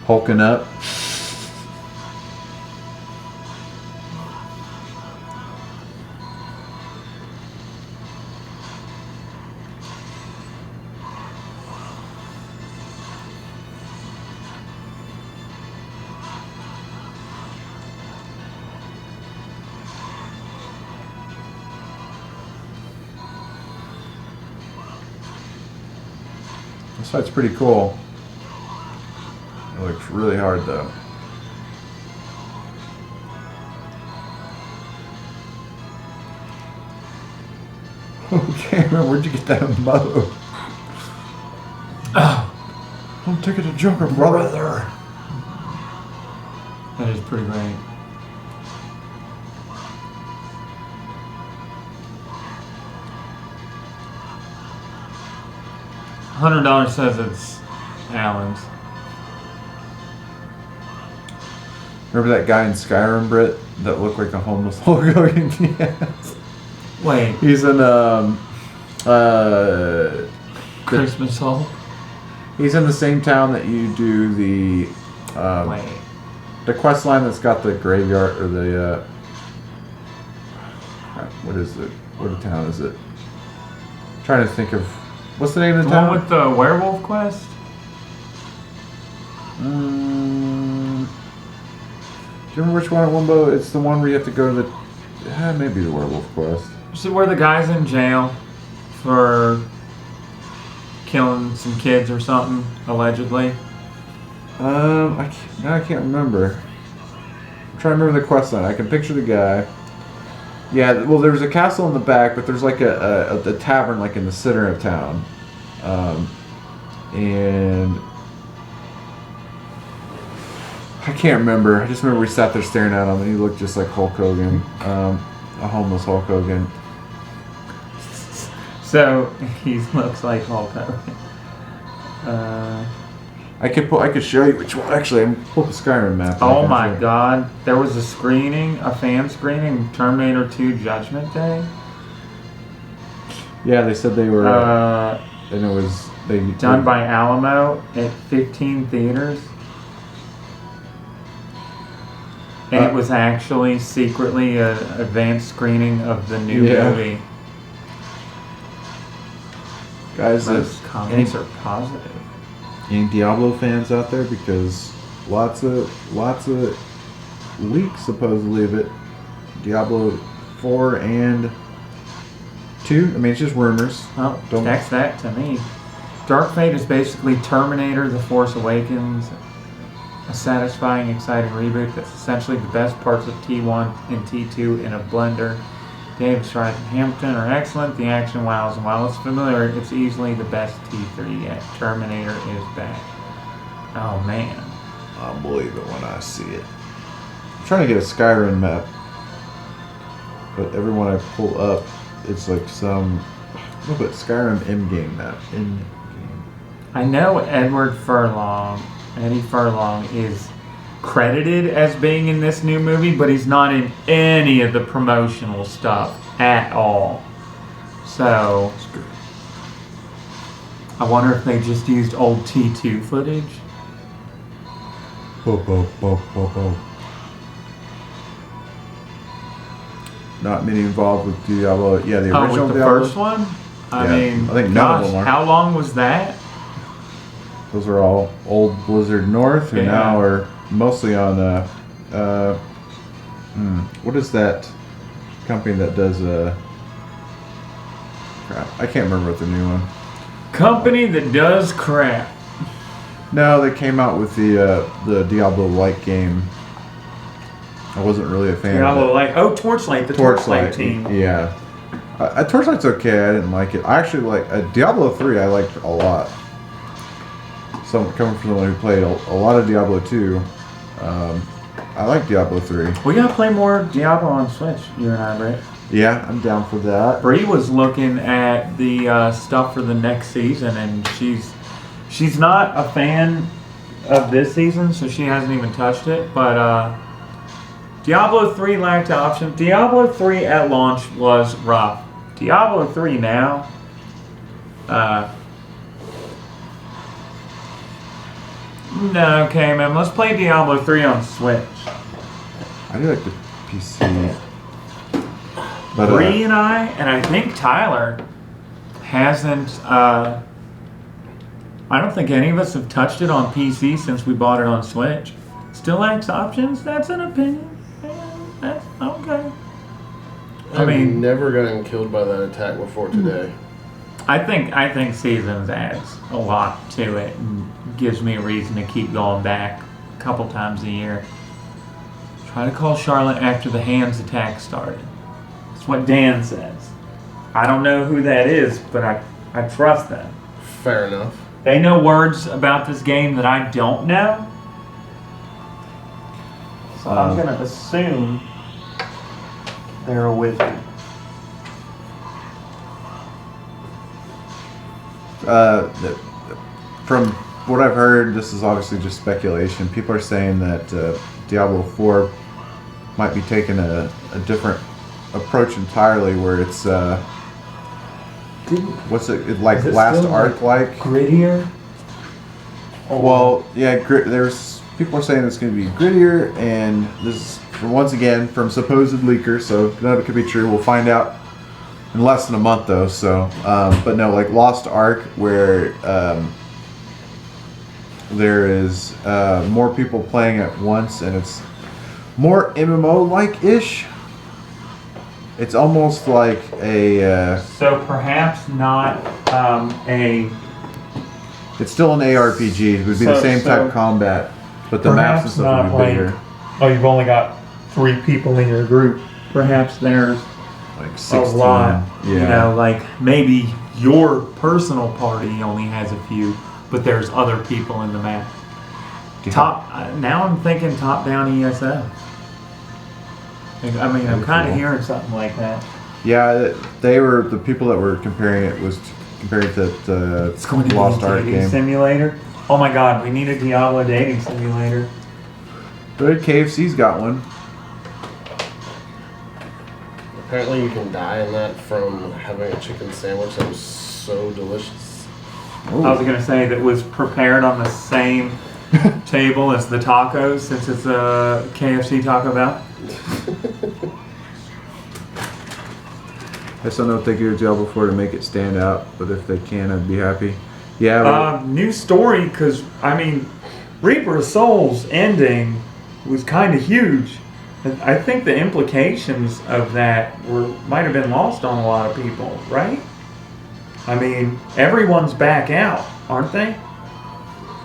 Speaker 3: Hulking up. This fight's pretty cool. It looks really hard though. Okay, man, where'd you get that bow? Don't take it to Joker, brother.
Speaker 1: That is pretty great. $100 says it's Alan's.
Speaker 3: Remember that guy in Skyrim, Britt, that looked like a homeless Hulk Hogan? Yes.
Speaker 1: Wait,
Speaker 3: He's in
Speaker 1: Christmas Hulk?
Speaker 3: he's in the same town that you do
Speaker 1: Wait.
Speaker 3: the quest line that's got the graveyard or the what is it? What town is it? I'm trying to think of what's the name of
Speaker 1: The
Speaker 3: the
Speaker 1: one
Speaker 3: town?
Speaker 1: with the werewolf quest?
Speaker 3: Do you remember which one at Wumbo? It's the one where you have to go to the maybe the werewolf quest.
Speaker 1: Is it where the guy's in jail for killing some kids or something, allegedly?
Speaker 3: I can't remember. I'm trying to remember the quest line. I can picture the guy. Yeah, well, there's a castle in the back, but there's like a tavern like in the center of town, and I can't remember. I just remember we sat there staring at him, and he looked just like Hulk Hogan, a homeless Hulk Hogan.
Speaker 1: So, he looks like Hulk Hogan.
Speaker 3: I could show you which one. Actually, I'm pull up the Skyrim map.
Speaker 1: Oh my God! There was a fan screening, Terminator 2 Judgment Day.
Speaker 3: Yeah, they said they were, and it was
Speaker 1: Done by Alamo at 15 theaters. And it was actually secretly an advanced screening of the new movie.
Speaker 3: Guys,
Speaker 1: Most comments are positive.
Speaker 3: any Diablo fans out there, because lots of leaks supposedly of it. Diablo 4 and 2. I mean, it's just rumors.
Speaker 1: Oh, text that to me. Dark Fate is basically Terminator: The Force Awakens, a satisfying, exciting reboot that's essentially the best parts of T1 and T2 in a blender. David Strife and Hampton are excellent. The action wows, and while it's familiar, it's easily the best T3 yet. Terminator is back. Oh man.
Speaker 3: I'll believe it when I see it. I'm trying to get a Skyrim map, but every one I pull up, it's like some. Look at Skyrim in-game map. In-game.
Speaker 1: I know Eddie Furlong is credited as being in this new movie, but he's not in any of the promotional stuff at all. So, I wonder if they just used old T2 footage.
Speaker 3: Not many involved with Diablo. Yeah, the
Speaker 1: Oh,
Speaker 3: original
Speaker 1: with the
Speaker 3: Diablo.
Speaker 1: first one? I
Speaker 3: Yeah,
Speaker 1: mean,
Speaker 3: I think none
Speaker 1: gosh,
Speaker 3: of them are.
Speaker 1: how long was that?
Speaker 3: Those are all old Blizzard North, who
Speaker 1: Yeah.
Speaker 3: now are mostly on. What is that company that does? Crap, I can't remember what the new one.
Speaker 1: Company that does crap.
Speaker 3: No, they came out with the Diablo-like game. I wasn't really a fan of it.
Speaker 1: Torchlight, the Torchlight team.
Speaker 3: Yeah. Torchlight's okay. I didn't like it. I actually like Diablo 3. I liked a lot. So coming from someone who played a lot of Diablo 2, I like Diablo 3.
Speaker 1: We gotta play more Diablo on Switch, you and I, right?
Speaker 3: Yeah, I'm down for that.
Speaker 1: Bree was looking at the stuff for the next season, and she's not a fan of this season, so she hasn't even touched it. But Diablo 3 lacked options. Diablo 3 at launch was rough. Diablo 3 now, no, okay, man. Let's play Diablo 3 on Switch.
Speaker 3: I do like the PC. But,
Speaker 1: Bree and I think Tyler hasn't. I don't think any of us have touched it on PC since we bought it on Switch. Still lacks options. That's an opinion. Yeah, that's okay. I mean,
Speaker 4: never gotten killed by that attack before today.
Speaker 1: I think Seasons adds a lot to it and gives me a reason to keep going back a couple times a year. Try to call Charlotte after the hands attack started. That's what Dan says. I don't know who that is, but I trust them.
Speaker 4: Fair enough.
Speaker 1: They know words about this game that I don't know. So I'm going to assume they're a wizard.
Speaker 3: From what I've heard, this is obviously just speculation. People are saying that Diablo 4 might be taking a different approach entirely, where it's what's it like?
Speaker 1: Is it
Speaker 3: Last
Speaker 1: still,
Speaker 3: Ark like?
Speaker 1: Grittier?
Speaker 3: Well, yeah. There's people are saying it's going to be grittier, and this is once again from supposed leakers, so none of it could be true. We'll find out in less than a month, though. So, but no, like Lost Ark, where there is more people playing at once, and it's more MMO-like-ish. It's almost like a...
Speaker 1: So perhaps not a...
Speaker 3: It's still an ARPG. It would be the same type of combat, but the maps and stuff would be bigger.
Speaker 1: Oh, you've only got 3 people in your group. Perhaps there's
Speaker 3: Like 16.
Speaker 1: a lot.
Speaker 3: Yeah.
Speaker 1: You know, like maybe your personal party only has a few, but there's other people in the map. Now I'm thinking top-down ESO. I mean, I'm kind of hearing something like that.
Speaker 3: Yeah, they were the people that were comparing it was compared to the
Speaker 1: It's going to
Speaker 3: Lost
Speaker 1: be a
Speaker 3: Ark
Speaker 1: dating
Speaker 3: game.
Speaker 1: simulator. Oh my God, we need a Diablo dating simulator.
Speaker 3: But KFC's got one.
Speaker 4: Apparently, you can die in that from having a chicken sandwich that was so delicious.
Speaker 3: Ooh.
Speaker 1: I was gonna say that was prepared on the same table as the tacos, since it's a KFC Taco Bell.
Speaker 3: I just don't know if they do Diablo 4 to make it stand out, but if they can, I'd be happy. Yeah.
Speaker 1: New story, because I mean, Reaper of Souls ending was kind of huge. I think the implications of that might have been lost on a lot of people, right? I mean, everyone's back out, aren't they?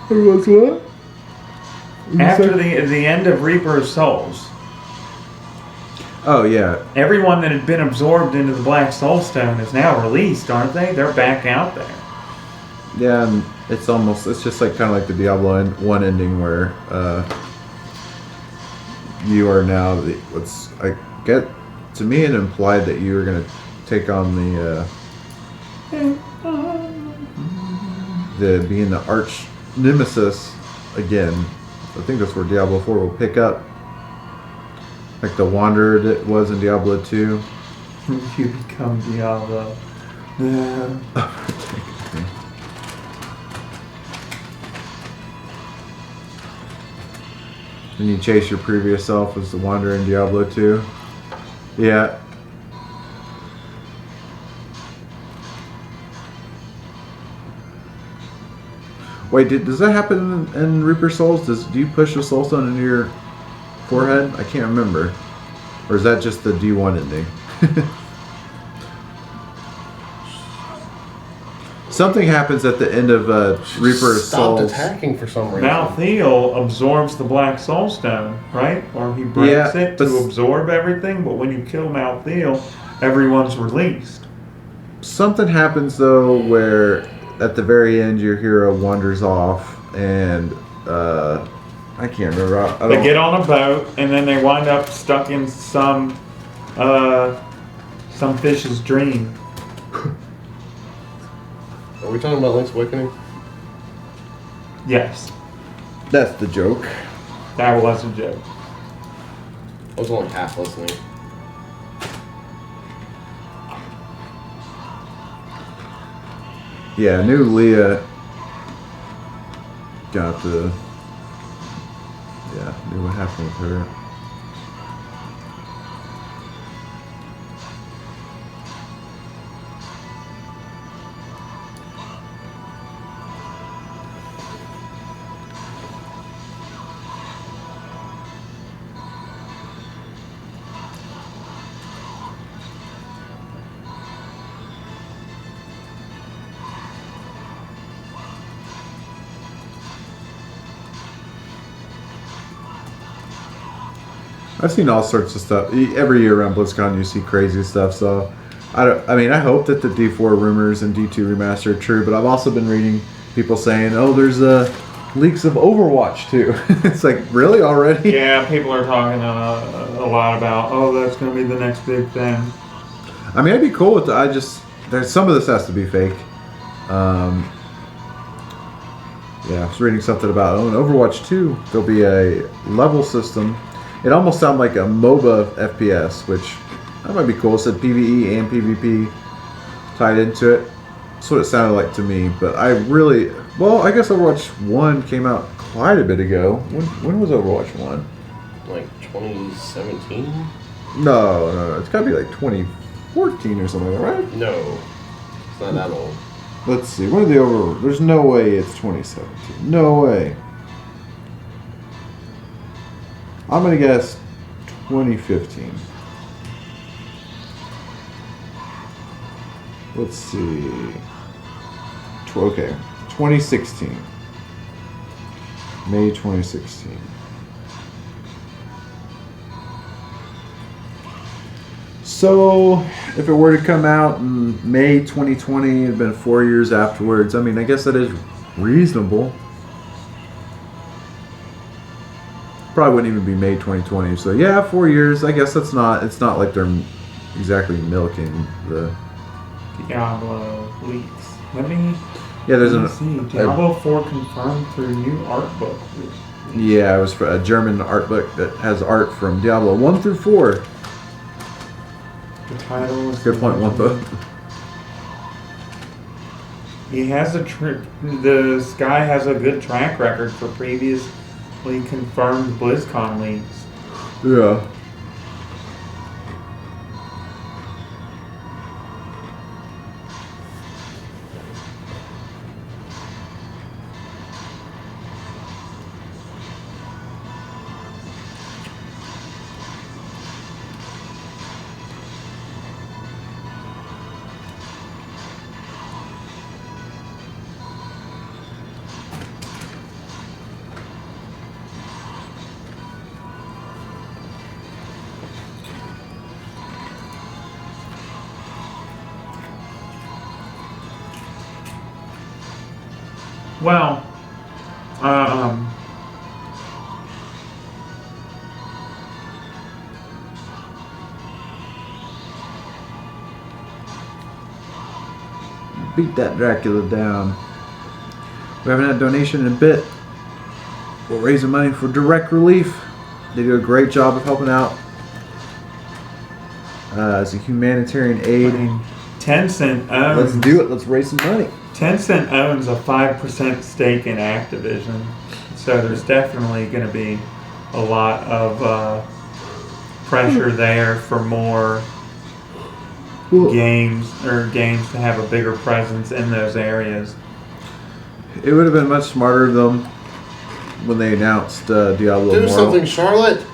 Speaker 3: Everyone's what?
Speaker 1: After the end of Reaper of Souls,
Speaker 3: Oh yeah.
Speaker 1: everyone that had been absorbed into the Black Soul Stone is now released, aren't they? They're back out there.
Speaker 3: Yeah, and it's just like kind of like the Diablo 1 ending where you are now to me it implied that you were going to take on the being the arch nemesis again. I think that's where Diablo 4 will pick up. Like the Wanderer that was in Diablo 2.
Speaker 1: You become Diablo. Yeah.
Speaker 3: And you chase your previous self as the Wanderer in Diablo 2. Yeah. Wait, does that happen in Reaper Souls? Do you push the Soulstone into your forehead? I can't remember. Or is that just the D1 ending? Something happens at the end of Reaper of
Speaker 4: Stopped
Speaker 3: Souls.
Speaker 4: attacking for some reason.
Speaker 1: Malthael absorbs the Black Soul Stone, right? Or he breaks
Speaker 3: Yeah,
Speaker 1: it
Speaker 3: but
Speaker 1: to absorb everything, but when you kill Malthael, everyone's released.
Speaker 3: Something happens though where at the very end your hero wanders off and I can't remember. I
Speaker 1: They
Speaker 3: don't,
Speaker 1: get on a boat and then they wind up stuck in some fish's dream.
Speaker 4: Are we talking about Link's Awakening?
Speaker 1: Yes,
Speaker 3: that's the joke.
Speaker 1: that was a joke.
Speaker 4: I was only half listening.
Speaker 3: Yeah, I knew Leah got the. Yeah, knew what happened with her. I've seen all sorts of stuff. Every year around BlizzCon, you see crazy stuff. So, I hope that the D4 rumors and D2 remaster are true. But I've also been reading people saying, "Oh, there's leaks of Overwatch too." It's like, really already?
Speaker 1: Yeah, people are talking a lot about, oh, that's going to be the next big thing.
Speaker 3: I mean, I'd be cool with it. There's some of this has to be fake. Yeah, I was reading something about, in Overwatch 2, there'll be a level system. It almost sounded like a MOBA FPS, which that might be cool. It said PvE and PvP tied into it. That's what it sounded like to me. But I guess Overwatch 1 came out quite a bit ago. When was Overwatch 1?
Speaker 4: Like 2017?
Speaker 3: No. It's got to be like 2014 or something, right?
Speaker 4: No. It's not that old.
Speaker 3: Let's see. When are they over? There's no way it's 2017. No way. I'm going to guess 2015. Let's see. Okay. 2016. May 2016. So, if it were to come out in May 2020, it'd been 4 years afterwards. I mean, I guess that is reasonable. Probably wouldn't even be May 2020. So yeah, 4 years. I guess it's not like they're exactly milking the
Speaker 1: Diablo leaks. Let me see. Diablo 4 confirmed through new art book.
Speaker 3: Yeah, it was for a German art book that has art from Diablo 1 through 4.
Speaker 1: The title is
Speaker 3: Good point, Wumpa.
Speaker 1: He has this guy has a good track record for previously confirmed BlizzCon leaks.
Speaker 3: Yeah.
Speaker 1: Well,
Speaker 3: Beat that Dracula down. We haven't had a donation in a bit. We're raising money for direct relief. They do a great job of helping out as a humanitarian aid.
Speaker 1: Tencent owns.
Speaker 3: Let's do it. Let's raise some money.
Speaker 1: Tencent owns a 5% stake in Activision, so there's definitely going to be a lot of pressure there for more games to have a bigger presence in those areas.
Speaker 3: It would have been much smarter of them when they announced Diablo
Speaker 4: Do
Speaker 3: Immortal.
Speaker 4: something, Charlotte!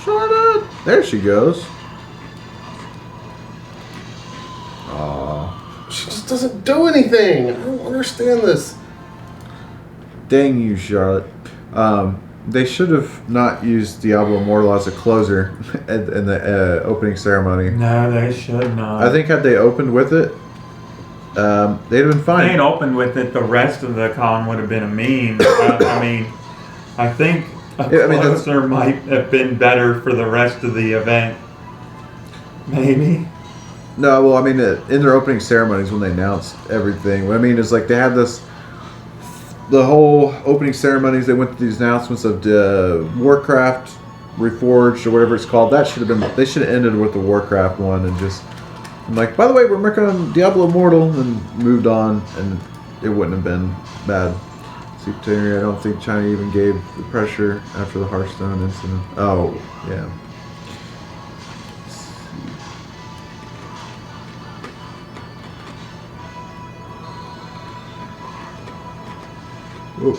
Speaker 3: Charlotte! There she goes. Aww.
Speaker 4: She just doesn't do anything! I don't understand this.
Speaker 3: Dang you, Charlotte. They should have not used Diablo Immortal as a closer in the opening ceremony.
Speaker 1: No, they should not.
Speaker 3: I think had they opened with it, they'd have been
Speaker 1: If
Speaker 3: fine.
Speaker 1: they had opened with it, the rest of the con would have been a meme. I mean, I think Closer might have been better for the rest of the event. Maybe.
Speaker 3: No, well, I mean, in their opening ceremonies when they announced everything, what I mean is like they had this, the whole opening ceremonies. They went through these announcements of Warcraft Reforged or whatever it's called. That should have been. They should have ended with the Warcraft one and just, I'm like, by the way, we're working on Diablo Immortal, and moved on, and it wouldn't have been bad. I don't think China even gave the pressure after the Hearthstone incident. Oh, yeah. Whoa.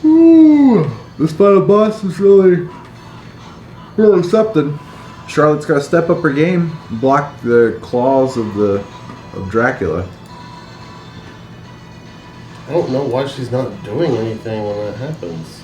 Speaker 3: Ooh, this final boss is really something. Charlotte's got to step up her game, block the claws of Dracula.
Speaker 4: I don't know why she's not doing anything when that happens.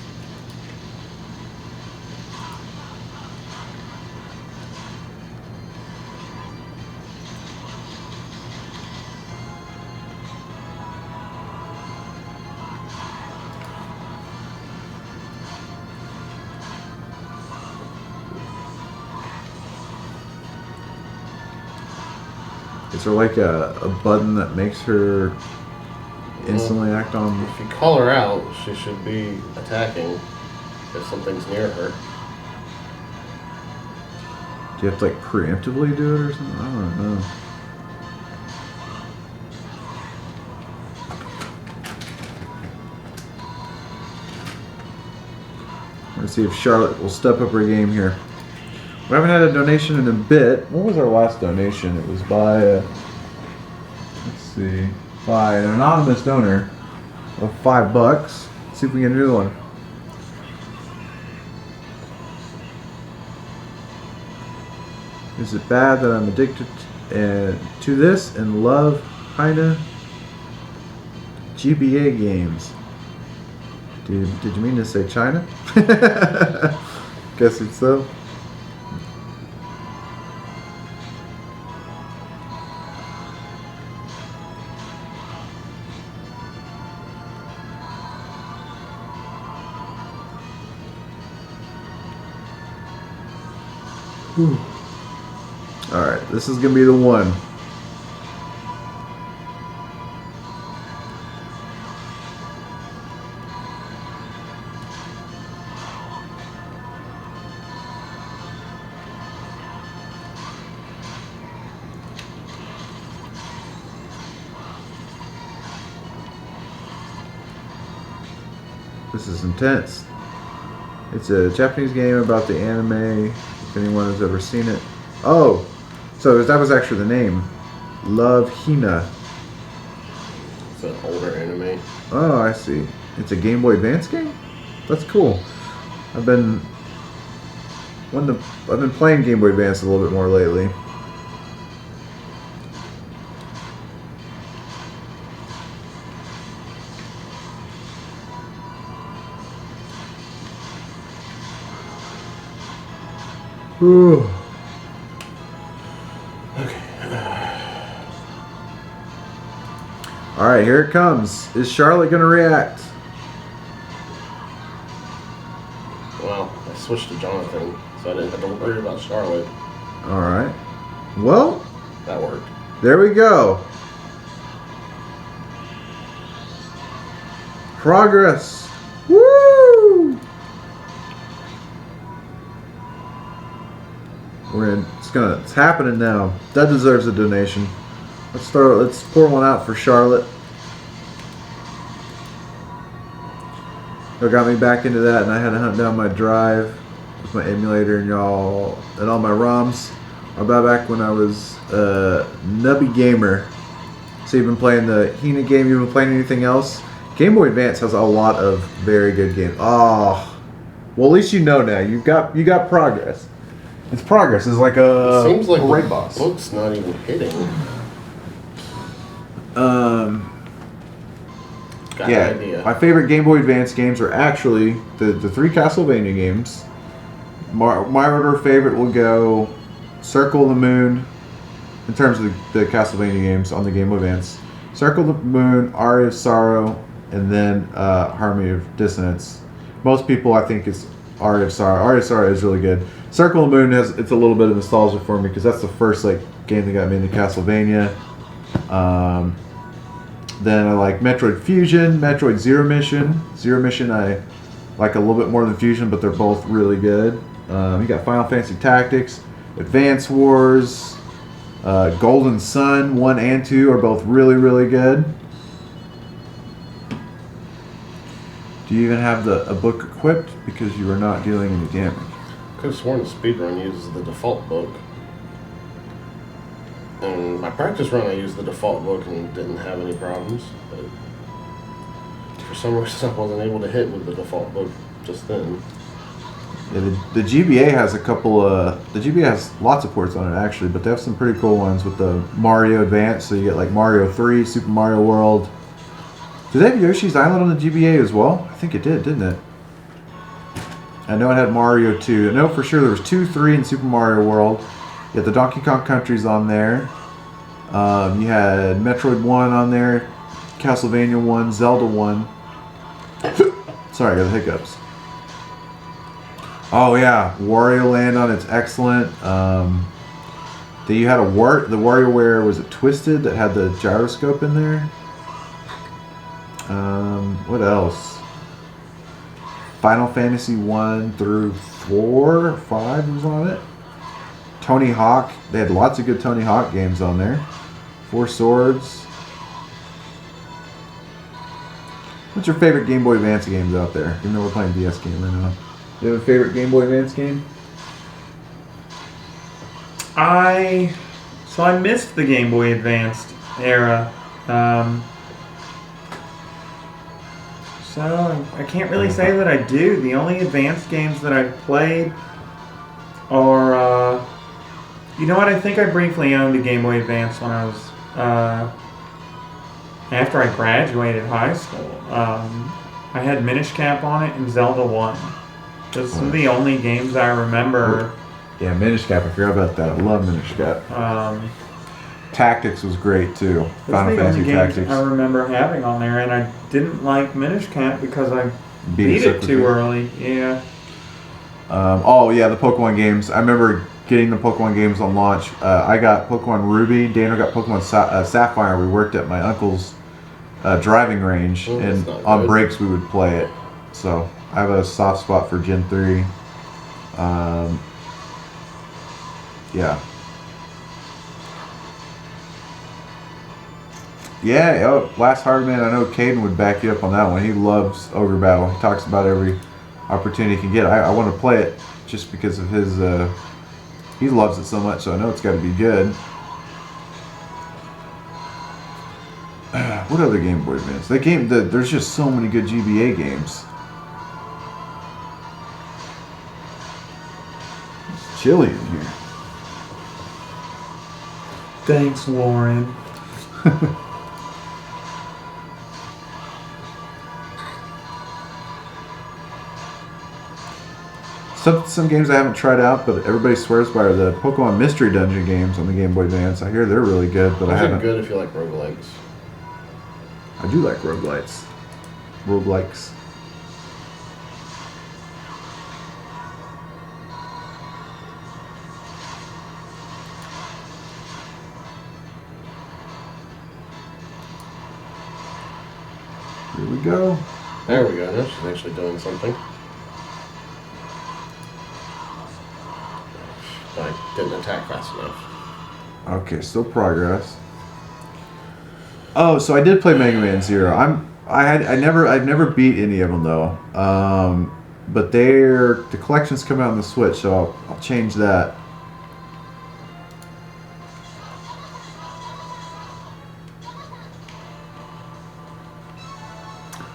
Speaker 3: Is there like a button that makes her instantly act on?
Speaker 4: If you call her out, she should be attacking if something's near her.
Speaker 3: Do you have to like preemptively do it or something? I don't know. Let's see if Charlotte will step up her game here. We haven't had a donation in a bit. What was our last donation? It was by, let's see, by an anonymous donor of $5. Let's see if we can get a new one. Is it bad that I'm addicted to this and love kinda GBA games? Did you mean to say China? Guess it's so. Alright, this is going to be the one. This is intense. It's a Japanese game about the anime, if anyone has ever seen it. Oh, so that was actually the name. Love Hina.
Speaker 4: It's an older anime.
Speaker 3: Oh, I see. It's a Game Boy Advance game? That's cool. I've been playing Game Boy Advance a little bit more lately. Ooh. Alright, here it comes. Is Charlotte going to react?
Speaker 4: Well, I switched to Jonathan, so I didn't have to worry about Charlotte.
Speaker 3: Alright. Well,
Speaker 4: that worked.
Speaker 3: There we go. Progress. Woo! It's happening now. That deserves a donation. Let's pour one out for Charlotte. It got me back into that, and I had to hunt down my drive with my emulator and all my ROMs. About back when I was a nubby gamer. So you've been playing the Hina game. You've been playing anything else? Game Boy Advance has a lot of very good games. Oh, well, at least you know now. You got progress. It's progress. It's like a
Speaker 4: seems like
Speaker 3: raid
Speaker 4: the
Speaker 3: boss.
Speaker 4: book's not even hitting. Got
Speaker 3: yeah,
Speaker 4: an idea.
Speaker 3: my favorite Game Boy Advance games are actually the three Castlevania games. My order of favorite will go Circle of the Moon, in terms of the Castlevania games on the Game Boy Advance. Circle of the Moon, Aria of Sorrow, and then Harmony of Dissonance. Most people, I think, it's Aria of Sorrow. Aria of Sorrow is really good. Circle of the Moon it's a little bit of nostalgia for me because that's the first game that got me into Castlevania. Then I like Metroid Fusion, Metroid Zero Mission. Zero Mission I like a little bit more than Fusion, but they're both really good. You got Final Fantasy Tactics, Advance Wars, Golden Sun 1 and 2 are both really, really good. Do you even have a book equipped because you are not dealing any damage?
Speaker 4: Could have sworn the speedrun uses the default book. And my practice run, I used the default book and didn't have any problems. But for some reason, I wasn't able to hit with the default book just then.
Speaker 3: Yeah, the GBA has the GBA has lots of ports on it actually, but they have some pretty cool ones with the Mario Advance. So you get like Mario 3, Super Mario World. Did they have Yoshi's Island on the GBA as well? I think it did, didn't it? I know it had Mario 2. I know for sure there was 2, 3, and Super Mario World. You had the Donkey Kong Countries on there. You had Metroid 1 on there, Castlevania 1, Zelda 1. Sorry, I got the hiccups. Oh yeah, Wario Land on it's excellent. Then you had the WarioWare, was it Twisted, that had the gyroscope in there? What else? Final Fantasy 1 through 4 or 5 was on it. Tony Hawk, they had lots of good Tony Hawk games on there. Four Swords. What's your favorite Game Boy Advance games out there? Even though we're playing DS game right now. Do you have a favorite Game Boy Advance game?
Speaker 1: I missed the Game Boy Advanced era. So I can't really say that I do. The only advanced games that I've played are, you know what? I think I briefly owned a Game Boy Advance when I was after I graduated high school. I had Minish Cap on it and Zelda 1. Those are the only games I remember.
Speaker 3: Yeah, Minish Cap. I forgot about that. I love Minish Cap. Tactics was great too. Final Fantasy Tactics.
Speaker 1: I remember having on there, and I didn't like Minish Cap because I beat it too early. Yeah.
Speaker 3: Oh yeah, the Pokemon games. I remember getting the Pokemon games on launch. I got Pokemon Ruby. Daniel got Pokemon Sapphire. We worked at my uncle's driving range, and on breaks we would play it. So I have a soft spot for Gen 3. Yeah. Yeah, oh, Last Hardman, I know Caden would back you up on that one. He loves Ogre Battle. He talks about every opportunity he can get. I want to play it just because of his, he loves it so much, so I know it's got to be good. What other Game Boy Advance? There's just so many good GBA games. It's chilly in here.
Speaker 1: Thanks, Warren.
Speaker 3: Some games I haven't tried out, but everybody swears by are the Pokemon Mystery Dungeon games on the Game Boy Advance. I hear they're really good, but I haven't.
Speaker 4: Those are good if you like roguelikes.
Speaker 3: I do like roguelikes. Roguelikes. Here we go.
Speaker 4: There we go. Now she's actually doing something. I didn't attack fast enough.
Speaker 3: Okay, still progress. Oh, so I did play Mega Man Zero. I've never beat any of them though. But the collections come out on the Switch, so I'll change that.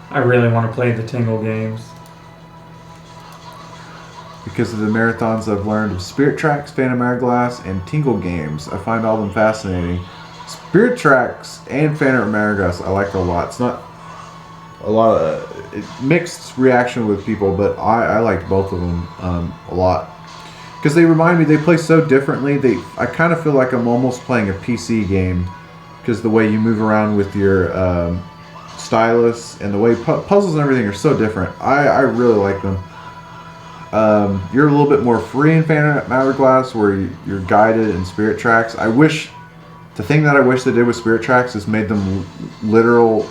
Speaker 1: I really want to play the Tingle games.
Speaker 3: Because of the marathons I've learned of Spirit Tracks, Phantom Hourglass, and Tingle games, I find all of them fascinating. Spirit Tracks and Phantom Hourglass I like a lot. It's not a lot of mixed reaction with people, but I liked both of them a lot. Because they remind me, they play so differently. I kind of feel like I'm almost playing a PC game because the way you move around with your stylus and the way puzzles and everything are so different. I really like them. You're a little bit more free in Phantom Hourglass, where you're guided in spirit tracks. The thing that I wish they did with spirit tracks is made them literal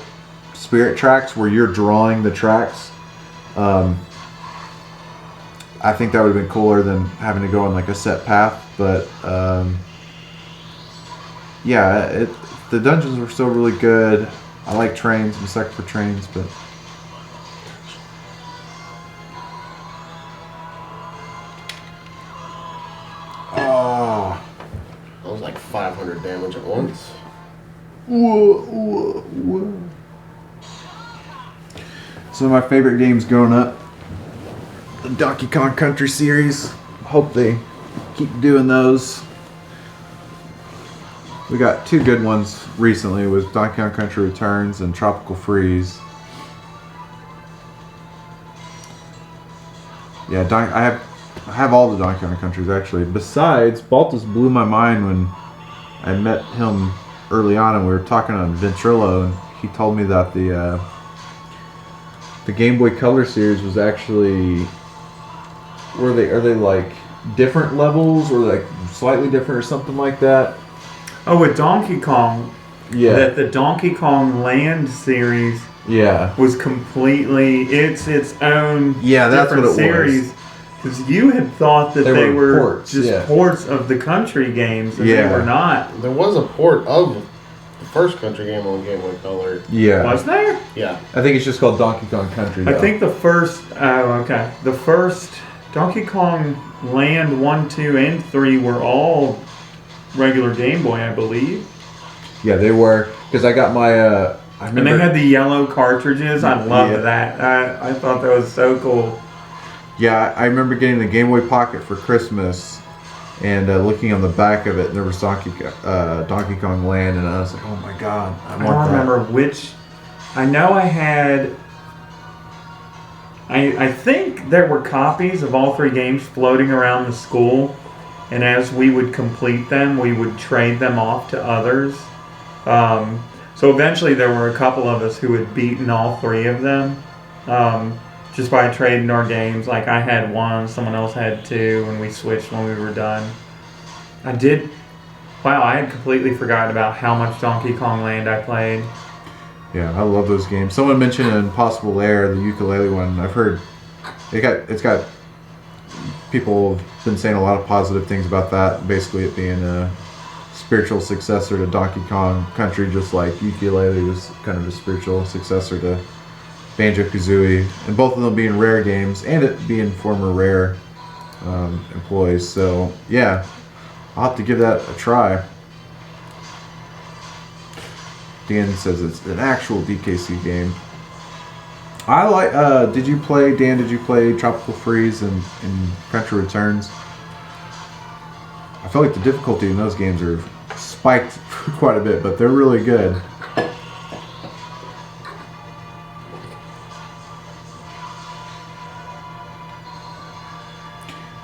Speaker 3: spirit tracks where you're drawing the tracks. I think that would have been cooler than having to go on like a set path, but yeah, the dungeons were still really good. I like trains. I'm a sucker for trains, but
Speaker 4: That was like 500 damage at once.
Speaker 3: whoa. Some of my favorite games growing up, the Donkey Kong Country series. Hope they keep doing those. We got two good ones recently with Donkey Kong Country Returns and Tropical Freeze. Yeah, I have all the Donkey Kong Countries actually. Besides, Baltus blew my mind when I met him early on and we were talking on Ventrilo, and he told me that the Game Boy Color series was actually are they like different levels or like slightly different or something like that?
Speaker 1: Oh, with Donkey Kong.
Speaker 3: Yeah.
Speaker 1: That the Donkey Kong Land series was completely its own
Speaker 3: that's
Speaker 1: different
Speaker 3: what it
Speaker 1: series. Because you had thought that they were
Speaker 3: ports,
Speaker 1: just ports of the country games, and they were not.
Speaker 4: There was a port of the first country game on Game Boy Color.
Speaker 3: Yeah.
Speaker 1: Was there?
Speaker 4: Yeah.
Speaker 3: I think it's just called Donkey Kong Country, though.
Speaker 1: I think the first Donkey Kong Land 1, 2, and 3 were all regular Game Boy, I believe.
Speaker 3: Yeah, they were. Because I got my... I remember,
Speaker 1: and they had the yellow cartridges. I loved that. I thought that was so cool.
Speaker 3: Yeah, I remember getting the Game Boy Pocket for Christmas and looking on the back of it, and there was Donkey Kong Land, and I was like, oh my god, I want that.
Speaker 1: I don't remember which... I know I had... I think there were copies of all three games floating around the school, and as we would complete them, we would trade them off to others. So eventually there were a couple of us who had beaten all three of them just by trading our games. Like I had one, someone else had two, and we switched when we were done. I had completely forgotten about how much Donkey Kong Land I played.
Speaker 3: Yeah, I love those games. Someone mentioned Impossible Air, the ukulele one. I've heard it's got people have been saying a lot of positive things about that. Basically, it being a spiritual successor to Donkey Kong Country, just like ukulele was kind of a spiritual successor to Banjo-Kazooie, and both of them being Rare games, and it being former Rare employees. So yeah, I'll have to give that a try. Dan says it's an actual DKC game. I like. Did you play Tropical Freeze and Country Returns? I feel like the difficulty in those games are spiked quite a bit, but they're really good.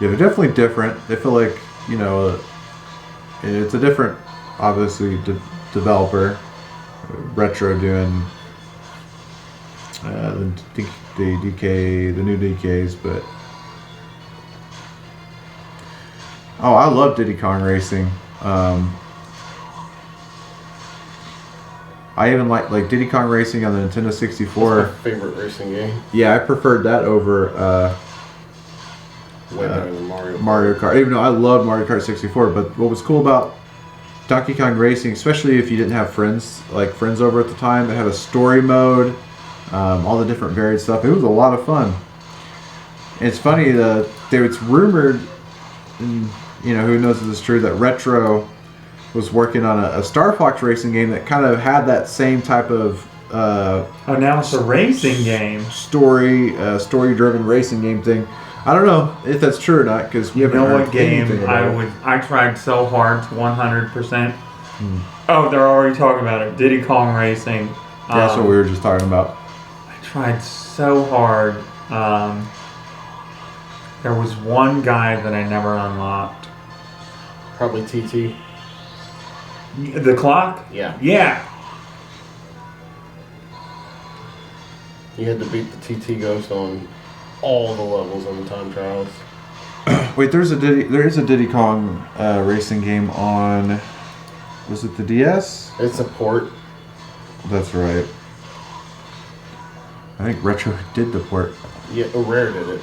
Speaker 3: Yeah, they're definitely different. They feel like, it's a different, obviously, developer. Retro doing the new DKs, but I love Diddy Kong Racing. I even like Diddy Kong Racing on the Nintendo 64.
Speaker 4: That's my favorite racing game.
Speaker 3: Yeah, I preferred that over
Speaker 4: way better than
Speaker 3: Mario Kart. Even though I love Mario Kart 64, but what was cool about Donkey Kong Racing, especially if you didn't have friends over at the time, it had a story mode, all the different varied stuff. It was a lot of fun. And it's funny that it's rumored, and, who knows if it's true, that Retro was working on a Star Fox racing game that kind of had that same type of
Speaker 1: now it's a racing game.
Speaker 3: Story-driven racing game thing. I don't know if that's true or not, because we haven't heard anything about it.
Speaker 1: I tried so hard to 100%. Oh, they're already talking about it. Diddy Kong Racing.
Speaker 3: That's what we were just talking about.
Speaker 1: I tried so hard. There was one guy that I never unlocked.
Speaker 4: Probably TT.
Speaker 1: The clock?
Speaker 4: Yeah.
Speaker 1: Yeah.
Speaker 4: You had to beat the TT Ghost on all the levels on the time trials.
Speaker 3: Wait, there is a Diddy Kong racing game on. Was it the DS?
Speaker 4: It's a port.
Speaker 3: That's right. I think Retro did the port.
Speaker 4: Yeah, Rare did it.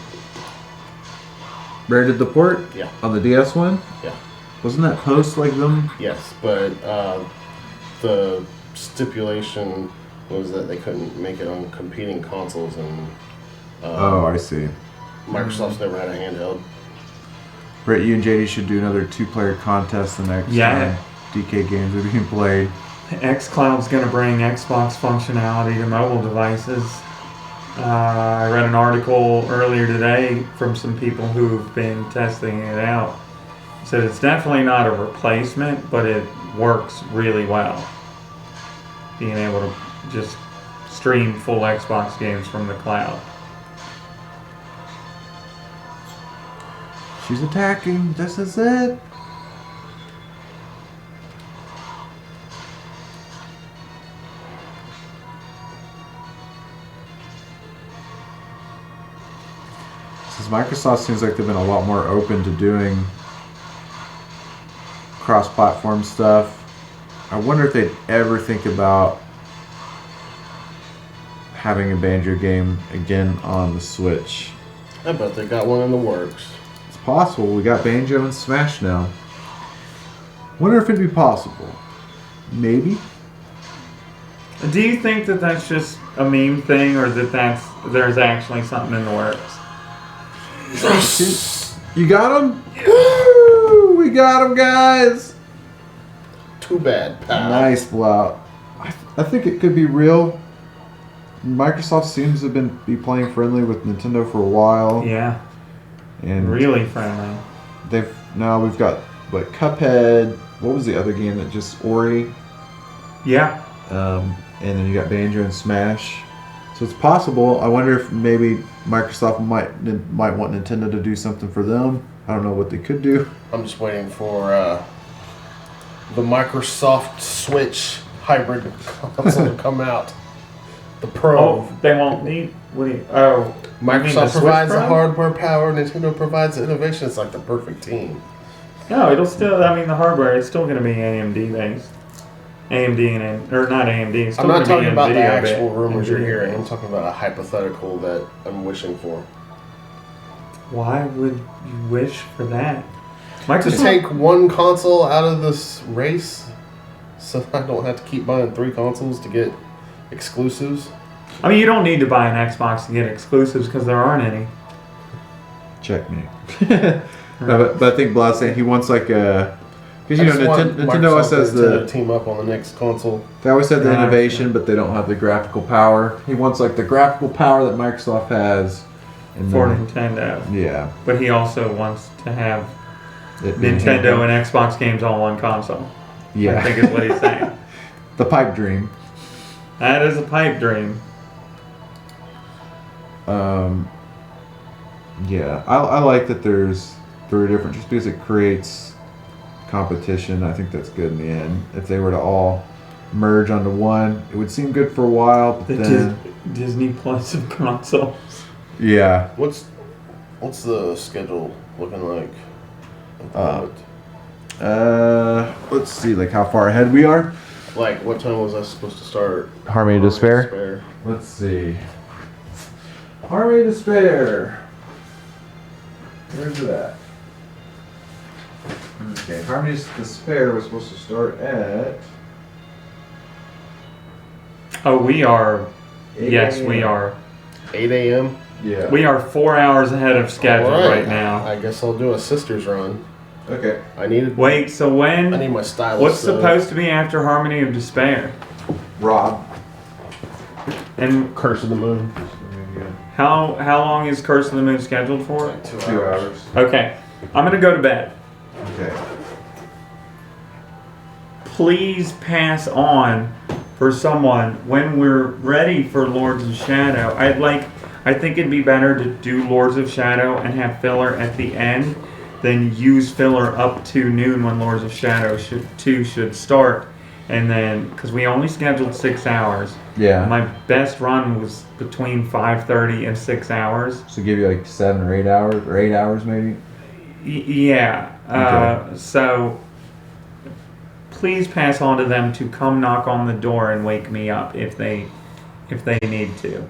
Speaker 3: Rare did the port?
Speaker 4: Yeah.
Speaker 3: On the DS one?
Speaker 4: Yeah.
Speaker 3: Wasn't that post like them?
Speaker 4: Yes, but the stipulation was that they couldn't make it on competing consoles, and
Speaker 3: Oh, I see.
Speaker 4: Microsoft's never had a handheld.
Speaker 3: Brett, you and JD should do another 2-player contest the next
Speaker 1: Yeah.
Speaker 3: DK games are being played.
Speaker 1: xCloud's going to bring Xbox functionality to mobile devices. I read an article earlier today from some people who've been testing it out. So it's definitely not a replacement, but it works really well. Being able to just stream full Xbox games from the cloud.
Speaker 3: She's attacking. This is it. Since Microsoft seems like they've been a lot more open to doing cross-platform stuff, I wonder if they'd ever think about having a Banjo game again on the Switch.
Speaker 4: I bet they got one in the works.
Speaker 3: It's possible. We got Banjo and Smash now. Wonder if it'd be possible. Maybe.
Speaker 1: Do you think that that's just a meme thing, or that there's actually something in the works?
Speaker 3: You got him? Woo! We got him, guys!
Speaker 4: Too bad, pal.
Speaker 3: Nice blowout. I think it could be real. Microsoft seems to be playing friendly with Nintendo for a while.
Speaker 1: Yeah,
Speaker 3: And
Speaker 1: really friendly.
Speaker 3: we've got like Cuphead. What was the other game that just Ori?
Speaker 1: Yeah.
Speaker 3: And then you got Banjo and Smash. So it's possible. I wonder if maybe Microsoft might want Nintendo to do something for them. I don't know what they could do.
Speaker 4: I'm just waiting for the Microsoft Switch hybrid console to come out. The Pro.
Speaker 1: Oh, they won't need. What do you? Oh, you mean the
Speaker 4: Microsoft
Speaker 1: Switch
Speaker 4: provides the
Speaker 1: Pro?
Speaker 4: hardware power, Nintendo provides the innovation. It's like the perfect team.
Speaker 1: No, it'll still. I mean, the hardware is still going to be AMD based. Or not AMD. It's
Speaker 4: I'm
Speaker 1: still
Speaker 4: not
Speaker 1: gonna
Speaker 4: talking
Speaker 1: be
Speaker 4: about the
Speaker 1: NVIDIA
Speaker 4: actual rumors you're
Speaker 1: NVIDIA
Speaker 4: hearing. I'm
Speaker 1: based.
Speaker 4: talking about a hypothetical that I'm wishing for.
Speaker 1: Why would you wish for that?
Speaker 4: To
Speaker 1: Microsoft.
Speaker 4: take one console out of this race, so I don't have to keep buying 3 consoles to get exclusives.
Speaker 1: I mean, you don't need to buy an Xbox to get exclusives because there aren't any.
Speaker 3: Checkmate. No, but I think Blad's saying he wants like a. Because you know, Nintendo always says
Speaker 4: to team up on the next console.
Speaker 3: they always said the
Speaker 1: Yeah.
Speaker 3: innovation, but they don't have the graphical power. He wants like the graphical power that Microsoft has. And
Speaker 1: For
Speaker 3: then-
Speaker 1: Nintendo.
Speaker 3: Yeah.
Speaker 1: But he also wants to have
Speaker 3: It being
Speaker 1: Nintendo
Speaker 3: handheld.
Speaker 1: and Xbox games on one console.
Speaker 3: Yeah.
Speaker 1: I think is what he's saying.
Speaker 3: The pipe dream.
Speaker 1: That is a pipe dream.
Speaker 3: Yeah, I like that there's 3 different, just because it creates competition. I think that's good in the end. If they were to all merge onto one, it would seem good for a while, but
Speaker 1: The
Speaker 3: then
Speaker 1: Disney Plus of consoles.
Speaker 3: yeah,
Speaker 4: What's the schedule looking like?
Speaker 3: let's see, like how far ahead we are.
Speaker 4: Like, what time was I supposed to start?
Speaker 3: Harmony of Despair. Let's see. Harmony of Despair. Where's it at? Okay, Harmony of Despair was supposed to start at.
Speaker 1: Oh, we are.
Speaker 3: 8
Speaker 1: Yes, we
Speaker 3: a.m.
Speaker 1: are.
Speaker 4: 8 a.m.?
Speaker 3: Yeah.
Speaker 1: We are 4 hours ahead of schedule
Speaker 4: All
Speaker 1: right now.
Speaker 4: I guess I'll do a sister's run.
Speaker 3: Okay.
Speaker 4: I need
Speaker 1: Wait, so
Speaker 4: I
Speaker 1: when?
Speaker 4: need my stylus.
Speaker 1: What's supposed to be after Harmony of Despair?
Speaker 3: Rob.
Speaker 1: And
Speaker 4: Curse of the Moon.
Speaker 1: how long is Curse of the Moon scheduled for?
Speaker 4: Like 2
Speaker 3: 2
Speaker 4: hours.
Speaker 3: hours.
Speaker 1: Okay, I'm gonna go to bed.
Speaker 3: Okay.
Speaker 1: Please pass on for someone when we're ready for Lords of Shadow. I think it'd be better to do Lords of Shadow and have filler at the end than use filler up to noon when Lords of Shadow should start, And then, because we only scheduled 6 hours,
Speaker 3: Yeah.
Speaker 1: my best run was between 5:30 and 6 hours.
Speaker 3: So give you like 7 or 8 hours, or 8 hours maybe.
Speaker 1: Yeah.
Speaker 3: Okay.
Speaker 1: So please pass on to them to come knock on the door and wake me up if they need to.